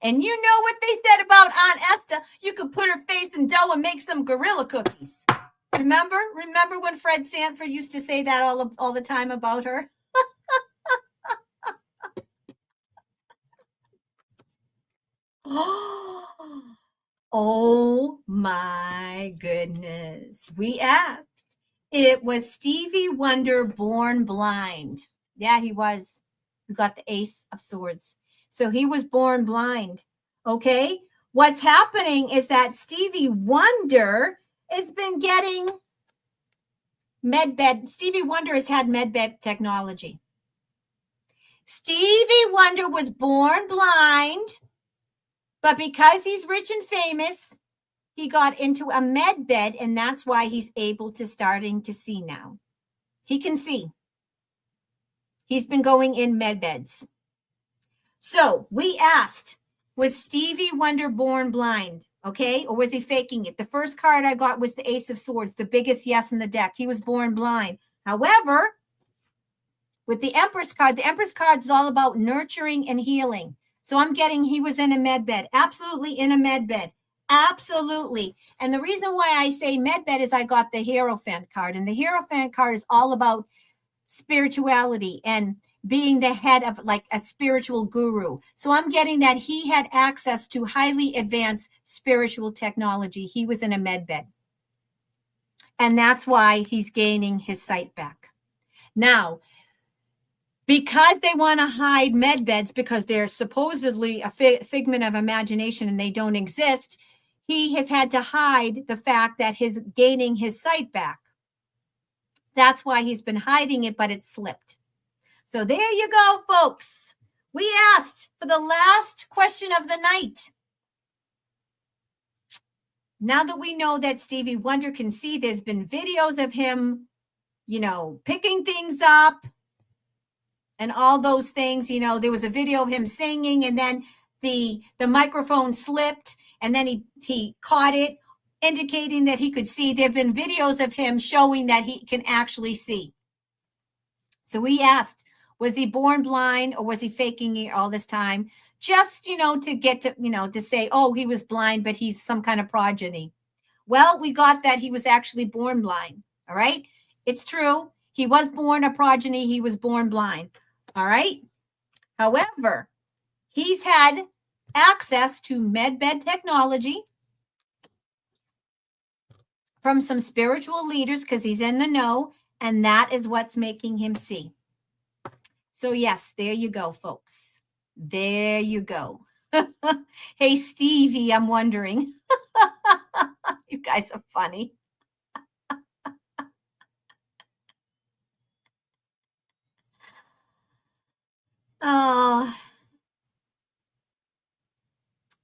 And you know what they said about Aunt Esther? You could put her face in dough and make some gorilla cookies. Remember when Fred Sanford used to say that all the time about her? Oh my goodness. We asked. It was Stevie Wonder born blind. Yeah, he was. We got the Ace of Swords. So he was born blind. Okay. What's happening is that Stevie Wonder has been getting medbed. Stevie Wonder has had medbed technology. Stevie Wonder was born blind, but because he's rich and famous, he got into a med bed, and that's why he's able to starting to see now. He can see. He's been going in med beds. So we asked, was Stevie Wonder born blind? Okay, or was he faking it? The first card I got was the Ace of Swords, the biggest yes in the deck. He was born blind. However, with the Empress card is all about nurturing and healing. So I'm getting he was in a med bed, absolutely in a med bed. Absolutely. And the reason why I say medbed is I got the Hierophant card, and the Hierophant card is all about spirituality and being the head of like a spiritual guru. So I'm getting that he had access to highly advanced spiritual technology. He was in a medbed. And that's why he's gaining his sight back. Now, because they want to hide medbeds because they're supposedly a figment of imagination and they don't exist, he has had to hide the fact that he's gaining his sight back. That's why he's been hiding it, but it slipped. So there you go, folks. We asked for the last question of the night. Now that we know that Stevie Wonder can see, there's been videos of him, picking things up and all those things. There was a video of him singing, and then the microphone slipped, and then he caught it, indicating that he could see. There have been videos of him showing that he can actually see. So we asked, Was he born blind or was he faking it all this time? Just, to get to, to say, oh, he was blind, but he's some kind of progeny. Well, we got that he was actually born blind. All right. It's true. He was born a progeny. He was born blind. All right. However, he's had access to medbed technology from some spiritual leaders because he's in the know, and that is what's making him see. So yes, there you go, folks. There you go. Hey, Stevie, I'm wondering. You guys are funny. Oh,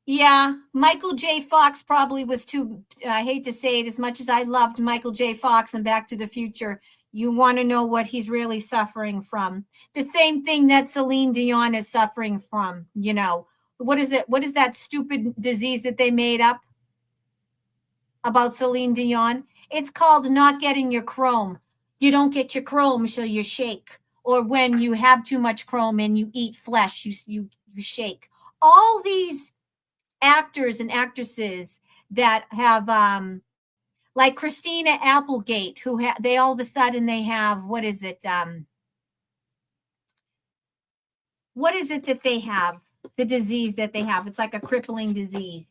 yeah. Michael J. Fox probably was too, I hate to say it, as much as I loved Michael J. Fox and Back to the Future, you want to know what he's really suffering from. The same thing that Celine Dion is suffering from, What is it? What is that stupid disease that they made up about Celine Dion? It's called not getting your chrome. You don't get your chrome, so you shake. Or when you have too much chrome and you eat flesh, you shake. All these actors and actresses that have like Christina Applegate, who they all of a sudden they have, what is it that they have, the disease that they have? It's like a crippling disease.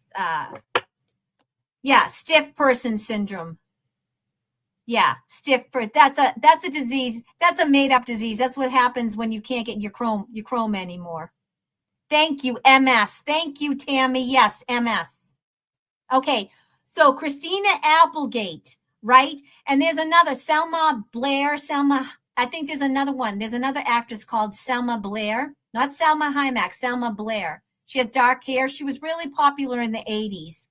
Stiff person syndrome. That's a disease. That's a made up disease. That's what happens when you can't get your chrome anymore. Thank you, MS. Thank you, Tammy. Yes, MS. Okay, so Christina Applegate, right? And there's another, Selma Blair. I think there's another one. There's another actress called Selma Blair. Not Selma Hayek, Selma Blair. She has dark hair. She was really popular in the 80s.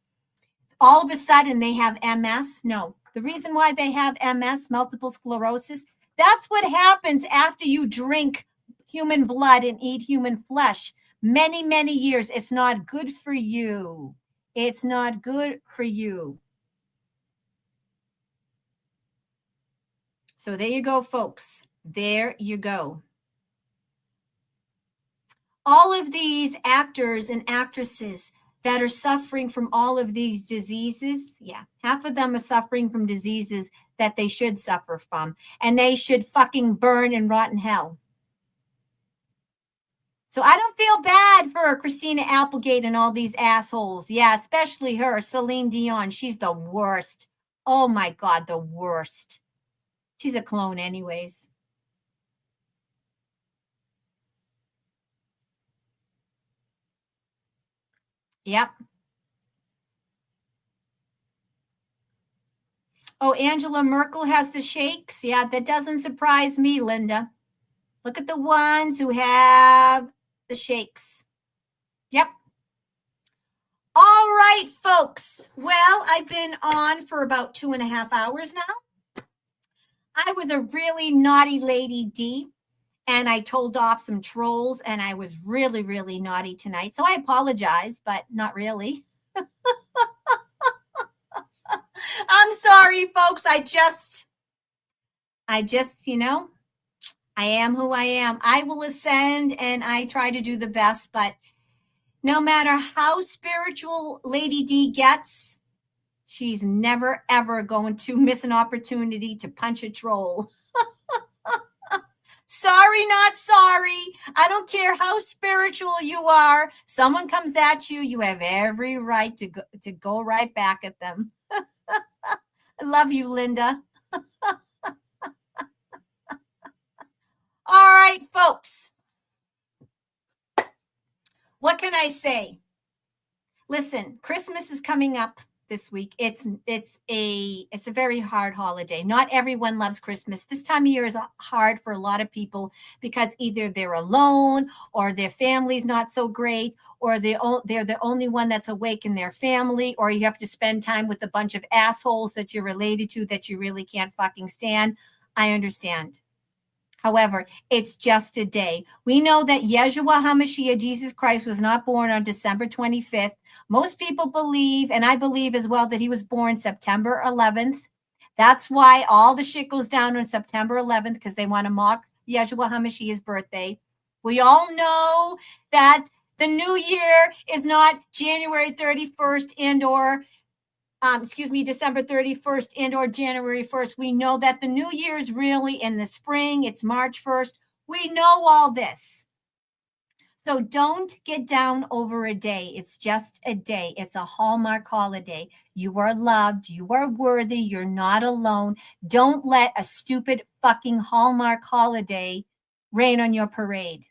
All of a sudden, they have MS. No, the reason why they have MS, multiple sclerosis, that's what happens after you drink human blood and eat human flesh. Many, many years. It's not good for you. It's not good for you. So there you go, folks. There you go. All of these actors and actresses that are suffering from all of these diseases, half of them are suffering from diseases that they should suffer from, and they should fucking burn and rot in hell. So I don't feel bad for Christina Applegate and all these assholes. Yeah, especially her, Celine Dion. She's the worst. Oh my God, the worst. She's a clone anyways. Yep. Oh, Angela Merkel has the shakes. Yeah, that doesn't surprise me, Linda. Look at the ones who have the shakes. Yep. All right, folks. Well, I've been on for about 2.5 hours now. I was a really naughty lady, D, and I told off some trolls, and I was really, really naughty tonight. So I apologize, but not really. I'm sorry, folks. I just, I am who I am. I will ascend and I try to do the best, but no matter how spiritual Lady D gets, she's never, ever going to miss an opportunity to punch a troll. Sorry, not sorry. I don't care how spiritual you are. Someone comes at you, you have every right to go right back at them. I love you, Linda. All right, folks. What can I say? Listen, Christmas is coming up this week. It's a very hard holiday. Not everyone loves Christmas. This time of year is hard for a lot of people because either they're alone or their family's not so great, or they're the only one that's awake in their family, or you have to spend time with a bunch of assholes that you're related to that you really can't fucking stand. I understand. However, it's just a day. We know that Yeshua HaMashiach, Jesus Christ, was not born on December 25th. Most people believe, and I believe as well, that he was born September 11th. That's why all the shit goes down on September 11th, because they want to mock Yeshua HaMashiach's birthday. We all know that the new year is not January 31st and or December 31st and or January 1st. We know that the new year is really in the spring. It's March 1st. We know all this. So don't get down over a day. It's just a day. It's a Hallmark holiday. You are loved. You are worthy. You're not alone. Don't let a stupid fucking Hallmark holiday rain on your parade.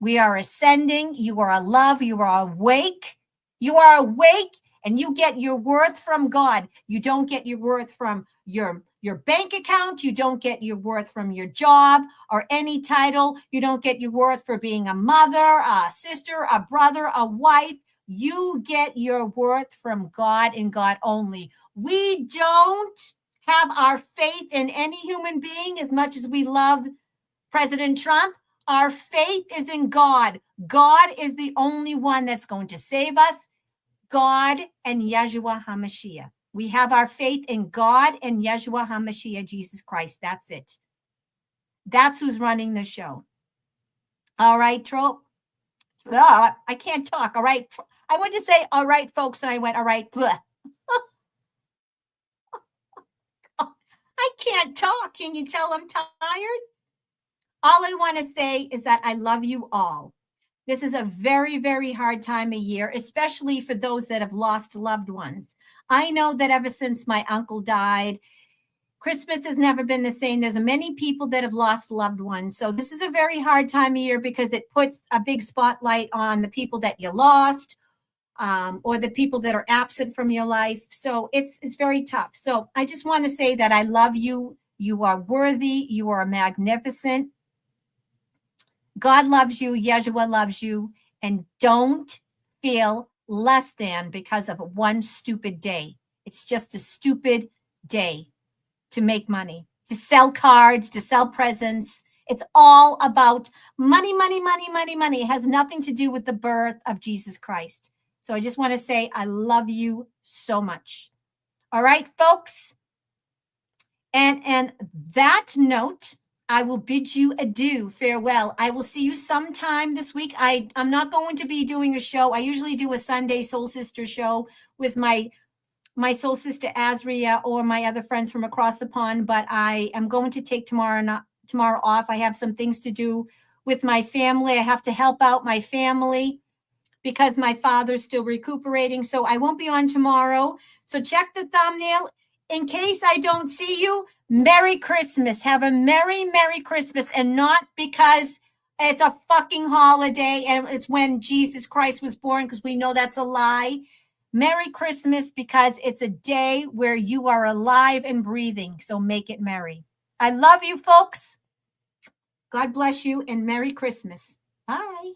We are ascending. You are love. You are awake. You are awake, and you get your worth from God. You don't get your worth from your bank account. You don't get your worth from your job or any title. You don't get your worth for being a mother, a sister, a brother, a wife. You get your worth from God and God only. We don't have our faith in any human being as much as we love President Trump. Our faith is in God. God is the only one that's going to save us. God and Yeshua HaMashiach. We have our faith in God and Yeshua HaMashiach, Jesus Christ. That's it. That's who's running the show. All right, Trope. I can't talk. All right. I went to say, all right, folks, and I went, all right. I can't talk. Can you tell I'm tired? All I want to say is that I love you all. This is a very, very hard time of year, especially for those that have lost loved ones. I know that ever since my uncle died, Christmas has never been the same. There's many people that have lost loved ones. So this is a very hard time of year because it puts a big spotlight on the people that you lost, or the people that are absent from your life. So it's very tough. So I just want to say that I love you. You are worthy. You are magnificent. God loves you. Yeshua loves you. And don't feel less than because of one stupid day. It's just a stupid day to make money, to sell cards, to sell presents. It's all about money, money, money, money, money. It has nothing to do with the birth of Jesus Christ. So I just want to say I love you so much. All right, folks. And that note, I will bid you adieu, farewell. I will see you sometime this week. I'm not going to be doing a show. I usually do a Sunday Soul Sister show with my soul sister Azria or my other friends from across the pond, but I am going to take tomorrow off. I have some things to do with my family. I have to help out my family because my father's still recuperating. So I won't be on tomorrow. So check the thumbnail. In case I don't see you, Merry Christmas. Have a Merry, Merry Christmas. And not because it's a fucking holiday and it's when Jesus Christ was born, because we know that's a lie. Merry Christmas because it's a day where you are alive and breathing. So make it merry. I love you, folks. God bless you and Merry Christmas. Bye.